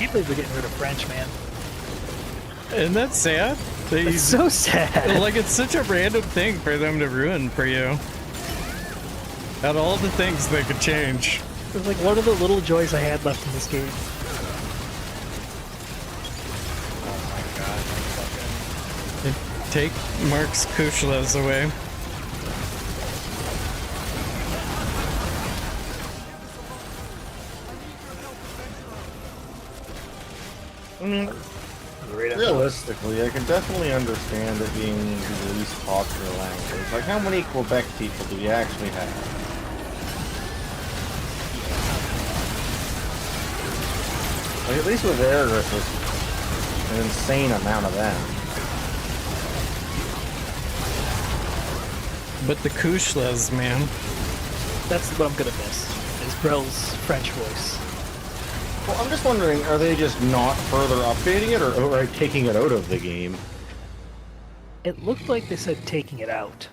[SPEAKER 6] can't believe they're getting rid of French, man.
[SPEAKER 1] And that's sad.
[SPEAKER 6] It's so sad.
[SPEAKER 1] Like, it's such a random thing for them to ruin for you. Out of all the things they could change.
[SPEAKER 6] It was like one of the little joys I had left in this game.
[SPEAKER 8] Oh my god, fucking...
[SPEAKER 1] Take Mark's Kushlas away.
[SPEAKER 7] I mean, realistically, I can definitely understand it being the least popular language. Like, how many Quebec people do we actually have? Like, at least with Erebus, there's an insane amount of them.
[SPEAKER 1] But the Kushlas, man.
[SPEAKER 6] That's what I'm gonna miss. Is Brell's French voice.
[SPEAKER 7] Well, I'm just wondering, are they just not further updating it, or outright taking it out of the game?
[SPEAKER 6] It looked like they said taking it out.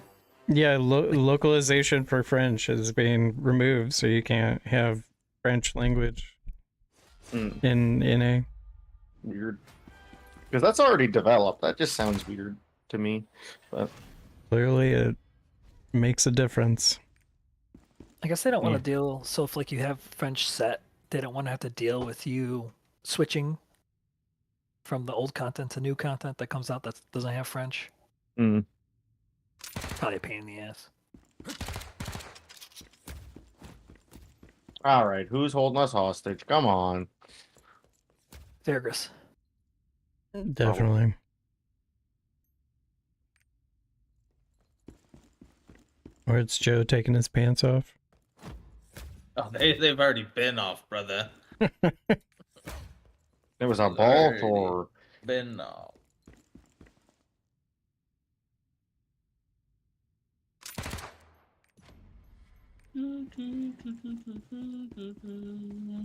[SPEAKER 1] Yeah, localization for French is being removed, so you can't have French language in NA.
[SPEAKER 7] Weird. Because that's already developed. That just sounds weird to me. But
[SPEAKER 1] clearly it makes a difference.
[SPEAKER 6] I guess they don't want to deal, so if like you have French set, they don't want to have to deal with you switching from the old content to new content that comes out that doesn't have French. Probably a pain in the ass.
[SPEAKER 7] alright, who's holding us hostage? Come on.
[SPEAKER 6] Fergus.
[SPEAKER 1] Definitely. Or it's Joe taking his pants off.
[SPEAKER 8] Oh, they've already been off, brother.
[SPEAKER 7] It was a ball for...
[SPEAKER 8] Been off.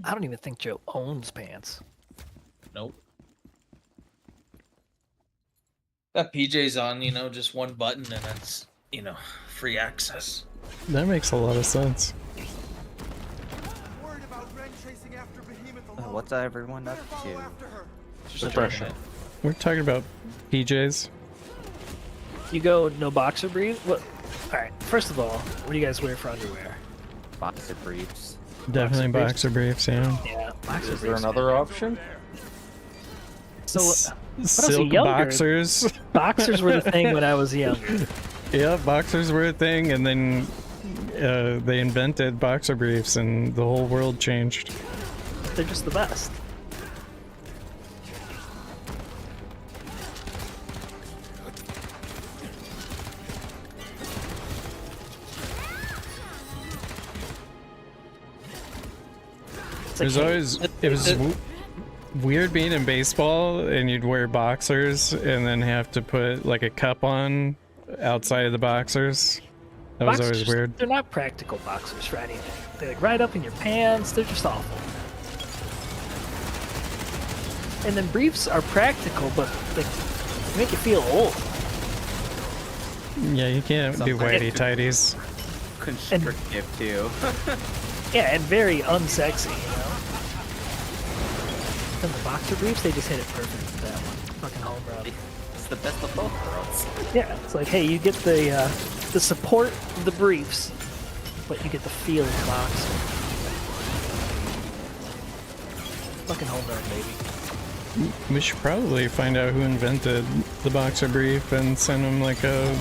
[SPEAKER 6] I don't even think Joe owns pants.
[SPEAKER 8] Nope. Got PJs on, you know, just one button and it's, you know, free access.
[SPEAKER 1] That makes a lot of sense.
[SPEAKER 3] Worried about Ren chasing after Behemoth alone.
[SPEAKER 10] What's everyone up
[SPEAKER 3] Better follow
[SPEAKER 10] to?
[SPEAKER 3] after her.
[SPEAKER 8] Just
[SPEAKER 7] Depression.
[SPEAKER 1] We're talking about PJs.
[SPEAKER 6] You go no boxer brief? What? Alright, first of all, what do you guys wear for underwear?
[SPEAKER 10] Boxer briefs.
[SPEAKER 1] Definitely
[SPEAKER 6] Boxer
[SPEAKER 1] boxer briefs, yeah.
[SPEAKER 6] Yeah, boxer
[SPEAKER 7] Is
[SPEAKER 6] briefs.
[SPEAKER 7] there another option?
[SPEAKER 6] So,
[SPEAKER 1] Silk
[SPEAKER 6] younger.
[SPEAKER 1] boxers.
[SPEAKER 6] Boxers were the thing when I was younger.
[SPEAKER 1] Yeah, boxers were a thing, and then they invented boxer briefs, and the whole world changed.
[SPEAKER 6] They're just the best.
[SPEAKER 1] There's always it was weird being in baseball, and you'd wear boxers, and then have to put like a cup on outside of the boxers. That was always weird.
[SPEAKER 6] They're not practical boxers for anything. They like ride up in your pants. They're just awful. And then briefs are practical, but like make you feel old.
[SPEAKER 1] Yeah, you can't do whitey tighties.
[SPEAKER 10] Constrictive too.
[SPEAKER 6] Yeah, and very unsexy, you know. And the boxer briefs, they just hit it perfect with that one. Fucking home run.
[SPEAKER 10] It's the best of both worlds.
[SPEAKER 6] Yeah, it's like, hey, you get the support of the briefs, but you get the feel of the boxer. Fucking home run, baby.
[SPEAKER 1] We should probably find out who invented the boxer brief and send them like a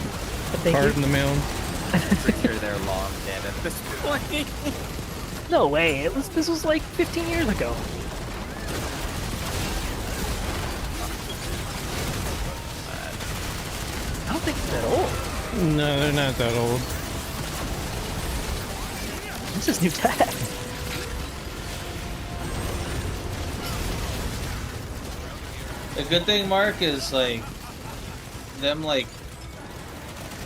[SPEAKER 1] card in the mail.
[SPEAKER 10] Pretty sure they're long dead at this point.
[SPEAKER 6] No way, this was like 15 years ago. I don't think it's that old.
[SPEAKER 1] No, they're not that old.
[SPEAKER 6] This is new tech.
[SPEAKER 8] The good thing, Mark, is like them like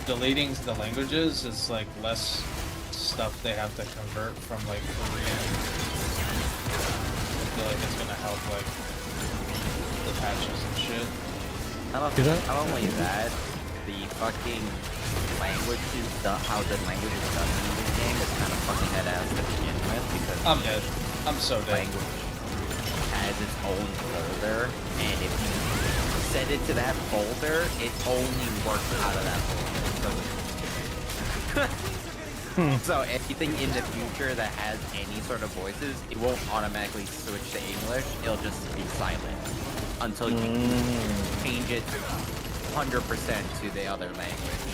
[SPEAKER 8] deleting the languages is like less stuff they have to convert from like Korean. I feel like it's gonna help like the patches and shit.
[SPEAKER 10] Not only that, the fucking language is done, how the language is done in this game is kind of fucking head ass to begin with because
[SPEAKER 8] I'm dead. I'm so dead.
[SPEAKER 10] language has its own folder, and if you set it to that folder, it only works out of that folder. So anything in the future that has any sort of voices, it won't automatically switch to English. It'll just be silent until you change it 100% to the other language.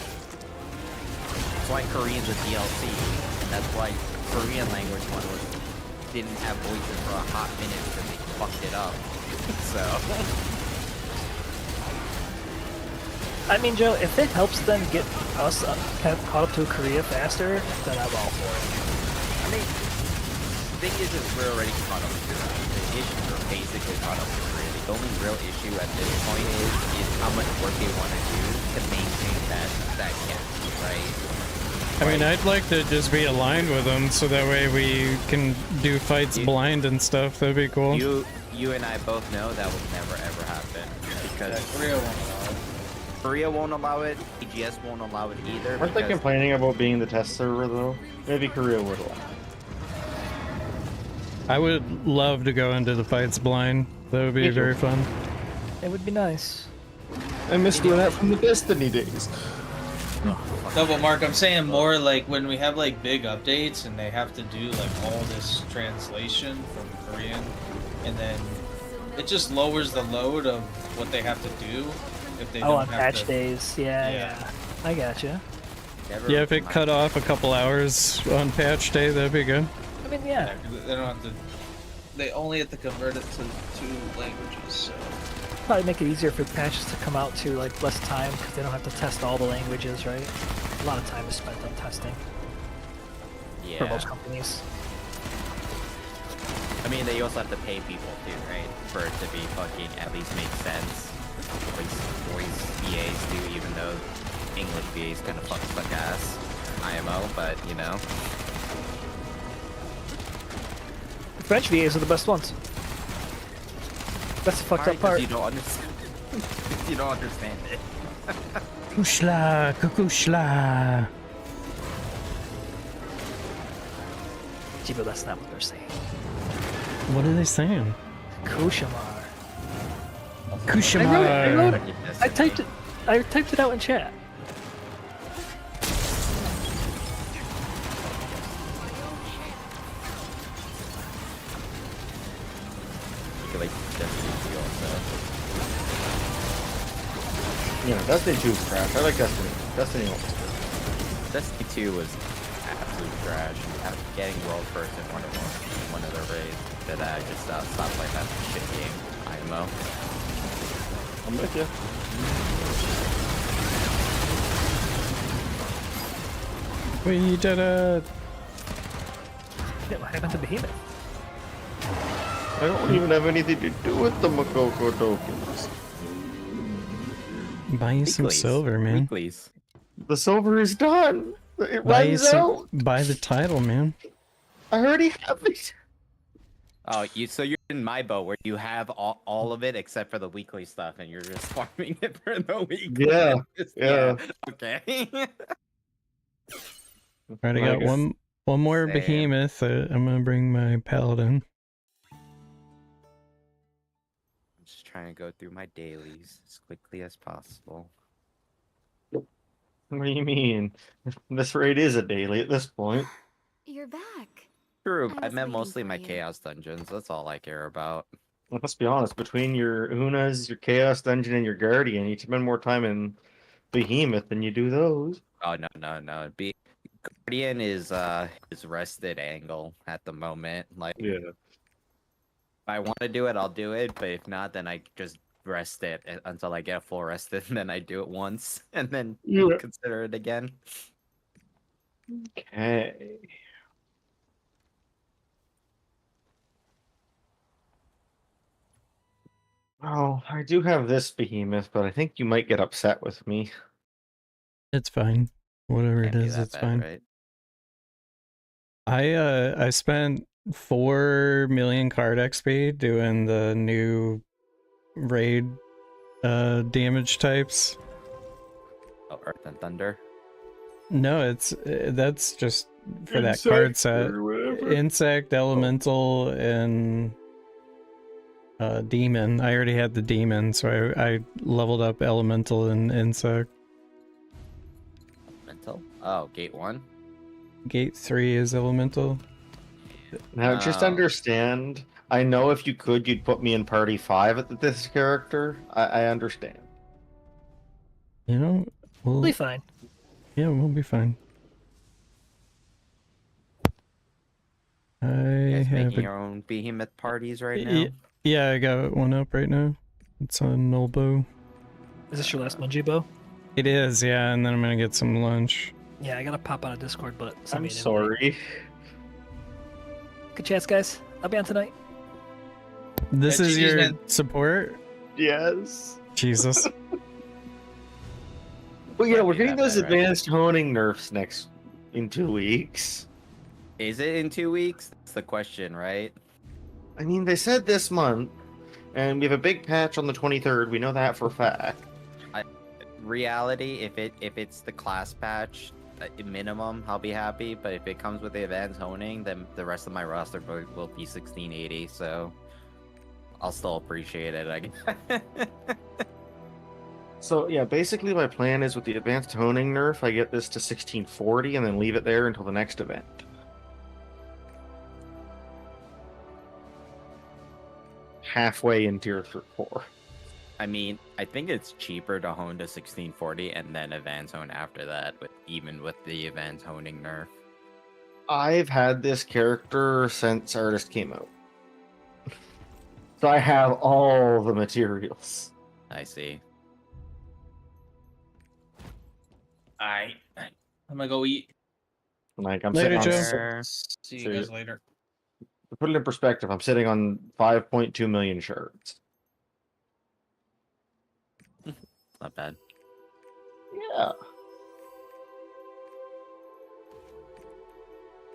[SPEAKER 10] That's why Korean's a DLC, and that's why Korean language one didn't have voices for a hot minute because they fucked it up. So.
[SPEAKER 6] I mean, Joe, if it helps them get us caught up to Korea faster, then I'm all for it.
[SPEAKER 10] I mean, the thing is we're already caught up to that. The issues are basically caught up to Korea. The only real issue at this point is how much work they want to do to maintain that gap, right?
[SPEAKER 1] I mean, I'd like to just be aligned with them so that way we can do fights blind and stuff. That'd be cool.
[SPEAKER 10] You and I both know that will never ever happen because
[SPEAKER 8] Korea won't allow it.
[SPEAKER 10] Korea won't allow it. EGS won't allow it either.
[SPEAKER 7] Aren't they complaining about being the test server though? Maybe Korea would allow.
[SPEAKER 1] I would love to go into the fights blind. That would be very fun.
[SPEAKER 6] It would be nice.
[SPEAKER 7] I miss doing that from the Destiny days.
[SPEAKER 8] No, but Mark, I'm saying more like when we have like big updates and they have to do like all this translation from Korean, and then it just lowers the load of what they have to do if they don't
[SPEAKER 6] on
[SPEAKER 8] have
[SPEAKER 6] patch
[SPEAKER 8] to...
[SPEAKER 6] days. Yeah. I gotcha.
[SPEAKER 1] Yeah, if it cut off a couple hours on patch day, that'd be good.
[SPEAKER 6] I mean, yeah.
[SPEAKER 8] They don't have to. They only have to convert it to 2 languages. So.
[SPEAKER 6] Probably make it easier for patches to come out to like less time because they don't have to test all the languages, right? A lot of time is spent on testing for most companies.
[SPEAKER 10] I mean, they also have to pay people too, right? For it to be fucking at least make sense. Voice VAs do, even though English VAs kind of suck ass. IMO, but you know.
[SPEAKER 6] French VAs are the best ones. That's the fucked up part.
[SPEAKER 10] You don't understand. You don't understand it.
[SPEAKER 1] Kushla, kukushla.
[SPEAKER 6] Gee, but that's not what they're saying.
[SPEAKER 1] What are they saying?
[SPEAKER 6] Kushamar.
[SPEAKER 1] Kushamar.
[SPEAKER 6] I wrote it. I typed it out in chat.
[SPEAKER 10] Like Destiny 2 also.
[SPEAKER 7] Yeah, Destiny 2 is trash. I like Destiny. Destiny 1.
[SPEAKER 10] Destiny 2 was absolute trash. Getting world first in one of the raids that I just stopped playing that shit game. IMO.
[SPEAKER 7] I'm with you.
[SPEAKER 1] We did it.
[SPEAKER 6] Yeah, what happened to Behemoth?
[SPEAKER 7] I don't even have anything to do with the Makoko tokens.
[SPEAKER 1] Buy you some silver, man.
[SPEAKER 10] Weeklies.
[SPEAKER 7] The silver is done. It
[SPEAKER 1] Buy you
[SPEAKER 7] runs out.
[SPEAKER 1] buy the title, man.
[SPEAKER 7] I already have it.
[SPEAKER 10] Oh, so you're in my boat where you have all of it except for the weekly stuff, and you're just farming it for the weekly.
[SPEAKER 7] Yeah.
[SPEAKER 10] Okay.
[SPEAKER 1] Alright, I got one more
[SPEAKER 10] Same.
[SPEAKER 1] behemoth. I'm gonna bring my paladin.
[SPEAKER 10] I'm just trying to go through my dailies as quickly as possible.
[SPEAKER 7] What do you mean? This raid is a daily at this point.
[SPEAKER 4] You're back.
[SPEAKER 10] True,
[SPEAKER 4] I
[SPEAKER 10] I
[SPEAKER 4] was
[SPEAKER 10] meant
[SPEAKER 4] waiting
[SPEAKER 10] mostly
[SPEAKER 4] for
[SPEAKER 10] my
[SPEAKER 4] you.
[SPEAKER 10] chaos dungeons. That's all I care about.
[SPEAKER 7] Let's be honest, between your Unas, your Chaos Dungeon, and your Guardian, you spend more time in Behemoth than you do those.
[SPEAKER 10] Oh no. Guardian is rested angle at the moment. Like
[SPEAKER 7] Yeah.
[SPEAKER 10] if I want to do it, I'll do it. But if not, then I just rest it until I get full rested, and then I do it once, and then consider it again.
[SPEAKER 7] Okay. Oh, I do have this Behemoth, but I think you might get upset with me.
[SPEAKER 1] It's fine. Whatever it
[SPEAKER 10] Can't be
[SPEAKER 1] is,
[SPEAKER 10] that
[SPEAKER 1] it's
[SPEAKER 10] bad,
[SPEAKER 1] fine.
[SPEAKER 10] right?
[SPEAKER 1] I spent 4 million card XP doing the new raid damage types.
[SPEAKER 10] Oh, Earth and Thunder.
[SPEAKER 1] No, that's just for that card set. Insect, Elemental, and demon. I already had the demon, so I leveled up elemental and insect.
[SPEAKER 10] Mental. Oh, gate 1.
[SPEAKER 1] Gate 3 is elemental.
[SPEAKER 7] Now, just
[SPEAKER 10] Oh.
[SPEAKER 7] understand. I know if you could, you'd put me in party 5 at this character. I understand.
[SPEAKER 1] You know,
[SPEAKER 6] We'll be fine.
[SPEAKER 1] Yeah, we'll be fine.
[SPEAKER 10] You
[SPEAKER 1] I
[SPEAKER 10] guys
[SPEAKER 1] have
[SPEAKER 10] making your own behemoth parties right now?
[SPEAKER 1] Yeah, I got one up right now. It's on Nulbo.
[SPEAKER 6] Is this your last Mungie bow?
[SPEAKER 1] It is, yeah, and then I'm gonna get some lunch.
[SPEAKER 6] Yeah, I gotta pop out of Discord, but send
[SPEAKER 7] I'm
[SPEAKER 6] me an invite.
[SPEAKER 7] sorry.
[SPEAKER 6] Good chance, guys. I'll be on tonight.
[SPEAKER 1] This
[SPEAKER 8] Yeah,
[SPEAKER 1] is
[SPEAKER 8] GG's,
[SPEAKER 1] your
[SPEAKER 8] man.
[SPEAKER 1] support?
[SPEAKER 7] Yes.
[SPEAKER 1] Jesus.
[SPEAKER 7] Well, yeah,
[SPEAKER 10] Can't
[SPEAKER 7] we're
[SPEAKER 10] be
[SPEAKER 7] getting
[SPEAKER 10] that
[SPEAKER 7] those
[SPEAKER 10] bad, right?
[SPEAKER 7] advanced honing nerfs in 2 weeks.
[SPEAKER 10] Is it in 2 weeks? That's the question, right?
[SPEAKER 7] I mean, they said this month, and we have a big patch on the 23rd. We know that for a fact.
[SPEAKER 10] Reality, if it's the class patch minimum, I'll be happy. But if it comes with the advanced honing, then the rest of my roster will be 1680. So I'll still appreciate it, I guess.
[SPEAKER 7] So yeah, basically my plan is with the advanced honing nerf, I get this to 1640 and then leave it there until the next event. Halfway in tier 4.
[SPEAKER 10] I mean, I think it's cheaper to hone to 1640 and then advanced hone after that, even with the advanced honing nerf.
[SPEAKER 7] I've had this character since Artist came out. So I have all the materials.
[SPEAKER 10] I see.
[SPEAKER 8] I'm gonna go eat.
[SPEAKER 7] Like I'm
[SPEAKER 1] Later,
[SPEAKER 7] sitting
[SPEAKER 1] Joe.
[SPEAKER 7] on,
[SPEAKER 8] See you guys later.
[SPEAKER 7] to put it in perspective, I'm sitting on 5.2 million shards.
[SPEAKER 10] Not bad.
[SPEAKER 7] Yeah.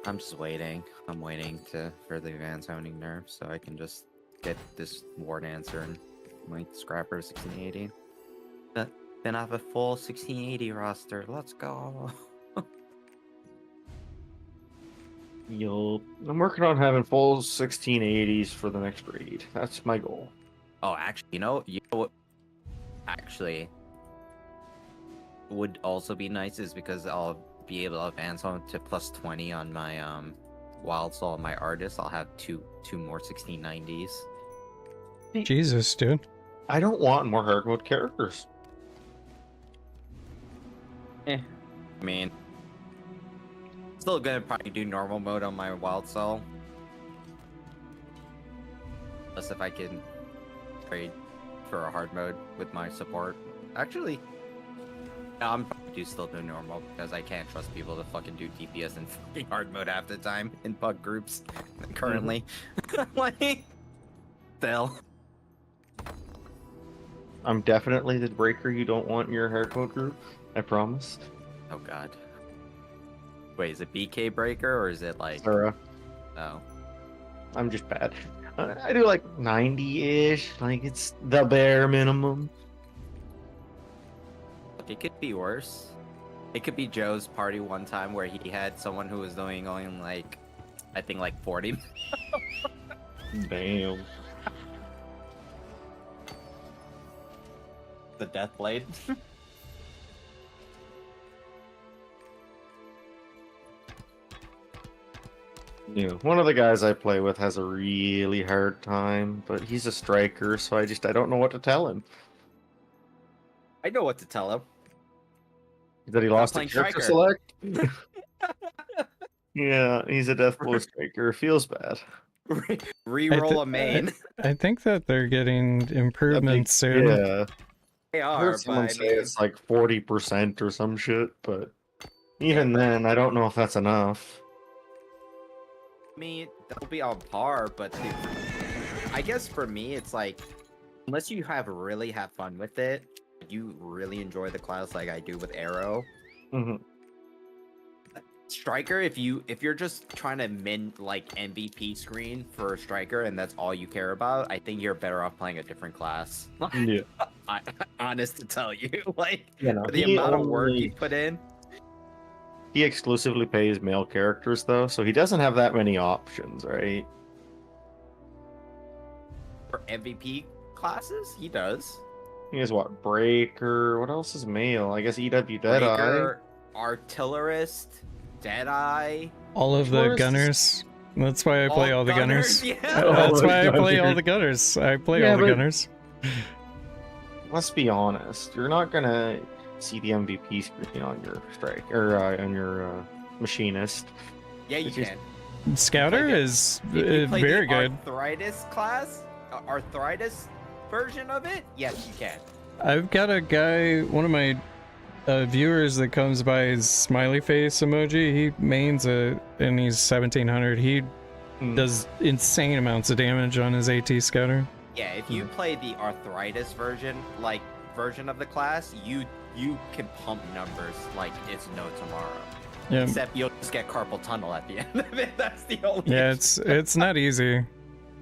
[SPEAKER 10] I'm just waiting. I'm waiting for the advanced honing nerf so I can just get this war dancer and my scrapper 1680. But then I have a full 1680 roster. Let's go.
[SPEAKER 7] I'm working on having full 1680s for the next raid. That's my goal.
[SPEAKER 10] Oh, actually, you know what? Actually, would also be nice is because I'll be able to advance on to plus 20 on my wild soul, my artist. I'll have two more 1690s.
[SPEAKER 1] Jesus, dude.
[SPEAKER 7] I don't want more hard mode characters.
[SPEAKER 10] I mean, still gonna probably do normal mode on my wild soul. Unless if I can trade for a hard mode with my support. Actually, no, I'm probably still doing normal because I can't trust people to fucking do DPS in fucking hard mode half the time in bug groups currently. Like, still.
[SPEAKER 7] I'm definitely the breaker you don't want in your hard mode group. I promise.
[SPEAKER 10] Oh god. Wait, is it BK breaker or is it like?
[SPEAKER 7] Sarah,
[SPEAKER 10] Oh.
[SPEAKER 7] I'm just bad. I do like 90-ish. Like it's the bare minimum.
[SPEAKER 10] It could be worse. It could be Joe's party one time where he had someone who was doing only like, I think like 40.
[SPEAKER 7] Damn.
[SPEAKER 10] The Death Blade.
[SPEAKER 7] Yeah, one of the guys I play with has a really hard time, but he's a striker, so I don't know what to tell him.
[SPEAKER 10] I know what to tell him.
[SPEAKER 7] That he lost a
[SPEAKER 10] playing
[SPEAKER 7] character
[SPEAKER 10] striker.
[SPEAKER 7] select? Yeah, he's a death blow striker. Feels bad.
[SPEAKER 10] Reroll a main.
[SPEAKER 1] I think that they're getting improvements soon.
[SPEAKER 7] Yeah.
[SPEAKER 10] They
[SPEAKER 7] I
[SPEAKER 10] are,
[SPEAKER 7] heard
[SPEAKER 10] but
[SPEAKER 7] someone
[SPEAKER 10] I
[SPEAKER 7] say
[SPEAKER 10] mean,
[SPEAKER 7] it's like 40% or some shit, but even then, I don't know if that's enough.
[SPEAKER 10] they'll be on par, but I guess for me, it's like, unless you really have fun with it, you really enjoy the class like I do with Arrow.
[SPEAKER 7] Mm-hmm.
[SPEAKER 10] Striker, if you're just trying to like MVP screen for a striker and that's all you care about, I think you're better off playing a different class.
[SPEAKER 7] Yeah.
[SPEAKER 10] Honest to tell you, like
[SPEAKER 7] You know,
[SPEAKER 10] for the amount of work you put in.
[SPEAKER 7] He exclusively plays male characters though, so he doesn't have that many options, right?
[SPEAKER 10] for MVP classes, he does.
[SPEAKER 7] He has what? Breaker. What else is male? I guess EW Deadeye.
[SPEAKER 10] Breaker, Artillerist, Deadeye.
[SPEAKER 1] All of
[SPEAKER 7] Which
[SPEAKER 1] the
[SPEAKER 7] one is this?
[SPEAKER 1] gunners. That's why I play all the gunners.
[SPEAKER 10] Yeah.
[SPEAKER 1] That's
[SPEAKER 7] Oh,
[SPEAKER 1] why I play all
[SPEAKER 7] gunners.
[SPEAKER 1] the gunners. I play
[SPEAKER 7] Yeah,
[SPEAKER 1] all the
[SPEAKER 7] but-
[SPEAKER 1] gunners.
[SPEAKER 7] Let's be honest. You're not gonna see the MVP screen on your strike or on your machinist.
[SPEAKER 10] Yeah, you
[SPEAKER 7] It's just-
[SPEAKER 10] can.
[SPEAKER 1] Scouter
[SPEAKER 10] Play the-
[SPEAKER 1] is
[SPEAKER 10] If you play
[SPEAKER 1] very
[SPEAKER 10] the
[SPEAKER 1] good.
[SPEAKER 10] Arthritis class, Arthritis version of it, yes, you can.
[SPEAKER 1] I've got a guy, one of my viewers that comes by his smiley face emoji. He mains and he's 1700. He does insane amounts of damage on his AT Scouter.
[SPEAKER 10] Yeah, if you play the Arthritis version of the class, you can pump numbers like it's no tomorrow.
[SPEAKER 1] Yeah,
[SPEAKER 10] Except you'll just get carpal tunnel at the end of it. That's the only.
[SPEAKER 1] yeah,
[SPEAKER 10] issue.
[SPEAKER 1] it's not easy.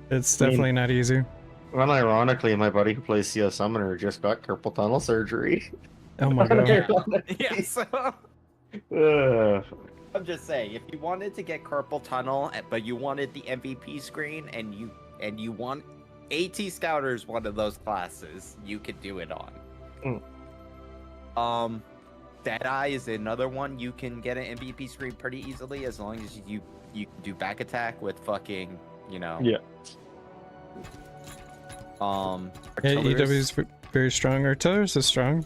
[SPEAKER 1] It's definitely not easy.
[SPEAKER 7] Well, ironically, my buddy who plays CS Summoner just got carpal tunnel surgery.
[SPEAKER 1] Oh my god.
[SPEAKER 10] Yeah, so
[SPEAKER 7] Ugh.
[SPEAKER 10] I'm just saying, if you wanted to get carpal tunnel, but you wanted the MVP screen, and you want AT Scouter's one of those classes, you could do it on. Deadeye is another one you can get an MVP screen pretty easily as long as you do back attack with fucking, you know.
[SPEAKER 7] Yeah.
[SPEAKER 1] Yeah,
[SPEAKER 10] Artillerists-
[SPEAKER 1] EW's very strong. Artillerists is strong.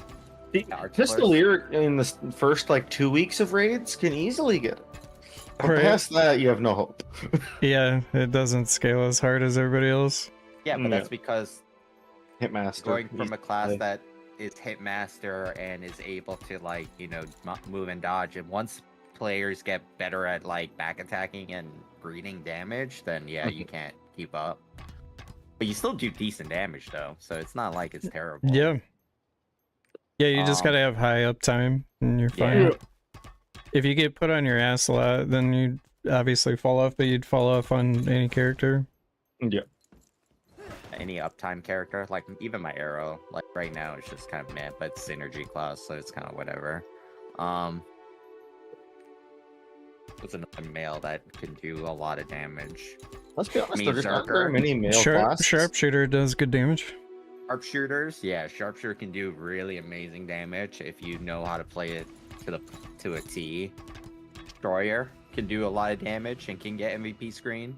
[SPEAKER 7] Pistolier in the first like 2 weeks of raids can easily get it. But
[SPEAKER 1] Right.
[SPEAKER 7] past that, you have no hope.
[SPEAKER 1] Yeah, it doesn't scale as hard as everybody else.
[SPEAKER 10] Yeah, but
[SPEAKER 7] Yeah.
[SPEAKER 10] that's because
[SPEAKER 7] Hitmaster.
[SPEAKER 10] going from a class
[SPEAKER 7] easily.
[SPEAKER 10] that is Hitmaster and is able to, like, you know, move and dodge, and once players get better at like back attacking and greeting damage, then yeah, you can't keep up. But you still do decent damage though, so it's not like it's terrible.
[SPEAKER 1] Yeah. Yeah, you just gotta have high uptime and you're fine.
[SPEAKER 10] Yeah.
[SPEAKER 1] If you get put on your ass a lot, then you'd obviously fall off, but you'd fall off on any character.
[SPEAKER 7] Yeah.
[SPEAKER 10] Any uptime character, like even my arrow, like right now it's just kind of meh, but it's synergy class, so it's kind of whatever. What's another male that can do a lot of damage?
[SPEAKER 7] Let's be honest,
[SPEAKER 10] Me,
[SPEAKER 7] there's not very
[SPEAKER 10] Zerker.
[SPEAKER 7] many male classes.
[SPEAKER 1] Sharpshooter does good damage.
[SPEAKER 10] Sharpshooters, yeah, sharpshooter can do really amazing damage if you know how to play it to a T. Destroyer can do a lot of damage and can get MVP screen.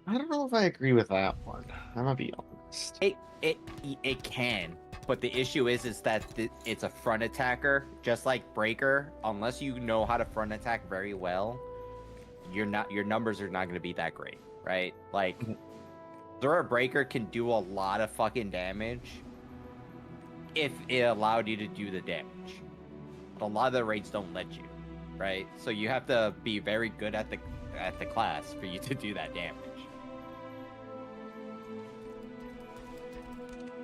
[SPEAKER 7] I don't know if I agree with that one. I'm gonna be honest.
[SPEAKER 10] It can, but the issue is that it's a front attacker, just like Breaker. Unless you know how to front attack very well, your numbers are not going to be that great, right? Like, Zora Breaker can do a lot of fucking damage if it allowed you to do the damage. But a lot of the raids don't let you, right? So you have to be very good at the class for you to do that damage.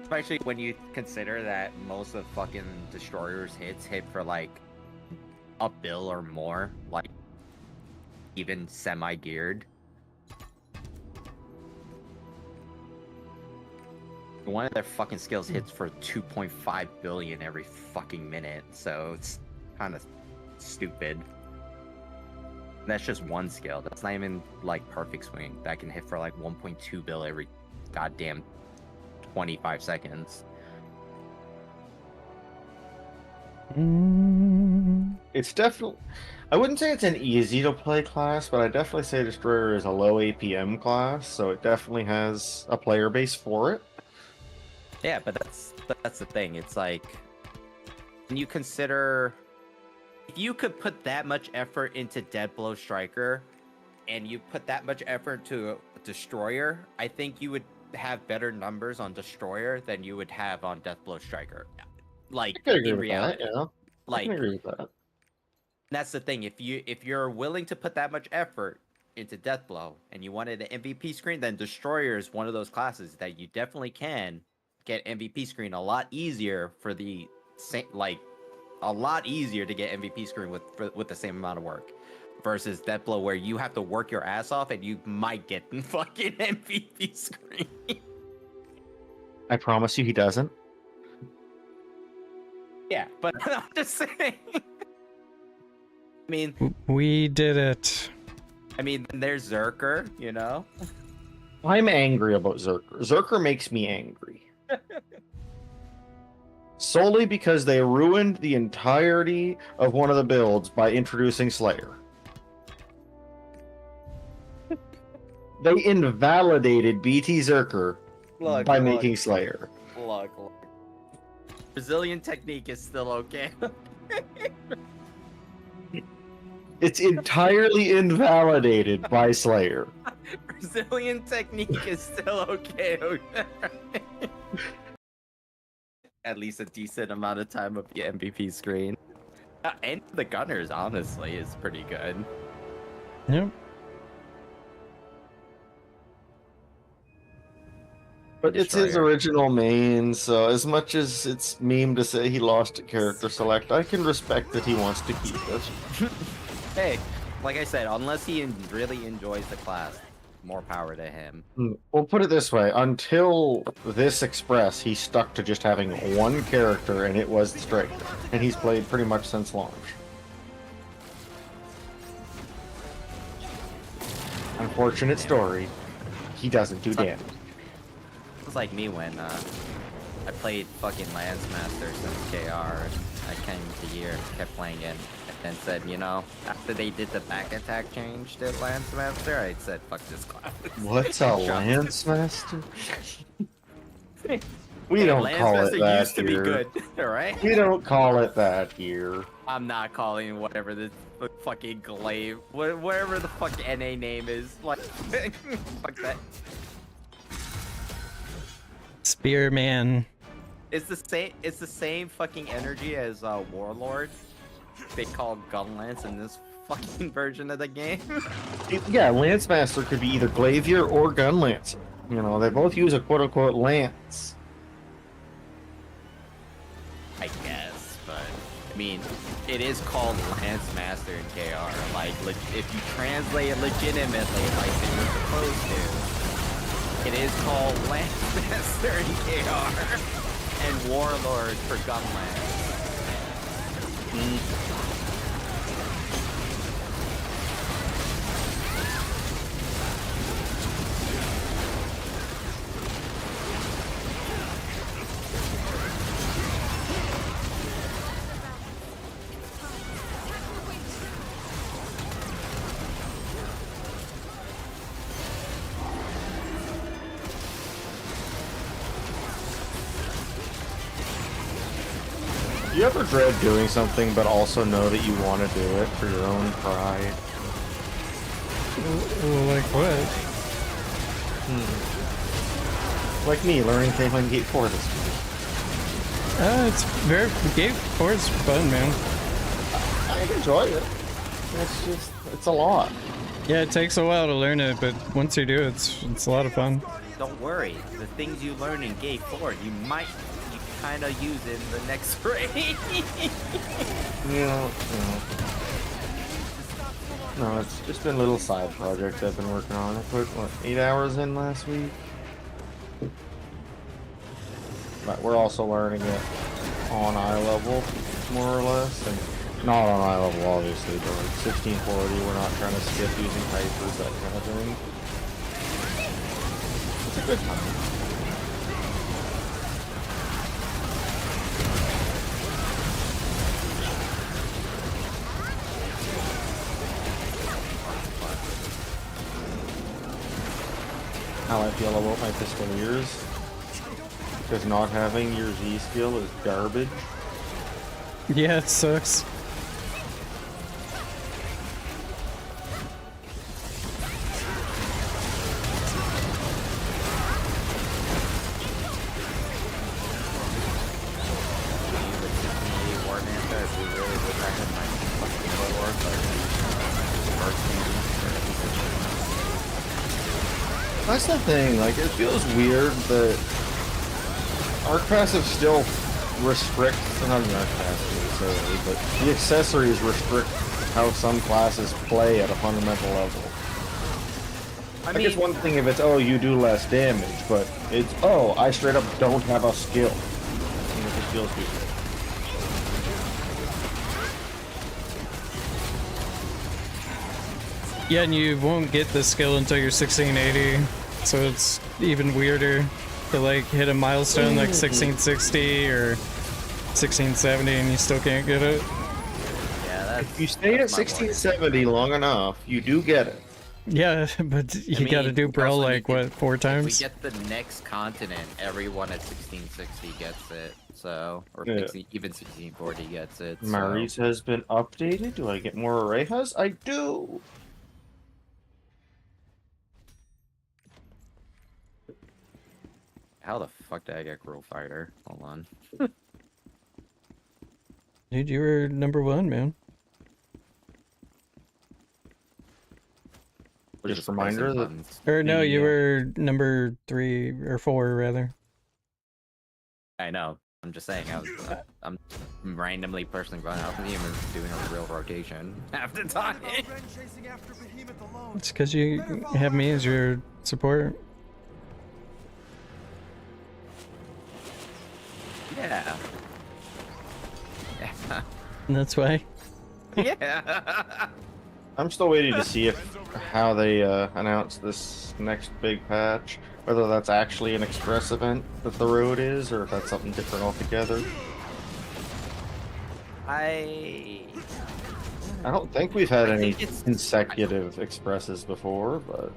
[SPEAKER 10] Especially when you consider that most of fucking Destroyer's hits hit for like a bill or more, like even semi-geared. One of their fucking skills hits for 2.5 billion every fucking minute, so it's kind of stupid. That's just one skill. That's not even like perfect swing. That can hit for like 1.2 bill every goddamn 25 seconds.
[SPEAKER 7] It's definitely. I wouldn't say it's an easy to play class, but I definitely say Destroyer is a low APM class, so it definitely has a player base for it.
[SPEAKER 10] Yeah, but that's the thing. It's like when you consider if you could put that much effort into Deadblow Striker and you put that much effort to Destroyer, I think you would have better numbers on Destroyer than you would have on Deathblow Striker. Like
[SPEAKER 7] I can agree
[SPEAKER 10] in
[SPEAKER 7] with
[SPEAKER 10] reality.
[SPEAKER 7] that, yeah. I can
[SPEAKER 10] Like
[SPEAKER 7] agree with that.
[SPEAKER 10] that's the thing. If you're willing to put that much effort into Deathblow and you wanted an MVP screen, then Destroyer is one of those classes that you definitely can get MVP screen a lot easier for the same, like a lot easier to get MVP screen with the same amount of work versus Deathblow where you have to work your ass off and you might get fucking MVP screen.
[SPEAKER 7] I promise you he doesn't.
[SPEAKER 10] Yeah, but I'm just saying. I mean,
[SPEAKER 1] We did it.
[SPEAKER 10] there's Zerker, you know.
[SPEAKER 7] I'm angry about Zerker. Zerker makes me angry. Solely because they ruined the entirety of one of the builds by introducing Slayer. They invalidated BT Zerker by making Slayer.
[SPEAKER 10] Look. Brazilian technique is still okay.
[SPEAKER 7] It's entirely invalidated by Slayer.
[SPEAKER 10] Brazilian technique is still okay. At least a decent amount of time of the MVP screen. And the Gunners, honestly, is pretty good.
[SPEAKER 1] Yep.
[SPEAKER 7] But it's his
[SPEAKER 10] Destroyer.
[SPEAKER 7] original main, so as much as it's meme to say he lost at character select, I can respect that he wants to keep it.
[SPEAKER 10] Hey, like I said, unless he really enjoys the class, more power to him.
[SPEAKER 7] We'll put it this way, until this Express, he stuck to just having one character, and it was the Striker. And he's played pretty much since launch. Unfortunate story. He doesn't do damage.
[SPEAKER 10] It's like me when I played fucking Lance Master since KR, and I came to year and kept playing it, and then said, you know, after they did the back attack change to Lance Master, I said, fuck this class.
[SPEAKER 7] What's a Lance Master? We
[SPEAKER 10] Hey,
[SPEAKER 7] don't
[SPEAKER 10] Lance
[SPEAKER 7] call
[SPEAKER 10] Master
[SPEAKER 7] it that
[SPEAKER 10] used to be
[SPEAKER 7] here.
[SPEAKER 10] good, alright?
[SPEAKER 7] We don't call it that here.
[SPEAKER 10] I'm not calling whatever the fucking glaive, whatever the fuck NA name is, like, fuck that.
[SPEAKER 1] Spearman.
[SPEAKER 10] It's the same fucking energy as Warlord. They call Gunlance in this fucking version of the game.
[SPEAKER 7] Yeah, Lance Master could be either Glavier or Gun Lancer. You know, they both use a quote-unquote lance.
[SPEAKER 10] I guess, but I mean, it is called Lance Master in KR. Like, if you translate it legitimately, like they were supposed to, it is called Lance Master in KR and Warlord for Gunlance.
[SPEAKER 7] You ever dread doing something but also know that you want to do it for your own pride?
[SPEAKER 1] Like what?
[SPEAKER 7] Like me, learning Thayman Gate 4 this week.
[SPEAKER 1] It's very Gate 4 is fun, man.
[SPEAKER 7] I enjoy it. It's a lot.
[SPEAKER 1] Yeah, it takes a while to learn it, but once you do, it's a lot of fun.
[SPEAKER 10] Don't worry, the things you learn in Gate 4, you kind of use in the next raid.
[SPEAKER 7] Yeah. No, it's just been little side projects I've been working on. I put, what, 8 hours in last week? But we're also learning it on eye level, more or less. And not on eye level, obviously, but like 1640, we're not trying to skip using hypers, that kind of thing. It's a good time. How I feel about my Pistoliers, because not having your Z skill is garbage.
[SPEAKER 1] Yeah, it sucks. That's the thing, like, it feels weird that Arc Passive still restricts, not an Arc Passive necessarily, but the accessories restrict how some classes play at a fundamental level. I mean, it's one thing if it's, oh, you do less damage, but it's, oh, I straight up don't have a skill. And it just feels weird. Yeah, and you won't get the skill until you're 1680. so it's even weirder to like hit a milestone like 1660 or 1670 and you still can't get it.
[SPEAKER 10] Yeah, that's.
[SPEAKER 7] If you stay at
[SPEAKER 10] that's my worry.
[SPEAKER 7] 1670 long enough, you do get it.
[SPEAKER 1] Yeah, but you
[SPEAKER 10] I
[SPEAKER 1] gotta
[SPEAKER 10] mean,
[SPEAKER 1] do
[SPEAKER 10] we
[SPEAKER 1] Braille
[SPEAKER 10] also
[SPEAKER 1] like
[SPEAKER 10] need to-
[SPEAKER 1] what, 4
[SPEAKER 10] If we
[SPEAKER 1] times?
[SPEAKER 10] get the next continent, everyone at 1660 gets it. So, or
[SPEAKER 7] Yeah.
[SPEAKER 10] 16, even 1640 gets it. So.
[SPEAKER 7] Maurice has been updated. Do I get more Orejas? I do.
[SPEAKER 10] How the fuck did I get Girl Fighter? Hold on.
[SPEAKER 1] Dude, you were number 1, man.
[SPEAKER 10] What is
[SPEAKER 7] Just
[SPEAKER 10] this,
[SPEAKER 7] reminder
[SPEAKER 10] pressing
[SPEAKER 7] that-
[SPEAKER 10] buttons?
[SPEAKER 1] Or no, you
[SPEAKER 7] Yeah.
[SPEAKER 1] were number 3 or 4 rather.
[SPEAKER 10] I know. I'm just saying. I'm randomly personally going up and even doing a real rotation half the time.
[SPEAKER 3] Ren chasing after Behemoth alone.
[SPEAKER 1] It's because you have me as your support.
[SPEAKER 10] Yeah.
[SPEAKER 1] And that's why.
[SPEAKER 10] Yeah.
[SPEAKER 7] I'm still waiting to see how they announce this next big patch. Whether that's actually an express event that the road is, or if that's something different altogether.
[SPEAKER 10] I
[SPEAKER 7] don't think we've had
[SPEAKER 10] I
[SPEAKER 7] any
[SPEAKER 10] think it's-
[SPEAKER 7] consecutive expresses before, but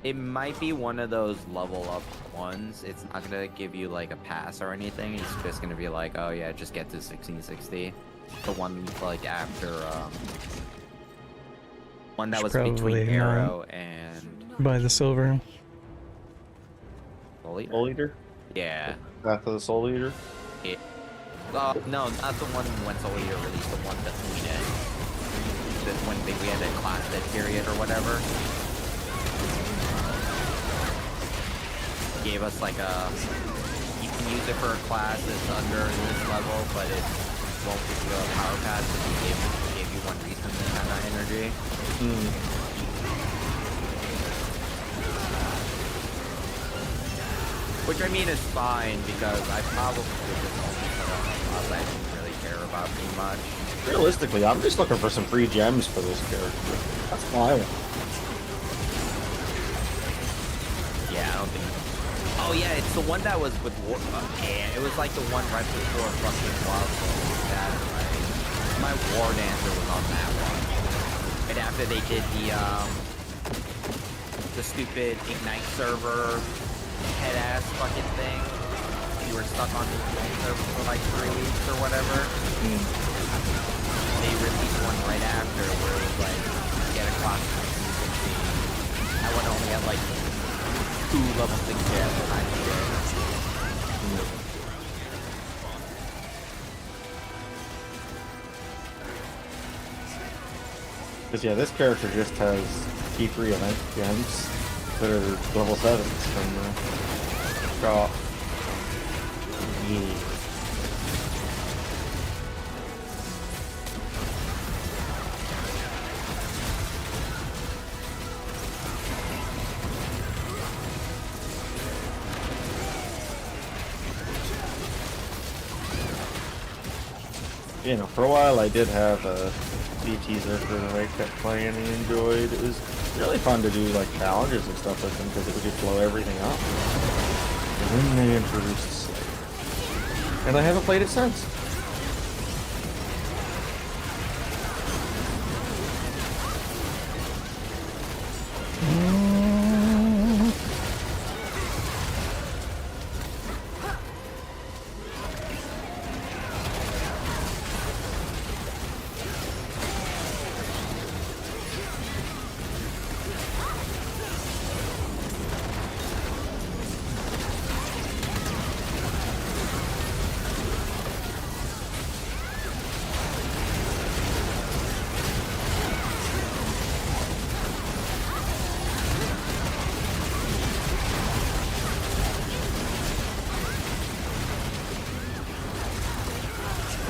[SPEAKER 10] It might be one of those level up ones. It's not gonna give you like a pass or anything. It's just gonna be like, oh yeah, just get to 1660. The one like after one that was
[SPEAKER 1] Probably
[SPEAKER 10] between
[SPEAKER 1] not.
[SPEAKER 10] Arrow and
[SPEAKER 1] By the silver.
[SPEAKER 10] Soul Eater?
[SPEAKER 7] Soul Eater?
[SPEAKER 10] Yeah.
[SPEAKER 7] Path of the Soul Eater?
[SPEAKER 10] No, not the one when Soul Eater released, the one between it. When we had a class dead period or whatever. Gave us like a, you can use it for a class that's under this level, but it won't give you a power pad because it gave you one reason to have that energy. Which I mean is fine because I probably would just only put on a class I didn't really care about too much.
[SPEAKER 7] Realistically, I'm just looking for some free gems for this character. That's all I want.
[SPEAKER 10] Yeah, I don't think. Oh yeah, it's the one that was with War. Yeah, it was like the one right before fucking Wild Soul. That right. My War Dancer was on that one. Right after they did the stupid Ignite server head ass fucking thing. You were stuck on the Ignite server for like 3 weeks or whatever. They released one right after where it was like get a class. That one only had like 2 level 6 gems behind the
[SPEAKER 7] Because yeah, this character just has T3 event gems that are level 7s from the shop. Yeah. You know, for a while I did have a BT Zerker that I kept playing and enjoyed. It was really fun to do like challenges and stuff with them because it would just blow everything up. And then they introduced Slayer. And I haven't played it since.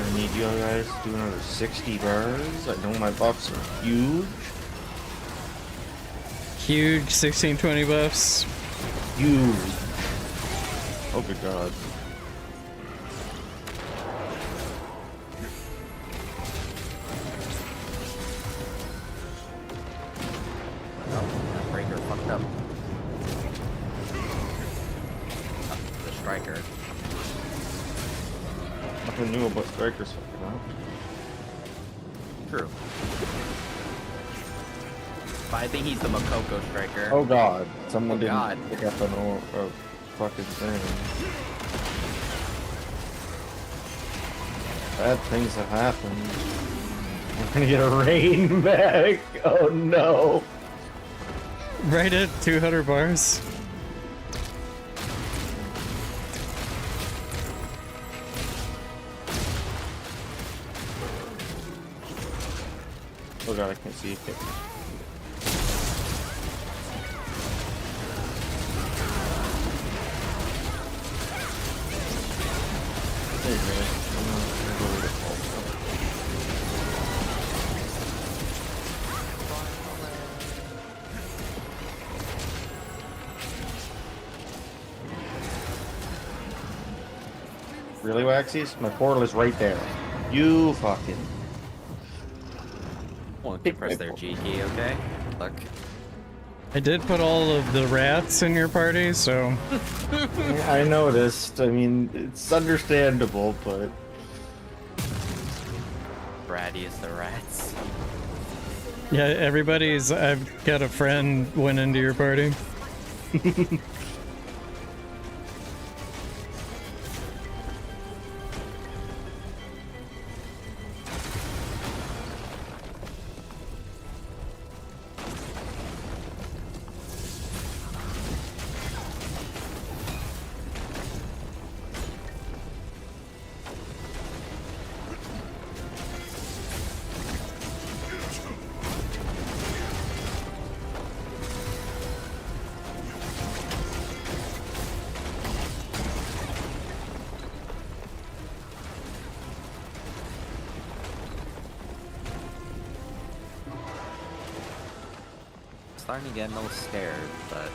[SPEAKER 7] I need you guys to do another 60 bars. I know my buffs are huge.
[SPEAKER 1] Huge 1620 buffs.
[SPEAKER 7] Huge. Oh good god.
[SPEAKER 10] That breaker fucked up.
[SPEAKER 7] Nothing new about Strikers fucking out.
[SPEAKER 10] True. But I think he's the Makoko striker.
[SPEAKER 7] Oh god, someone
[SPEAKER 10] Oh,
[SPEAKER 7] didn't
[SPEAKER 10] God.
[SPEAKER 7] pick up a fucking thing. Bad things have happened. We're gonna get a rain back. Oh no.
[SPEAKER 1] Right at 200 bars.
[SPEAKER 7] Oh god, I can't see it. There you go. Really, Waxies? My portal is right there. You fucking.
[SPEAKER 10] Won't you press their G key, okay? Look.
[SPEAKER 1] I did put all of the rats in your party, so
[SPEAKER 7] I noticed. I mean, it's understandable, but.
[SPEAKER 10] Bratty is the rats.
[SPEAKER 1] yeah, everybody's. I've got a friend went into your party.
[SPEAKER 10] Starting to get a little scared, but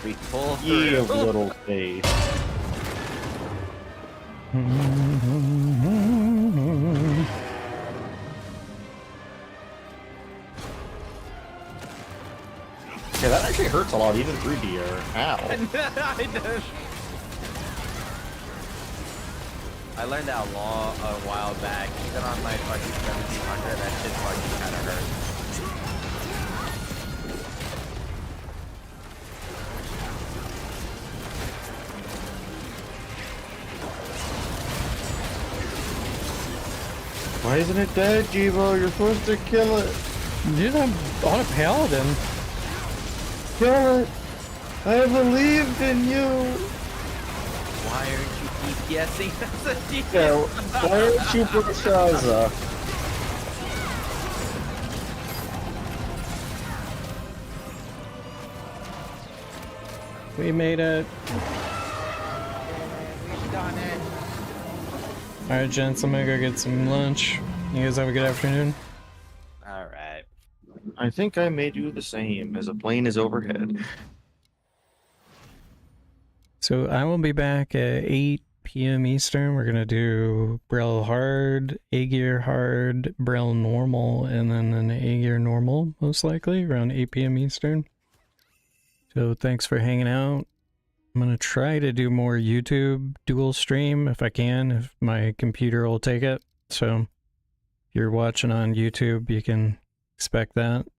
[SPEAKER 10] we pull
[SPEAKER 7] You
[SPEAKER 10] through.
[SPEAKER 7] little face. Yeah, that actually hurts a lot, even through DR. Ow.
[SPEAKER 10] I learned that a while back. Even on my fucking 1700, that shit fucking kind of hurt.
[SPEAKER 7] Why isn't it dead, Jibo? You're supposed to kill it.
[SPEAKER 1] Dude, I'm on a paladin.
[SPEAKER 7] Kill it. I believed in you.
[SPEAKER 10] Why aren't you DPSing? That's a DPS.
[SPEAKER 7] Yeah, why aren't you Brashaza?
[SPEAKER 1] We made it.
[SPEAKER 10] Done it.
[SPEAKER 1] Alright, gents, I'm gonna go get some lunch. You guys have a good afternoon.
[SPEAKER 10] Alright.
[SPEAKER 7] I think I may do the same as a plane is overhead.
[SPEAKER 1] So I will be back at 8 p.m. Eastern. We're gonna do Brel hard, A-gear hard, Brel normal, and then an A-gear normal, most likely, around 8 p.m. Eastern. So thanks for hanging out. I'm gonna try to do more YouTube dual stream if I can, if my computer will take it. So if you're watching on YouTube, you can expect that.